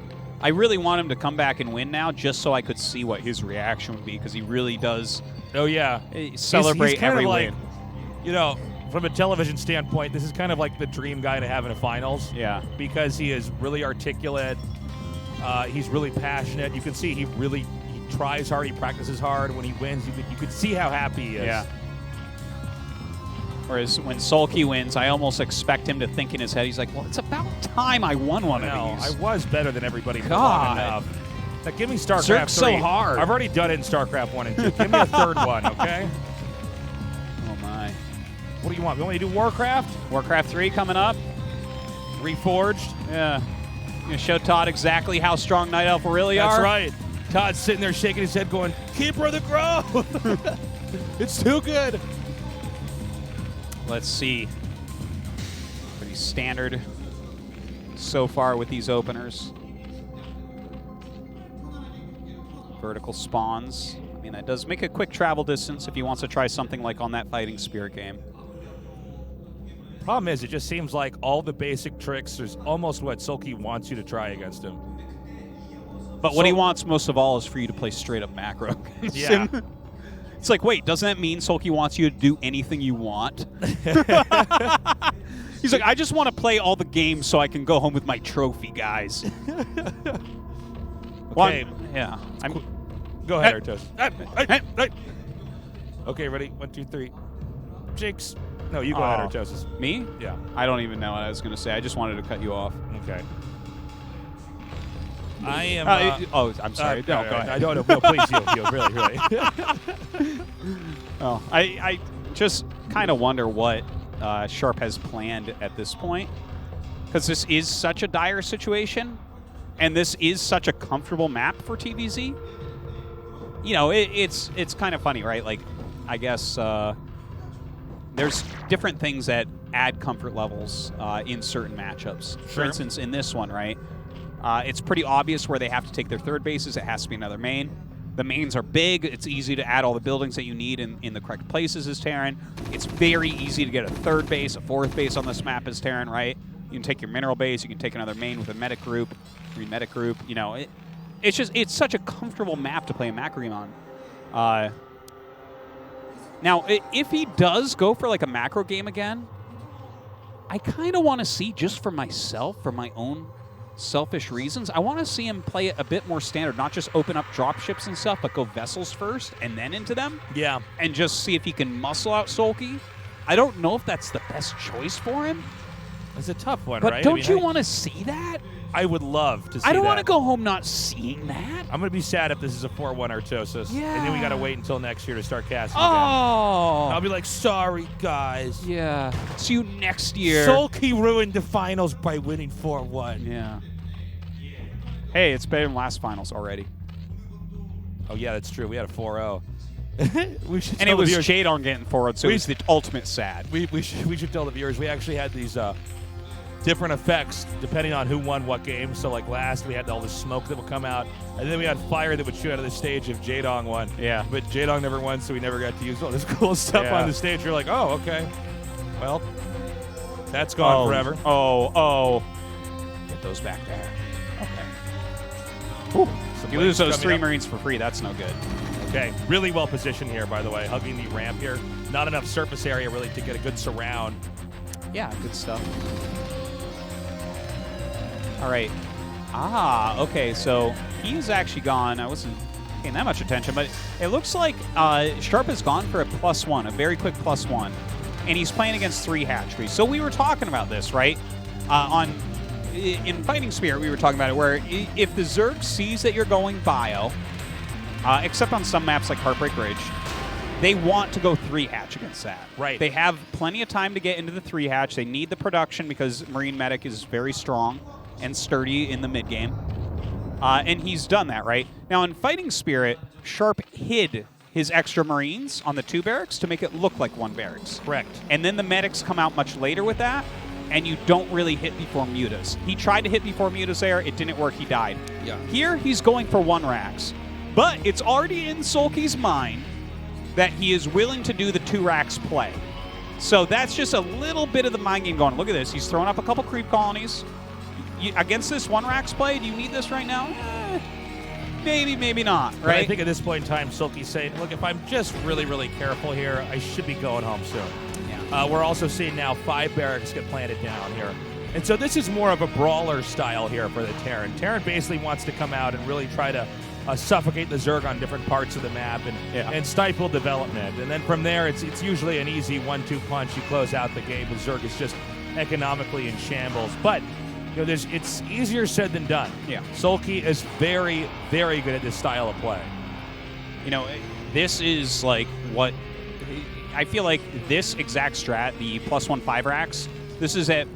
I really want him to come back and win now, just so I could see what his reaction would be, because he really does. Oh yeah, celebrate he's kind every of like, win. you know, from a television standpoint, this is kind of like the dream guy to have in a finals. Yeah. Because he is really articulate. He's really passionate. You can see he tries hard. He practices hard. When he wins, you could see how happy he is. Yeah. Whereas when Sulky wins, I almost expect him to think in his head, he's like, well, it's about time I won one of these. I was better than everybody for God. long enough. Now give me StarCraft Zerk's 3. so hard. I've already done it in StarCraft 1 and 2. Give me a third one, okay? Oh, my. What do you want? You want me to do Warcraft? Warcraft 3 coming up. Reforged? Yeah. Gonna show Todd exactly how strong Night Elf really That's are. right. Todd's sitting there shaking his head going, Keeper of the Grove! It's too good. Let's see. Pretty standard so far with these openers. Vertical spawns. I mean, that does make a quick travel distance if he wants to try something like on that Fighting Spirit game. Problem is, it just seems like all the basic tricks is almost what Sulky wants you to try against him. But what he wants most of all is for you to play straight up macro against Yeah. him. It's like, wait, doesn't that mean Sulky wants you to do anything you want? He's like, I just want to play all the games so I can go home with my trophy, guys. Okay. Yeah. Go ahead, Artosis. Okay, ready? 1, 2, 3. Jinx. No, you go ahead, Artosis. Me? Yeah. I don't even know what I was going to say. I just wanted to cut you off. Okay. I am. I'm sorry. No, go ahead. I don't know. No, please, you really. Oh, I just kind of wonder what Sharp has planned at this point, because this is such a dire situation, and this is such a comfortable map for TVZ. You know, it's kind of funny, right? Like, I guess there's different things that add comfort levels in certain matchups. For Sure. instance, in this one, right? It's pretty obvious where they have to take their third bases. It has to be another main. The mains are big. It's easy to add all the buildings that you need in the correct places as Terran. It's very easy to get a third base, a fourth base on this map as Terran, right? You can take your mineral base. You can take another main with a medic group, green medic group. You know, it's such a comfortable map to play a macro on. Now, if he does go for like a macro game again, I kind of want to see, just for myself, for my own selfish reasons, I want to see him play it a bit more standard, not just open up drop ships and stuff, but go vessels first and then into them. Yeah. And just see if he can muscle out Sulky. I don't know if that's the best choice for him. It's a tough one, but right? Don't you want to see that? I would love to see that. I don't want to go home not seeing that. I'm going to be sad if this is a 4-1 Artosis. Yeah. And then we got to wait until next year to start casting Oh. again. I'll be like, sorry, guys. Yeah. See you next year. Sulky ruined the finals by winning 4-1. Yeah. Hey, it's better than last finals already. Oh, yeah, that's true. We had a 4-0. we should And tell it was the viewers- Jadon getting forward, so it was the ultimate sad. We should tell the viewers we actually had these different effects depending on who won what game. So like last we had all the smoke that would come out, and then we had fire that would shoot out of the stage if Jadong won. Yeah. But Jadong never won, so we never got to use all this cool stuff Yeah. on the stage. You're like, oh, okay. Well, that's gone forever. Oh. Get those back there. Okay. Some You lose those coming 3 up. Marines for free. That's no good. Okay, really well positioned here, by the way, hugging the ramp here. Not enough surface area really to get a good surround. Yeah, good stuff. All right. Okay, so he's actually gone. I wasn't paying that much attention, but it looks like Sharp has gone for a +1, a very quick +1, and he's playing against 3 hatcheries. So we were talking about this, right? In Fighting Spirit, we were talking about it, where if the Zerg sees that you're going bio, except on some maps like Heartbreak Ridge, they want to go 3 hatch against that. Right. They have plenty of time to get into the 3 hatch. They need the production because Marine Medic is very strong and sturdy in the mid game. And he's done that, right? Now in Fighting Spirit, Sharp hid his extra Marines on the 2 barracks to make it look like 1 barracks. Correct. And then the medics come out much later with that, and you don't really hit before mutas. He tried to hit before mutas there. It didn't work. He died. Yeah. Here, he's going for 1 racks. But it's already in Sulky's mind that he is willing to do the 2 racks play. So that's just a little bit of the mind game going. Look at this. He's throwing up a couple creep colonies. Against this 1 racks play, do you need this right now? Maybe, maybe not, But right? I think at this point in time, Sulky's saying, look, if I'm just really, really careful here, I should be going home soon. Yeah. We're also seeing now 5 barracks get planted down here. And so this is more of a brawler style here for the Terran. Terran basically wants to come out and really try to suffocate the Zerg on different parts of the map and stifle development. And then from there, it's usually an easy 1-2 punch. You close out the game. The Zerg is just economically in shambles. But you know, it's easier said than done. Yeah. Sulky is very, very good at this style of play. You know, this is like what I feel like this exact strat, the +1 5 racks, this is at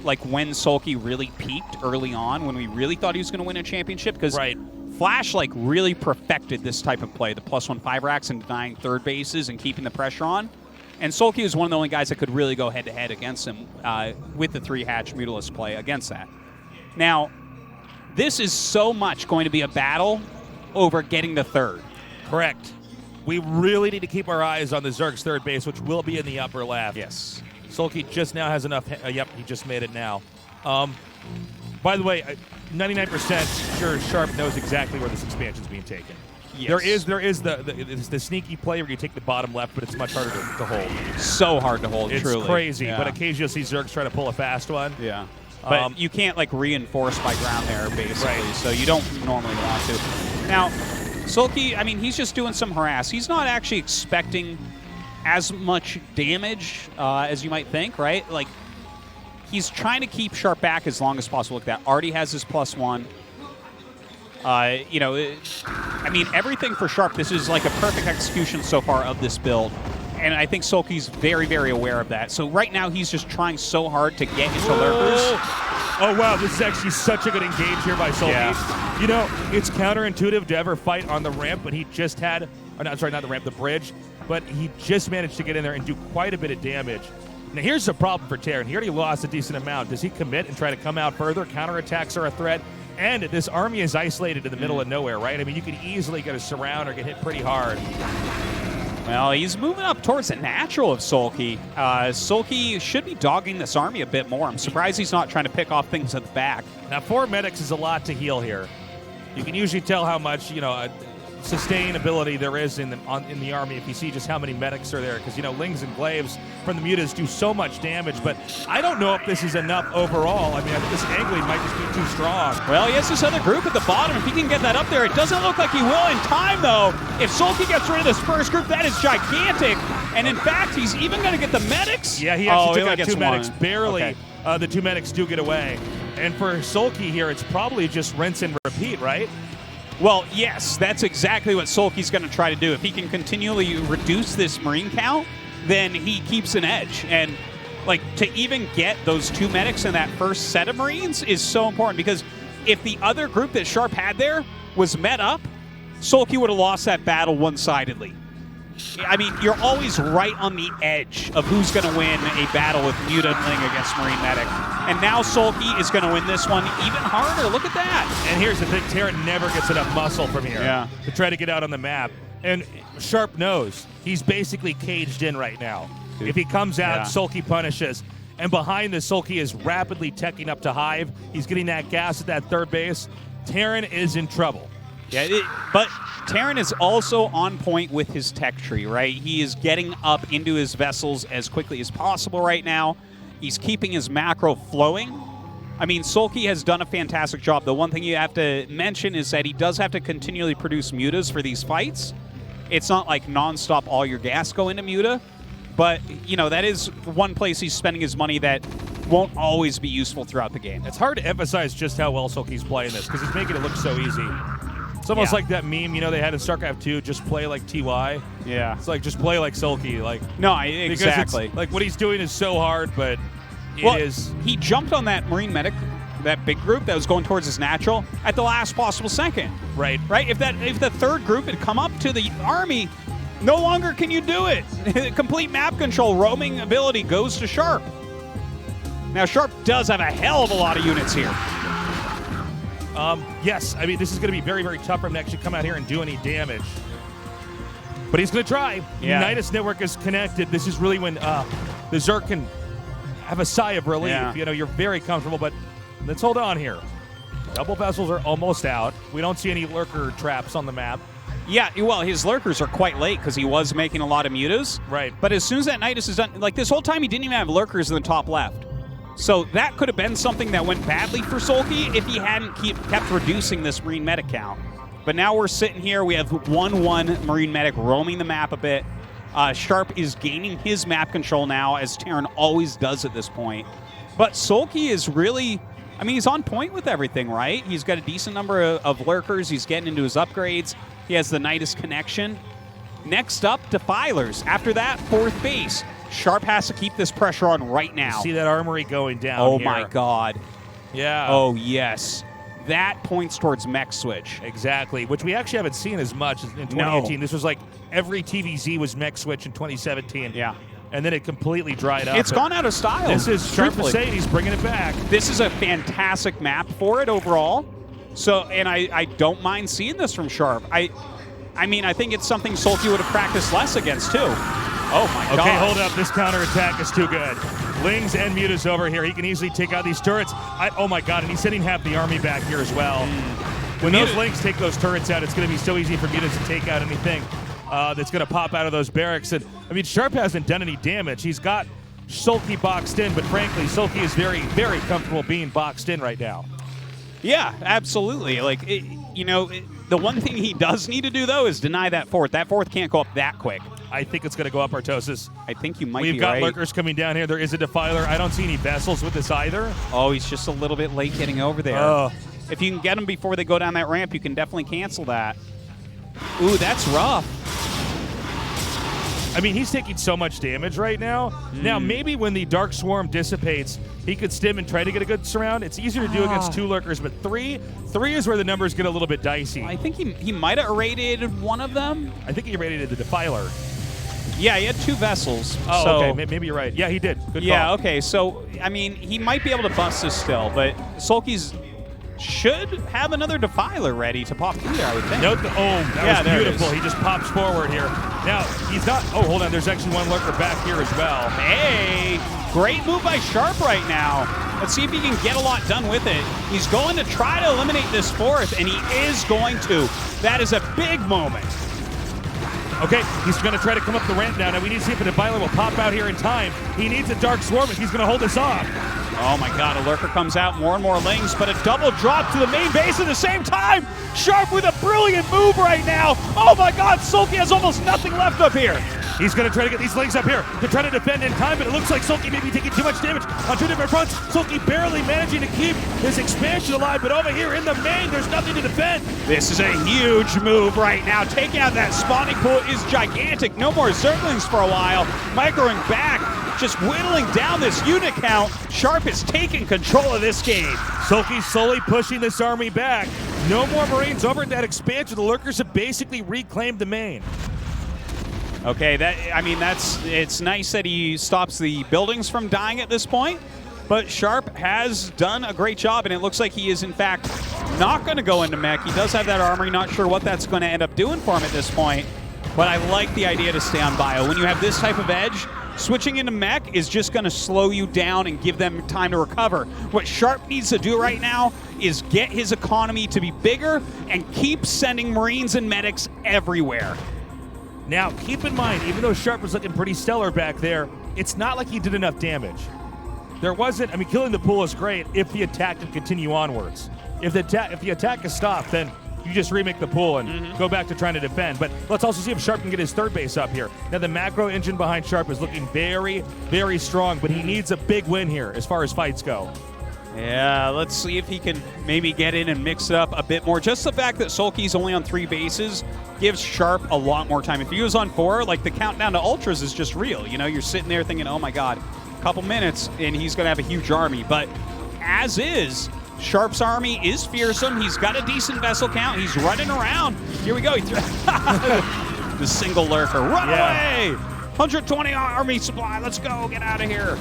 like when Sulky really peaked early on, when we really thought he was going to win a championship, because Flash like really perfected this type of play, the +1 5 racks and denying third bases and keeping the pressure on. And Sulky was one of the only guys that could really go head-to-head against him with the 3 hatch Mutalist play against that. Now, this is so much going to be a battle over getting the 3rd. Correct. We really need to keep our eyes on the Zerg's 3rd base, which will be in the upper left. Yes. Sulky just now has enough. Yep, he just made it now. By the way, 99% sure Sharp knows exactly where this expansion is being taken. Yes. There is the sneaky play where you take the bottom left, but it's much harder to hold. So hard to hold, It's truly. crazy, Yeah. but occasionally you'll see Zergs try to pull a fast one. Yeah. But you can't like reinforce by ground there, basically, so you don't normally want to. Now, Sulky, I mean, he's just doing some harass. He's not actually expecting as much damage as you might think, right? Like, he's trying to keep Sharp back as long as possible. Look, that already has his +1. You know, I mean, everything for Sharp, this is like a perfect execution so far of this build. And I think Sulky's very, very aware of that. So right now, he's just trying so hard to get into lurkers. Oh, wow, this is actually such a good engage here by Sulky. Yeah. You know, it's counterintuitive to ever fight on the ramp, but he just had, or not, sorry, not the ramp, the bridge, but he just managed to get in there and do quite a bit of damage. Now, here's the problem for Terran. He already lost a decent amount. Does he commit and try to come out further? Counterattacks are a threat. And this army is isolated in the middle of nowhere, right? I mean, you could easily get a surround or get hit pretty hard. Well, he's moving up towards the natural of Sulky. Sulky should be dogging this army a bit more. I'm surprised he's not trying to pick off things at the back. Now, 4 medics is a lot to heal here. You can usually tell how much, sustainability there is in the army if you see just how many medics are there, because Lings and Glaives from the mutas do so much damage, but I don't know if this is enough overall. I mean, I think this Angling might just be too strong. Well, he has this other group at the bottom. If he can get that up there, it doesn't look like he will in time, though. If Sulky gets rid of this first group, that is gigantic. And in fact, he's even going to get the medics. Yeah, he actually took out 2 medics. One. Barely. Okay. The 2 medics do get away. And for Sulky here, it's probably just rinse and repeat, right? Well, yes, that's exactly what Sulky's going to try to do. If he can continually reduce this Marine count, then he keeps an edge. And, to even get those 2 medics in that first set of Marines is so important, because if the other group that Sharp had there was met up, Sulky would have lost that battle one-sidedly. I mean, you're always right on the edge of who's going to win a battle with Muta and Ling against Marine Medic. And now Sulky is going to win this one even harder. Look at that. And here's the thing, Terran never gets enough muscle from here to try to get out on the map. And Sharp knows he's basically caged in right now. If he comes out, Sulky punishes. And behind this, Sulky is rapidly teching up to Hive. He's getting that gas at that 3rd base. Terran is in trouble. Yeah, but Terran is also on point with his tech tree, right? He is getting up into his vessels as quickly as possible right now. He's keeping his macro flowing. I mean, Sulky has done a fantastic job. The one thing you have to mention is that he does have to continually produce mutas for these fights. It's not like nonstop all your gas go into muta, but, that is one place he's spending his money that won't always be useful throughout the game. It's hard to emphasize just how well Sulky's playing this, because he's making it look so easy. It's almost like that meme, they had in StarCraft 2, just play like TY. Yeah. It's like, just play like Sulky. No, exactly. What he's doing is so hard, but it is. He jumped on that Marine Medic, that big group that was going towards his natural, at the last possible second. Right. Right? If the 3rd group had come up to the army, no longer can you do it. Complete map control, roaming ability goes to Sharp. Now, Sharp does have a hell of a lot of units here. Yes, I mean, this is going to be very, very tough for him to actually come out here and do any damage. But he's going to try. Yeah. Nidus network is connected. This is really when the Zerg can have a sigh of relief. Yeah. You're very comfortable, but let's hold on here. Double vessels are almost out. We don't see any lurker traps on the map. Yeah, well, his lurkers are quite late because he was making a lot of mutas. Right. But as soon as that Nidus is done, this whole time he didn't even have lurkers in the top left. So that could have been something that went badly for Sulky if he hadn't kept reducing this Marine Medic count. But now we're sitting here. We have 1-1 Marine Medic roaming the map a bit. Sharp is gaining his map control now, as Terran always does at this point. But Sulky is really, he's on point with everything, right? He's got a decent number of lurkers. He's getting into his upgrades. He has the Nidus connection. Next up, Defilers. After that, 4th base. Sharp has to keep this pressure on right now. See that armory going down Oh here. my god. Yeah. Oh yes. That points towards mech switch. Exactly, which we actually haven't seen as much in 2018. This was like every TVZ was mech switch in 2017. Yeah. And then it completely dried up. It's gone out of style. This is Sharp truthfully. Mercedes bringing it back. This is a fantastic map for it overall. So, and I don't mind seeing this from Sharp. I think it's something Sulky would have practiced less against too. Oh my god. Okay, hold up. This counterattack is too good. Lings and Mutas over here. He can easily take out these turrets. Oh my god, and he's sending half the army back here as well. When those Lings take those turrets out, it's going to be so easy for Mutas to take out anything that's going to pop out of those barracks. And Sharp hasn't done any damage. He's got Sulky boxed in, but frankly, Sulky is very, very comfortable being boxed in right now. Yeah, absolutely. The one thing he does need to do, though, is deny that 4th. That 4th can't go up that quick. I think it's going to go up, Artosis. I think you might be right. We've got lurkers coming down here. There is a Defiler. I don't see any vessels with this either. Oh, he's just a little bit late getting over there. If you can get them before they go down that ramp, you can definitely cancel that. Ooh, that's rough. He's taking so much damage right now. Now, maybe when the Dark Swarm dissipates, he could stim and try to get a good surround. It's easier to do against 2 lurkers, but 3 is where the numbers get a little bit dicey. I think he might have irradiated one of them. I think he irradiated the Defiler. Yeah, he had 2 vessels. Oh, so, okay. Maybe you're right. Yeah, he did. Good yeah, call. okay. So, he might be able to bust this still, but should have another Defiler ready to pop through there, I would think. Note the, that Yeah, was there it beautiful. is. He just pops forward here. Now, he's not, hold on, there's actually one lurker back here as well. Hey, great move by Sharp right now. Let's see if he can get a lot done with it. He's going to try to eliminate this fourth, and he is going to. That is a big moment. Okay, he's going to try to come up the ramp now. Now we need to see if the Defiler will pop out here in time. He needs a Dark Swarm if he's going to hold this off. Oh my god, a lurker comes out, more and more lings, but a double drop to the main base at the same time. Sharp with a brilliant move right now. Oh my god, Sulky has almost nothing left up here. He's going to try to get these lings up here to try to defend in time, but it looks like Sulky may be taking too much damage on two different fronts. Sulky barely managing to keep his expansion alive, but over here in the main, there's nothing to defend. This is a huge move right now. Taking out that spawning pool is gigantic. No more Zerglings for a while. Microing back, just whittling down this unit count. Sharp is taking control of this game. Sulky slowly pushing this army back. No more Marines over at that expansion. The lurkers have basically reclaimed the main. Okay, it's nice that he stops the buildings from dying at this point, but Sharp has done a great job, and it looks like he is, in fact, not going to go into mech. He does have that armory, not sure what that's going to end up doing for him at this point, but I like the idea to stay on bio. When you have this type of edge, switching into mech is just going to slow you down and give them time to recover. What Sharp needs to do right now is get his economy to be bigger and keep sending Marines and medics everywhere. Now, keep in mind, even though Sharp was looking pretty stellar back there, it's not like he did enough damage. There wasn't, killing the pool is great if the attack can continue onwards. If the attack is stopped, then you just remake the pool and go back to trying to defend. But let's also see if Sharp can get his third base up here. Now, the macro engine behind Sharp is looking very, very strong, but he needs a big win here as far as fights go. Yeah, let's see if he can maybe get in and mix it up a bit more. Just the fact that Sulky's only on 3 bases gives Sharp a lot more time. If he was on 4, like the countdown to Ultras is just real. You know, you're sitting there thinking, oh my god, a couple minutes and he's going to have a huge army. But as is, Sharp's army is fearsome. He's got a decent vessel count. He's running around. Here we go. The single lurker. Run away! 120 army supply. Let's go. Get out of here.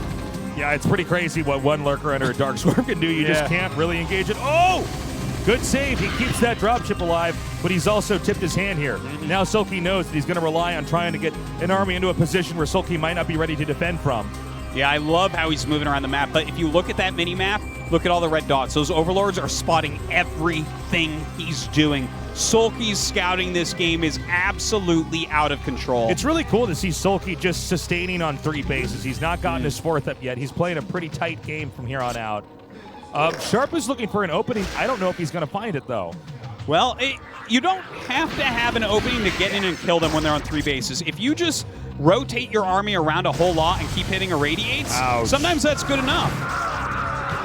Yeah, it's pretty crazy what one lurker under a Dark Swarm can do. You just can't really engage it. Oh! Good save. He keeps that dropship alive, but he's also tipped his hand here. Now Sulky knows that he's going to rely on trying to get an army into a position where Sulky might not be ready to defend from. Yeah, I love how he's moving around the map, but if you look at that mini-map, look at all the red dots. Those overlords are spotting everything he's doing. Sulky's scouting this game is absolutely out of control. It's really cool to see Sulky just sustaining on 3 bases. He's not gotten his 4th up yet. He's playing a pretty tight game from here on out. Sharp is looking for an opening. I don't know if he's going to find it, though. Well, you don't have to have an opening to get in and kill them when they're on 3 bases. If you just rotate your army around a whole lot and keep hitting irradiates, sometimes that's good enough.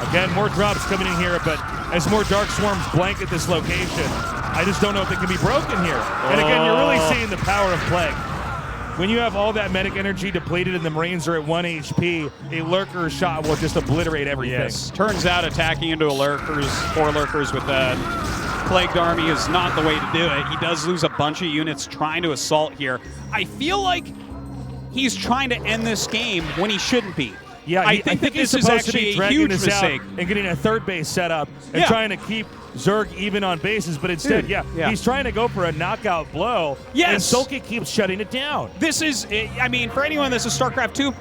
Again, more drops coming in here, but as more Dark Swarms blanket this location, I just don't know if they can be broken here. And again, you're really seeing the power of Plague. When you have all that medic energy depleted and the Marines are at 1 HP, a lurker shot will just obliterate everything. Yes. Turns out attacking into a 4 lurkers with a plagued army is not the way to do it. He does lose a bunch of units trying to assault here. I feel like he's trying to end this game when he shouldn't be. Yeah, I think that this is actually a huge mistake. And getting a 3rd base set up and trying to keep Zerg even on bases, but instead, he's trying to go for a knockout blow, and Sulky keeps shutting it down. This is, for anyone that's a StarCraft 2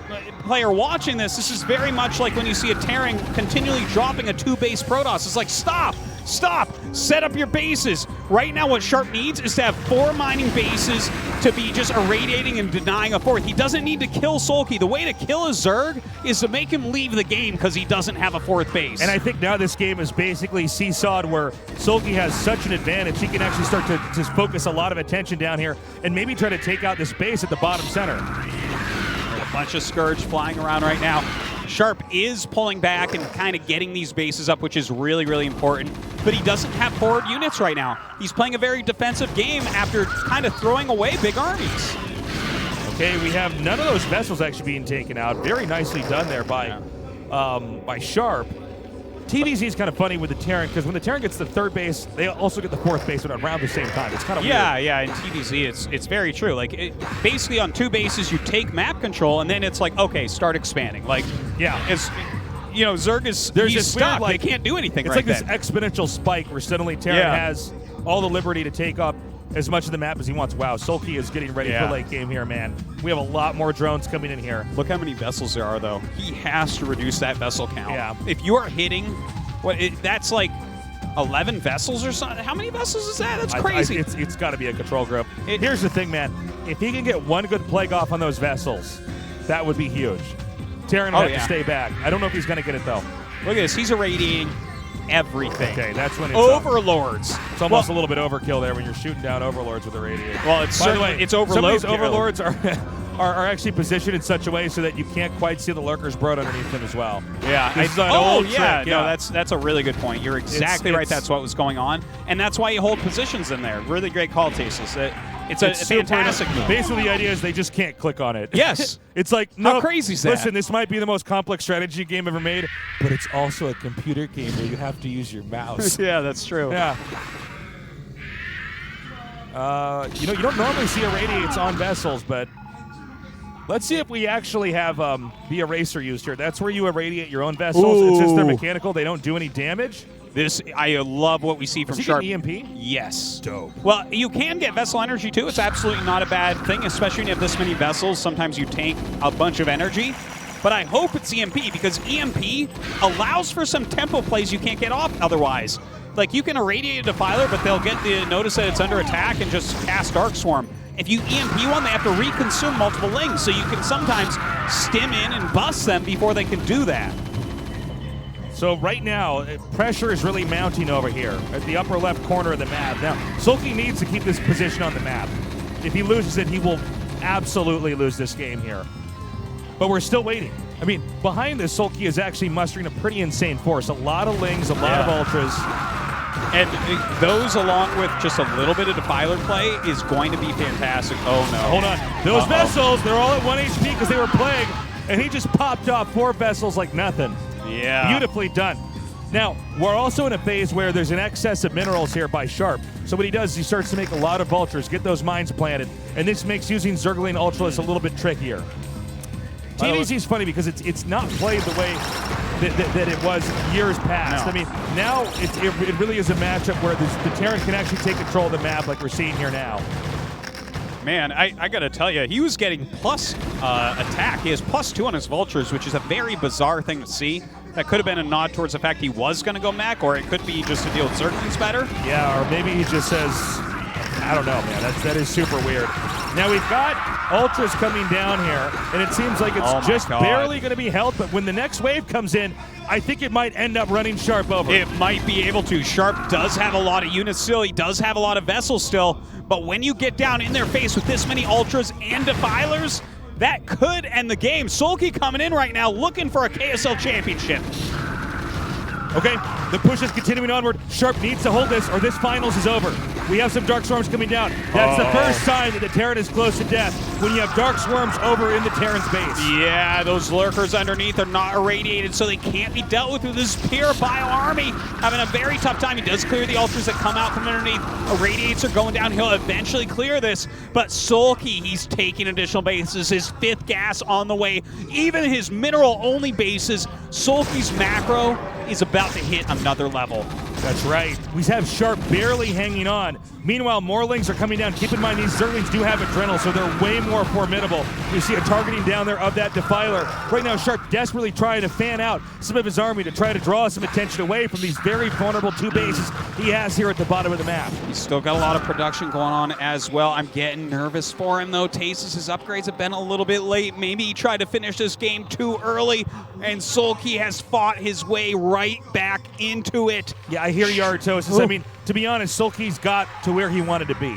player watching this, this is very much like when you see a Terran continually dropping a 2-base Protoss. It's like, stop, set up your bases. Right now what Sharp needs is to have 4 mining bases to be just irradiating and denying a 4th. He doesn't need to kill Sulky. The way to kill a Zerg is to make him leave the game because he doesn't have a 4th base. And I think now this game is basically seesawed where Sulky has such an advantage. He can actually start to just focus a lot of attention down here and maybe try to take out this base at the bottom center. A bunch of Scourge flying around right now. Sharp is pulling back and kind of getting these bases up, which is really, really important. But he doesn't have forward units right now. He's playing a very defensive game after kind of throwing away big armies. Okay, we have none of those vessels actually being taken out. Very nicely done there by Sharp. TVZ is kind of funny with the Terran because when the Terran gets the 3rd base, they also get the 4th base around the same time. It's kind of weird. Yeah, in TVZ, it's very true. Like, basically on 2 bases, you take map control, and then it's like, okay, start expanding. Like, Zerg is There's he's this stuck. weird, They can't do anything It's right like then. this exponential spike where suddenly Terran has all the liberty to take up as much of the map as he wants. Wow, Sulky is getting ready for late game here, man. We have a lot more drones coming in here. Look how many vessels there are, though. He has to reduce that vessel count. Yeah. If you are hitting, that's like 11 vessels or something. How many vessels is that? That's crazy. It's got to be a control group. Here's the thing, man. If he can get one good plague off on those vessels, that would be huge. Terran would have to stay back. I don't know if he's going to get it, though. Look at this. He's irradiating everything. Okay, that's when it's Overlords. It's almost a little bit overkill there when you're shooting down Overlords with a radiator. Well, it's By the way, it's some of overload. these Overlords are actually positioned in such a way so that you can't quite see the Lurker's Brood underneath them as well. Yeah. This is an old trick, No, that's a really good point. You're exactly right. That's what was going on, and that's why you hold positions in there. Really great call, Tasis. It's a fantastic move. Basically, the idea is they just can't click on it. Yes. It's like, no, How crazy is that? Listen, this might be the most complex strategy game ever made, but it's also a computer game where you have to use your mouse. Yeah, that's true. Yeah. You don't normally see irradiates on vessels, but let's see if we actually have the eraser used here. That's where you irradiate your own vessels. Ooh. It's just they're mechanical. They don't do any damage. I love what we see from Is he Sharp. getting EMP? Yes. Dope. Well, you can get vessel energy too. It's absolutely not a bad thing, especially when you have this many vessels. Sometimes you tank a bunch of energy. But I hope it's EMP because EMP allows for some tempo plays you can't get off otherwise. Like you can irradiate a Defiler, but they'll get the notice that it's under attack and just cast Dark Swarm. If you EMP one, they have to reconsume multiple lings, so you can sometimes stim in and bust them before they can do that. So right now, pressure is really mounting over here at the upper left corner of the map. Now, Sulky needs to keep this position on the map. If he loses it, he will absolutely lose this game here. But we're still waiting. I mean, behind this, Sulky is actually mustering a pretty insane force. A lot of Lings, a lot of Ultras. And those, along with just a little bit of Defiler play, is going to be fantastic. Oh, no. Hold on. Those vessels, they're all at 1 HP because they were plagued, and he just popped off 4 vessels like nothing. Yeah. Beautifully done. Now, we're also in a phase where there's an excess of minerals here by Sharp. So what he does is he starts to make a lot of vultures, get those mines planted, and this makes using Zergling Ultralisk a little bit trickier. TVZ is funny because it's not played the way that it was years past. No. I mean, now it really is a matchup where the Terran can actually take control of the map like we're seeing here now. Man, I got to tell you, he was getting plus attack. He has +2 on his vultures, which is a very bizarre thing to see. That could have been a nod towards the fact he was going to go mech, or it could be just to deal with Zerglings better. Yeah, or maybe he just says, I don't know, man. That is super weird. Now we've got Ultras coming down here, and it seems like it's just barely going to be held, but when the next wave comes in, I think it might end up running Sharp over. It might be able to. Sharp does have a lot of units still. He does have a lot of vessels still. But when you get down in their face with this many Ultras and Defilers, that could end the game. Sulky coming in right now looking for a KSL championship. Okay, the push is continuing onward. Sharp needs to hold this or this finals is over. We have some Dark Swarms coming down. That's the first sign that the Terran is close to death, when you have Dark Swarms over in the Terran's base. Yeah, those lurkers underneath are not irradiated, so they can't be dealt with this pure bio army. Having a very tough time. He does clear the Ultras that come out from underneath. Irradiates are going down. He'll eventually clear this, but Sulky, he's taking additional bases. His 5th gas on the way. Even his mineral-only bases, Sulky's macro is about to hit another level. That's right. We have Sharp barely hanging on. Meanwhile, more Lings are coming down. Keep in mind, these Zerglings do have Adrenal, so they're way more formidable. You see a targeting down there of that Defiler. Right now, Sharp desperately trying to fan out some of his army to try to draw some attention away from these very vulnerable 2 bases he has here at the bottom of the map. He's still got a lot of production going on as well. I'm getting nervous for him, though. Tasis' upgrades have been a little bit late. Maybe he tried to finish this game too early, and Sulky has fought his way right back into it. Yeah, I hear you, Artosis. I mean, to be honest, Sulky's got to where he wanted to be.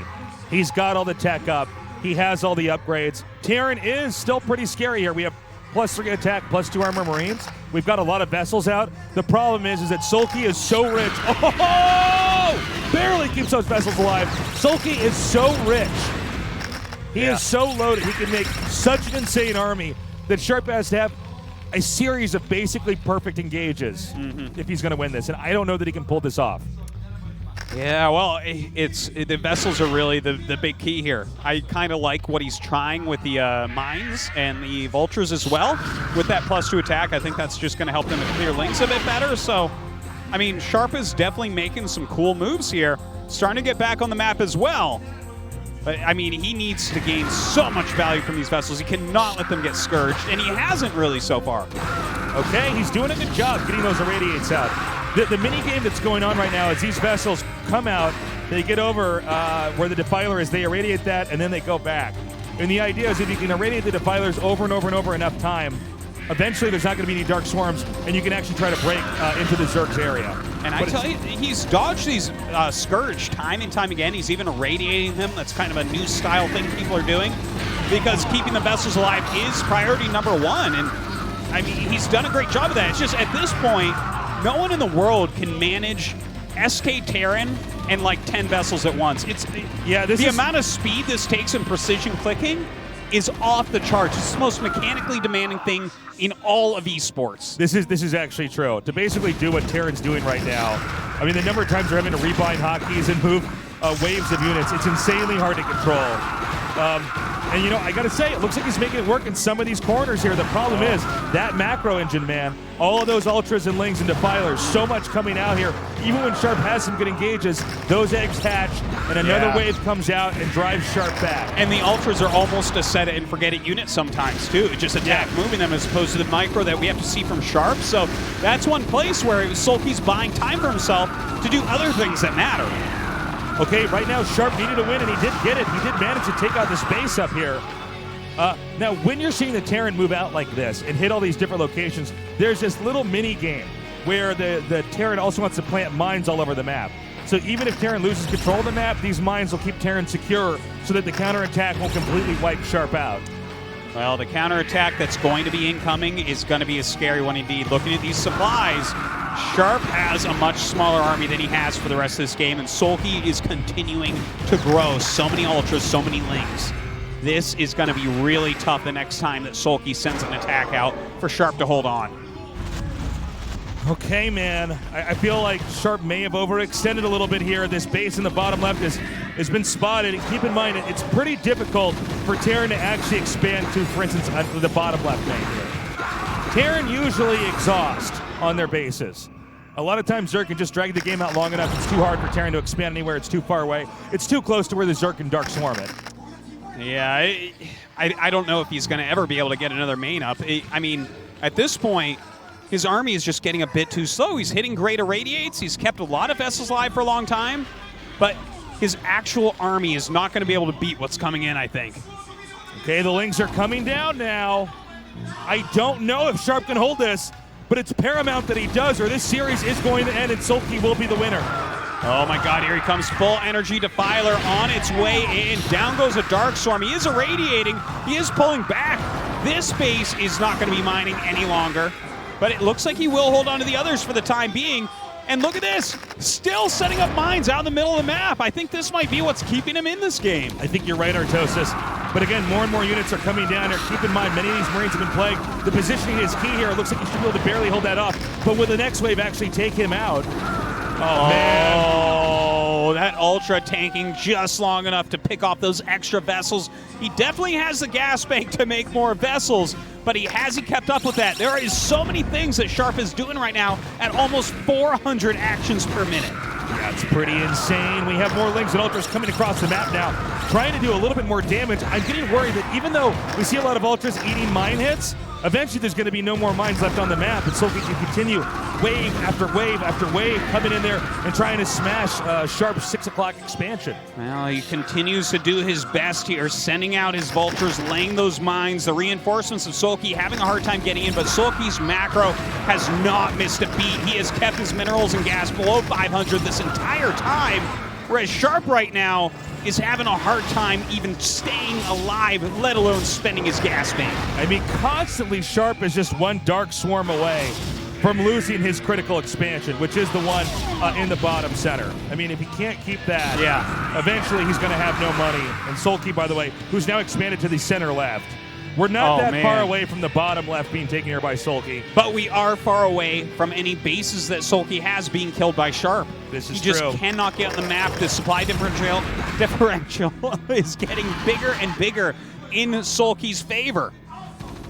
He's got all the tech up. He has all the upgrades. Terran is still pretty scary here. We have +3 attack, +2 armor Marines. We've got a lot of vessels out. The problem is that Sulky is so rich. Oh! Barely keeps those vessels alive. Sulky is so rich. He is so loaded. He can make such an insane army that Sharp has to have a series of basically perfect engages if he's going to win this. And I don't know that he can pull this off. Yeah, well, the vessels are really the big key here. I kind of like what he's trying with the mines and the vultures as well. With that +2 attack, I think that's just going to help them to clear links a bit better. So, I mean, Sharp is definitely making some cool moves here. Starting to get back on the map as well. But, I mean, he needs to gain so much value from these vessels. He cannot let them get scourged, and he hasn't really so far. Okay, he's doing a good job getting those irradiates out. The mini game that's going on right now is these vessels come out, they get over where the defiler is, they irradiate that, and then they go back. And the idea is if you can irradiate the defilers over and over and over enough time, eventually there's not going to be any Dark Swarms, and you can actually try to break into the Zerg's area. And I tell you, he's dodged these Scourge time and time again. He's even irradiating them. That's kind of a new style thing people are doing, because keeping the vessels alive is priority number one. And I mean, he's done a great job of that. It's just at this point, no one in the world can manage SK Terran and like 10 vessels at once. The amount of speed this takes in precision clicking is off the charts. It's the most mechanically demanding thing in all of esports. This is actually true. To basically do what Terran's doing right now, I mean, the number of times they're having to rebind hotkeys and move waves of units, it's insanely hard to control. And, you know, I got to say, it looks like he's making it work in some of these corners here. The problem is that macro engine, man. All of those ultras and lings and defilers, so much coming out here. Even when Sharp has some good engages, those eggs hatch, and another wave comes out and drives Sharp back. And the ultras are almost a set it and forget it unit sometimes, too. Just attack moving them as opposed to the micro that we have to see from Sharp. So that's one place where Sulky's buying time for himself to do other things that matter. Okay, right now Sharp needed a win, and he did get it. He did manage to take out this base up here. Now, when you're seeing the Terran move out like this and hit all these different locations, there's this little mini game where the Terran also wants to plant mines all over the map. So even if Terran loses control of the map, these mines will keep Terran secure so that the counterattack won't completely wipe Sharp out. Well, the counterattack that's going to be incoming is going to be a scary one indeed. Looking at these supplies, Sharp has a much smaller army than he has for the rest of this game, and Sulky is continuing to grow. So many ultras, so many lings. This is going to be really tough the next time that Sulky sends an attack out for Sharp to hold on. Okay, man. I feel like Sharp may have overextended a little bit here. This base in the bottom left has been spotted. And keep in mind, it's pretty difficult for Terran to actually expand to, for instance, the bottom left lane here. Terran usually exhaust on their bases. A lot of times Zerg can just drag the game out long enough. It's too hard for Terran to expand anywhere. It's too far away. It's too close to where the Zerg can Dark Swarm it. Yeah, I don't know if he's going to ever be able to get another main up. I mean, at this point, his army is just getting a bit too slow. He's hitting great irradiates. He's kept a lot of vessels alive for a long time. But his actual army is not going to be able to beat what's coming in, I think. Okay, the Lings are coming down now. I don't know if Sharp can hold this, but it's paramount that he does, or this series is going to end and Sulky will be the winner. Oh my god, here he comes. Full energy defiler on its way in. Down goes a Dark Swarm. He is irradiating. He is pulling back. This base is not going to be mining any longer, but it looks like he will hold on to the others for the time being. And look at this, still setting up mines out in the middle of the map. I think this might be what's keeping him in this game. I think you're right, Artosis. But again, more and more units are coming down here. Keep in mind, many of these Marines have been plagued. The positioning is key here. It looks like he should be able to barely hold that off. But will the next wave actually take him out? Oh, man. Oh, that Ultra tanking just long enough to pick off those extra vessels. He definitely has the gas bank to make more vessels, but hasn't kept up with that. There is so many things that Sharp is doing right now at almost 400 actions per minute. Yeah, it's pretty insane. We have more Lings and Ultras coming across the map now, trying to do a little bit more damage. I'm getting worried that even though we see a lot of Ultras eating mine hits, eventually there's going to be no more mines left on the map, and Sulky can continue wave after wave after wave coming in there and trying to smash Sharp's 6 o'clock expansion. Well, he continues to do his best here, sending out his vultures, laying those mines. The reinforcements of Sulky having a hard time getting in, but Sulky's macro has not missed a beat. He has kept his minerals and gas below 500 this entire time, whereas Sharp right now is having a hard time even staying alive, let alone spending his gas bank. I mean, constantly Sharp is just one Dark Swarm away from losing his critical expansion, which is the one in the bottom center. I mean, if he can't keep that, eventually he's going to have no money. And Sulky, by the way, who's now expanded to the center left. We're not Oh, that far man. away from the bottom left being taken here by Sulky. But we are far away from any bases that Sulky has being killed by Sharp. This is He just true. cannot get on the map. The supply differential is getting bigger and bigger in Sulky's favor.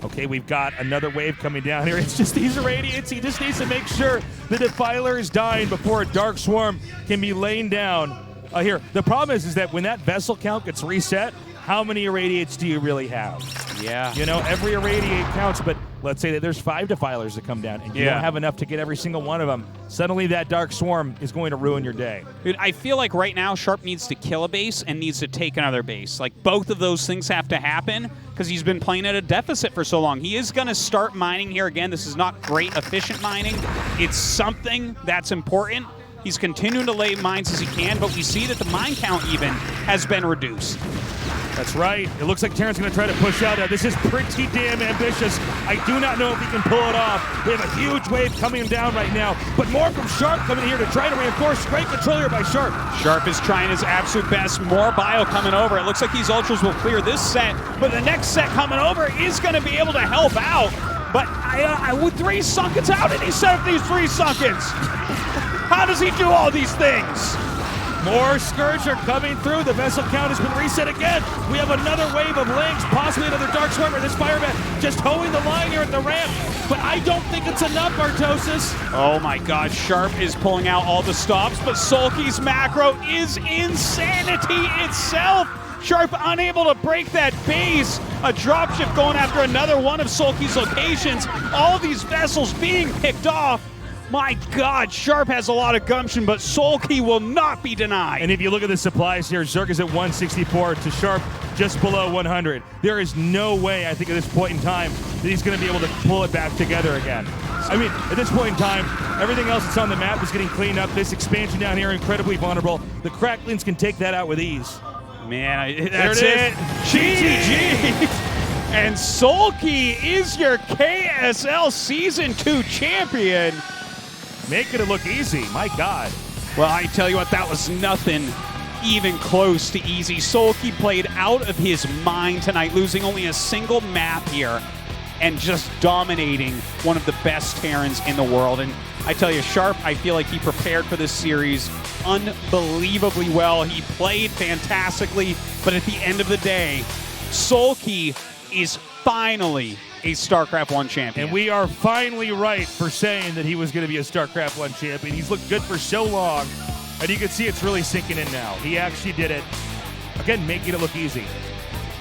Okay, we've got another wave coming down here. It's just these irradiates. He just needs to make sure the Defiler is dying before a Dark Swarm can be laying down. Here, the problem is that when that vessel count gets reset, how many irradiates do you really have? Yeah. You know, every irradiate counts, but let's say that there's 5 Defilers that come down, and you Yeah. don't have enough to get every single one of them. Suddenly that Dark Swarm is going to ruin your day. Dude, I feel like right now Sharp needs to kill a base and needs to take another base. Like, both of those things have to happen because he's been playing at a deficit for so long. He is going to start mining here again. This is not great, efficient mining. It's something that's important. He's continuing to lay mines as he can, but we see that the mine count even has been reduced. That's right. It looks like Terran's going to try to push out. This is pretty damn ambitious. I do not know if he can pull it off. We have a huge wave coming down right now, but more from Sharp coming here to try to reinforce. Great control here by Sharp. Sharp is trying his absolute best. More bio coming over. It looks like these Ultras will clear this set, but the next set coming over is going to be able to help out. But with 3 Sunkens, how did he set up these 3 Sunkens? How does he do all these things? More Scourge are coming through. The vessel count has been reset again. We have another wave of Lynx, possibly another Dark Swarmer. This Fireman just hoeing the line here at the ramp. But I don't think it's enough, Artosis. Oh my god, Sharp is pulling out all the stops, but Sulky's macro is insanity itself. Sharp unable to break that base. A dropship going after another one of Sulky's locations. All these vessels being picked off. My god, Sharp has a lot of gumption, but Sulky will not be denied. And if you look at the supplies here, Zerg is at 164 to Sharp just below 100. There is no way, I think, at this point in time that he's going to be able to pull it back together again. I mean, at this point in time, everything else that's on the map is getting cleaned up. This expansion down here, incredibly vulnerable. The Cracklings can take that out with ease. Man, That's it. GG. And Sulky is your KSL Season 2 champion. Making it look easy, my God. Well, I tell you what, that was nothing even close to easy. Sulky played out of his mind tonight, losing only a single map here and just dominating one of the best Terrans in the world. And I tell you, Sharp, I feel like he prepared for this series unbelievably well. He played fantastically, but at the end of the day, Sulky is finally a StarCraft 1 champion. And we are finally right for saying that he was going to be a StarCraft 1 champion. He's looked good for so long, and you can see it's really sinking in now. He actually did it. Again, making it look easy.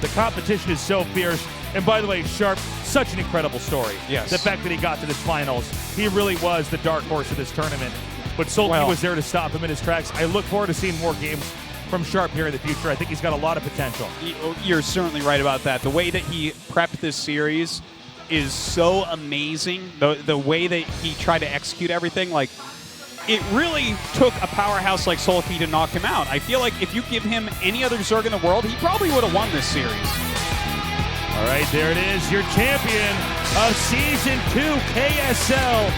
The competition is so fierce. And by the way, Sharp, such an incredible story. Yes. The fact that he got to this finals, he really was the dark horse of this tournament. But Sulky was there to stop him in his tracks. I look forward to seeing more games from Sharp here in the future. I think he's got a lot of potential. You're certainly right about that. The way that he prepped this series is so amazing. The way that he tried to execute everything, like, it really took a powerhouse like Sulky to knock him out. I feel like if you give him any other Zerg in the world, he probably would have won this series. All right, there it is, your champion of Season 2 KSL.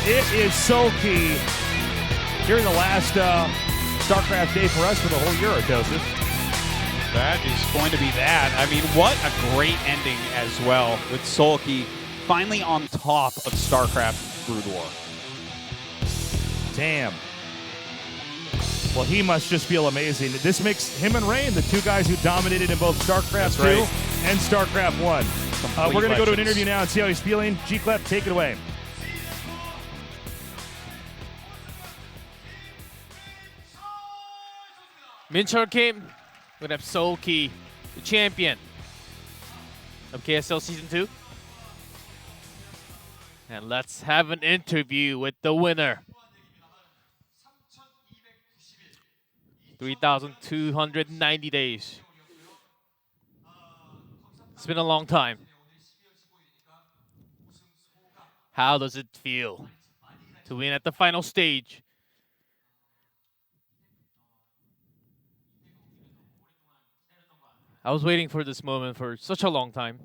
It is Sulky. Here in the last StarCraft day for us for the whole year, Artosis. That is going to be that. I mean, what a great ending as well with Sulky finally on top of StarCraft Brood War. Damn. Well, he must just feel amazing. This makes him and Rain the 2 guys who dominated in both StarCraft 2 and StarCraft 1. We're going to go to an interview now and see how he's feeling. G-Clef, take it away. Minchar came. We have Sulky, the champion of KSL Season 2. And let's have an interview with the winner. 3,290 days. It's been a long time. How does it feel to win at the final stage? I was waiting for this moment for such a long time.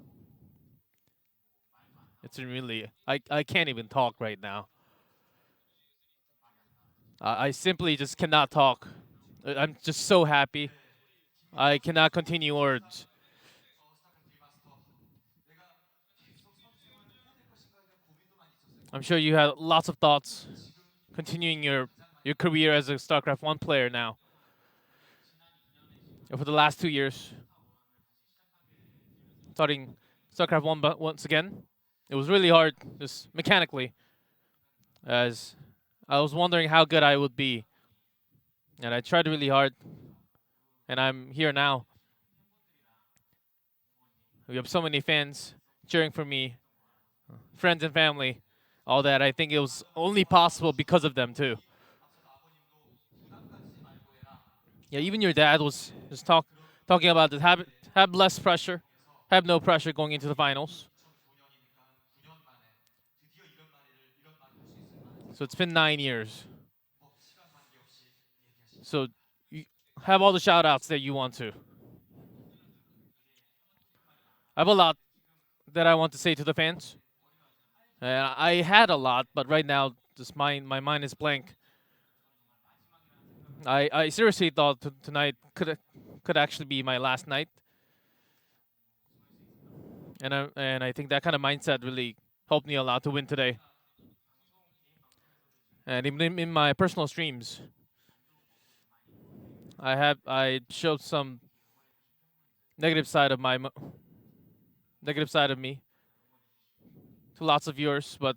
It's really, I can't even talk right now. I simply just cannot talk. I'm just so happy. I cannot continue words. I'm sure you had lots of thoughts continuing your career as a StarCraft 1 player now. For the last 2 years, starting StarCraft 1 but once again, it was really hard just mechanically, as I was wondering how good I would be. And I tried really hard, and I'm here now. We have so many fans cheering for me, friends and family, all that. I think it was only possible because of them too. Yeah, even your dad was just talking about this. Have less pressure, have no pressure going into the finals. So it's been 9 years. So you have all the shout outs that you want to. I have a lot that I want to say to the fans. I had a lot, but right now just my mind is blank. I seriously thought tonight could actually be my last night. And I think that kind of mindset really helped me a lot to win today. And even in my personal streams, I showed some negative side of me to lots of viewers, but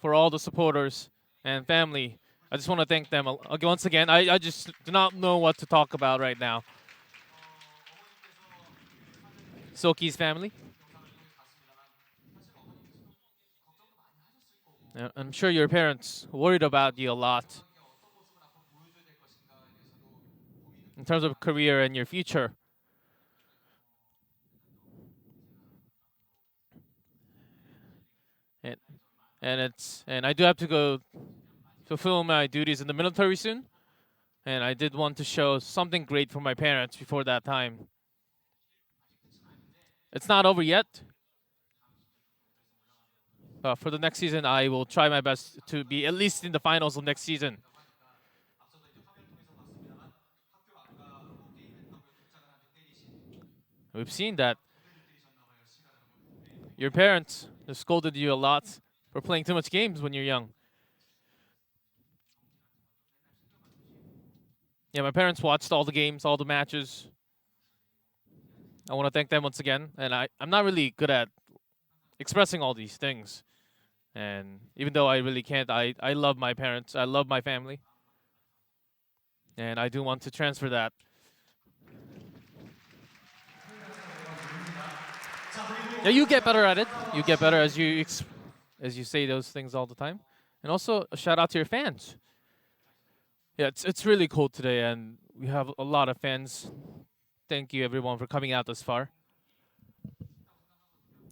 for all the supporters and family, I just want to thank them once again. I just do not know what to talk about right now. Soki's family. I'm sure your parents worried about you a lot in terms of career and your future. And I do have to go fulfill my duties in the military soon. And I did want to show something great for my parents before that time. It's not over yet. For the next season, I will try my best to be at least in the finals of next season. We've seen that your parents have scolded you a lot for playing too much games when you're young. Yeah, my parents watched all the games, all the matches. I want to thank them once again. And I'm not really good at expressing all these things. And even though I really can't, I love my parents. I love my family. And I do want to transfer that. Yeah, you get better at it. You get better as you say those things all the time. And also, a shout out to your fans. Yeah, it's really cold today, and we have a lot of fans. Thank you, everyone, for coming out this far.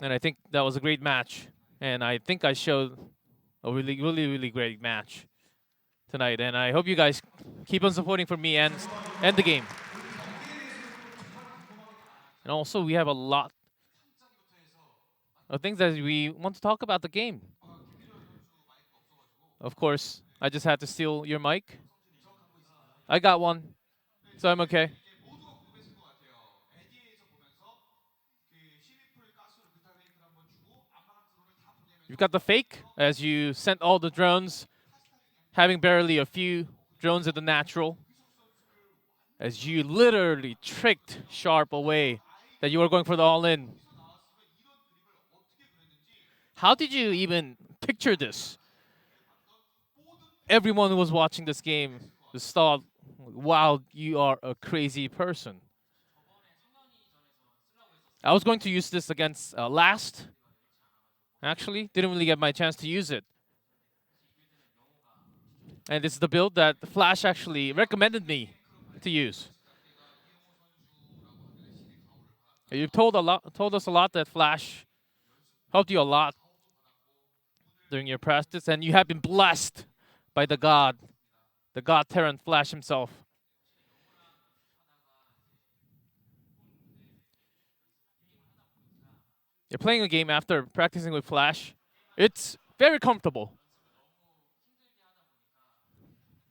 And I think that was a great match. And I think I showed a really, really, really great match tonight. And I hope you guys keep on supporting for me and the game. And also, we have a lot of things that we want to talk about the game. Of course, I just had to steal your mic. I got one, so I'm okay. You've got the fake, as you sent all the drones, having barely a few drones in the natural, as you literally tricked Sharp away that you were going for the all-in. How did you even picture this? Everyone who was watching this game just thought, wow, you are a crazy person. I was going to use this against last. Actually, didn't really get my chance to use it. And this is the build that Flash actually recommended me to use. You've told us a lot that Flash helped you a lot during your practice, and you have been blessed by the God Terran Flash himself. You're playing a game after practicing with Flash. It's very comfortable.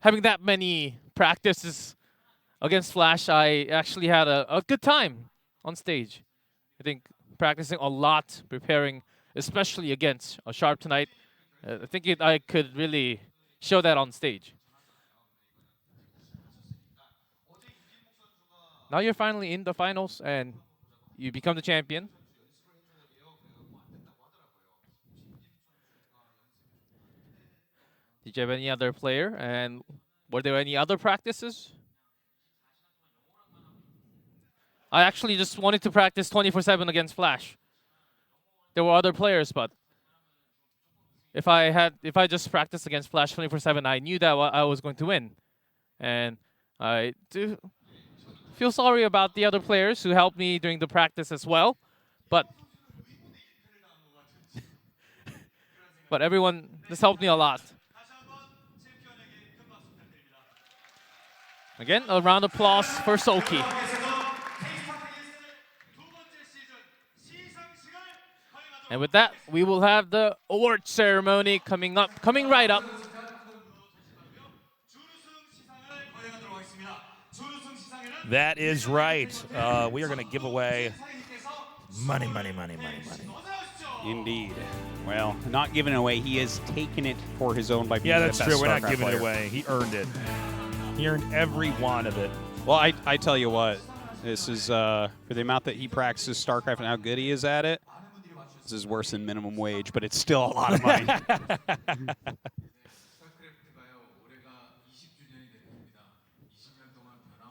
Having that many practices against Flash, I actually had a good time on stage. I think practicing a lot, preparing, especially against a Sharp tonight, I think I could really show that on stage. Now you're finally in the finals and you become the champion. Did you have any other player? And were there any other practices? I actually just wanted to practice 24/7 against Flash. There were other players, but if I just practiced against Flash 24/7, I knew that I was going to win. And I do feel sorry about the other players who helped me during the practice as well, but everyone, this helped me a lot. Again, a round of applause for Seolki. And with that, we will have the award ceremony coming right up. That is right. We are going to give away money. Indeed. Well, not giving it away. He has taken it for his own by being Yeah, the that's best true. We're not StarCraft giving player. it away. He earned it. He earned every one of it. Well, I tell you what, this is for the amount that he practices StarCraft and how good he is at it. This is worse than minimum wage, but it's still a lot of money.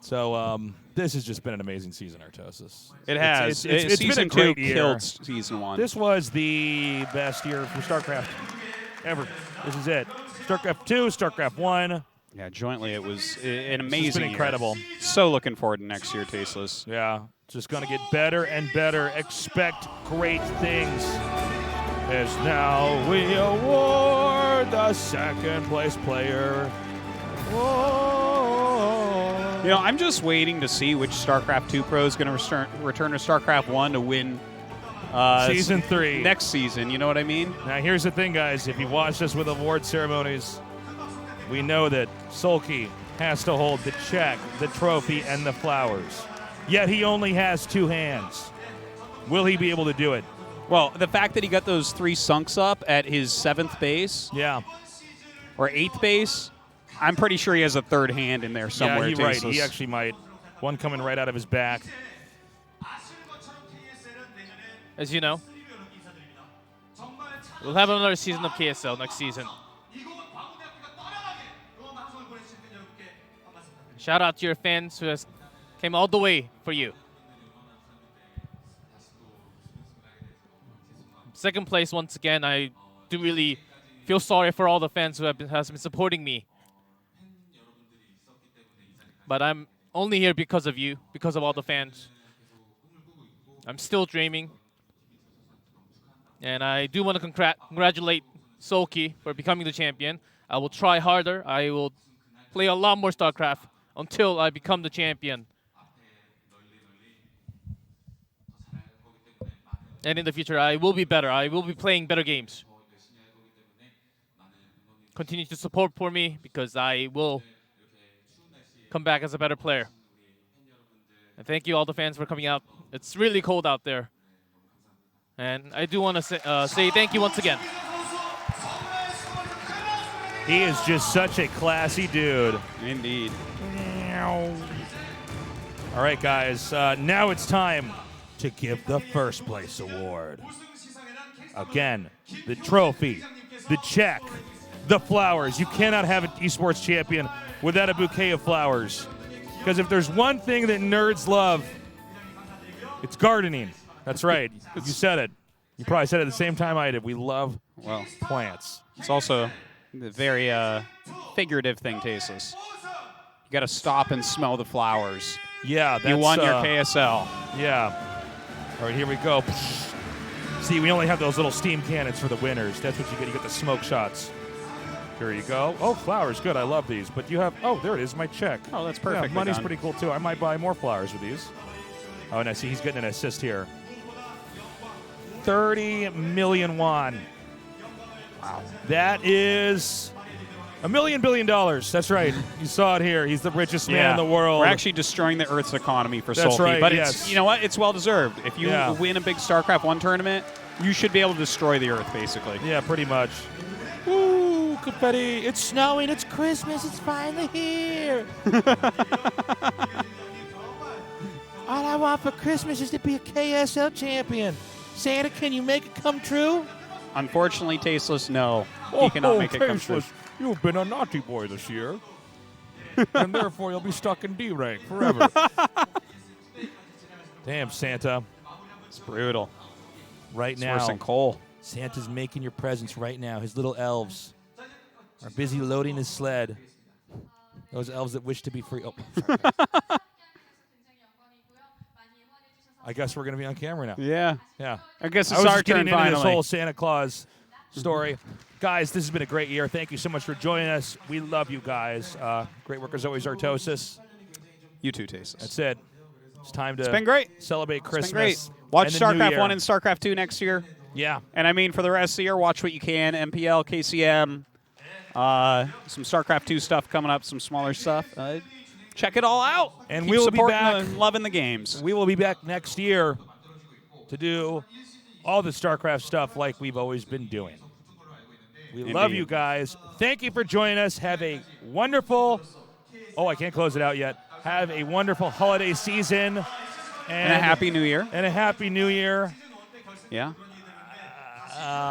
So this has just been an amazing season, Artosis. It has. It's been a Season 2 great year. killed Season 1. This was the best year for StarCraft ever. This is it. StarCraft 2, StarCraft 1. Yeah, jointly it was an amazing It's been year. incredible. So looking forward to next year, Tasteless. Yeah, just going to get better and better. Expect great things. As now we award the second place player. Whoa. You know, I'm just waiting to see which StarCraft 2 pro is going to return to StarCraft 1 to win Season 3. next season. You know what I mean? Now, here's the thing, guys. If you watched us with award ceremonies, we know that Seolki has to hold the check, the trophy, and the flowers. Yet he only has 2 hands. Will he be able to do it? Well, the fact that he got those 3 sunks up at his 7th base Yeah. or 8th base, I'm pretty sure he has a 3rd hand in there somewhere. Yeah, you're right. Tasteless. He actually might. One coming right out of his back. As you know, we'll have another season of KSL next season. Shout out to your fans who has came all the way for you. Second place once again. I do really feel sorry for all the fans who have been supporting me. But I'm only here because of you, because of all the fans. I'm still dreaming. And I do want to congratulate Seolki for becoming the champion. I will try harder. I will play a lot more StarCraft until I become the champion. And in the future, I will be better. I will be playing better games. Continue to support for me because I will come back as a better player. And thank you all the fans for coming out. It's really cold out there. And I do want to say thank you once again. He is just such a classy dude. Indeed. All right, guys. Now it's time to give the first place award. Again, the trophy, the check, the flowers. You cannot have an esports champion without a bouquet of flowers. Because if there's one thing that nerds love, it's gardening. That's right. You said it. You probably said it at the same time I did. We love plants. It's also a very figurative thing, Tasteless. You got to stop and smell the flowers. Yeah, that's, you won your KSL. Yeah. All right, here we go. See, we only have those little steam cannons for the winners. That's what you get. You get the smoke shots. Here you go. Oh, flowers. Good. I love these. But you have... Oh, there it is. My check. Oh, that's perfect. Yeah, money's pretty cool, too. I might buy more flowers with these. Oh, and I see he's getting an assist here. 30 million won. Wow. That is $1 million billion. That's right. You saw it here. He's the richest man in the world. We're actually destroying the Earth's economy for That's Seolki. right, But yes. it's, you know what? It's well deserved. If you win a big StarCraft 1 tournament, you should be able to destroy the Earth, basically. Yeah, pretty much. Woo! confetti. It's snowing. It's Christmas. It's finally here. All I want for Christmas is to be a KSL champion. Santa, can you make it come true? Unfortunately, Tasteless, no. He cannot make it come true. Tasteless, you've been a naughty boy this year. And therefore, you'll be stuck in D rank forever. Damn, Santa. It's brutal. Right It's now, worse than Cole. Santa's making your presents right now. His little elves are busy loading his sled. Those elves that wish to be free. Oh, sorry, guys. I guess we're going to be on camera now. Yeah. Yeah. I guess I it's was our just getting turn into finally. this whole Santa Claus story. Guys, this has been a great year. Thank you so much for joining us. We love you guys. Great work as always, Artosis. You too, Tasteless. That's it. It's time to It's been great. celebrate It's Christmas. been great. Watch and the New StarCraft Year. 1 and StarCraft 2 next year. Yeah. And I mean, for the rest of the year, watch what you can. MPL, KCM, some StarCraft 2 stuff coming up, some smaller stuff. Check it all out. And Keep we will be supporting back. and loving the games. We will be back next year to do all the StarCraft stuff like we've always been doing. We love Indeed. you guys. Thank you for joining us. Have a wonderful, I can't close it out yet. Have a wonderful holiday season. And a Happy New Year. And a Happy New Year. Yeah.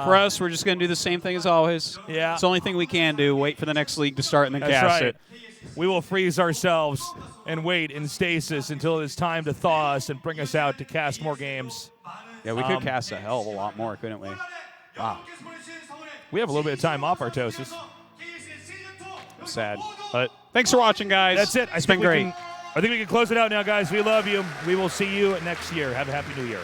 For us, we're just going to do the same thing as always. Yeah. It's the only thing we can do. Wait for the next league to start and then That's cast right. it. We will freeze ourselves and wait in stasis until it's time to thaw us and bring us out to cast more games. Yeah, we could cast a hell of a lot more, couldn't we? Wow. We have a little bit of time off, Artosis. Sad. But thanks for watching, guys. That's it. It's been great. I think we can close it out now, guys. We love you. We will see you next year. Have a Happy New Year.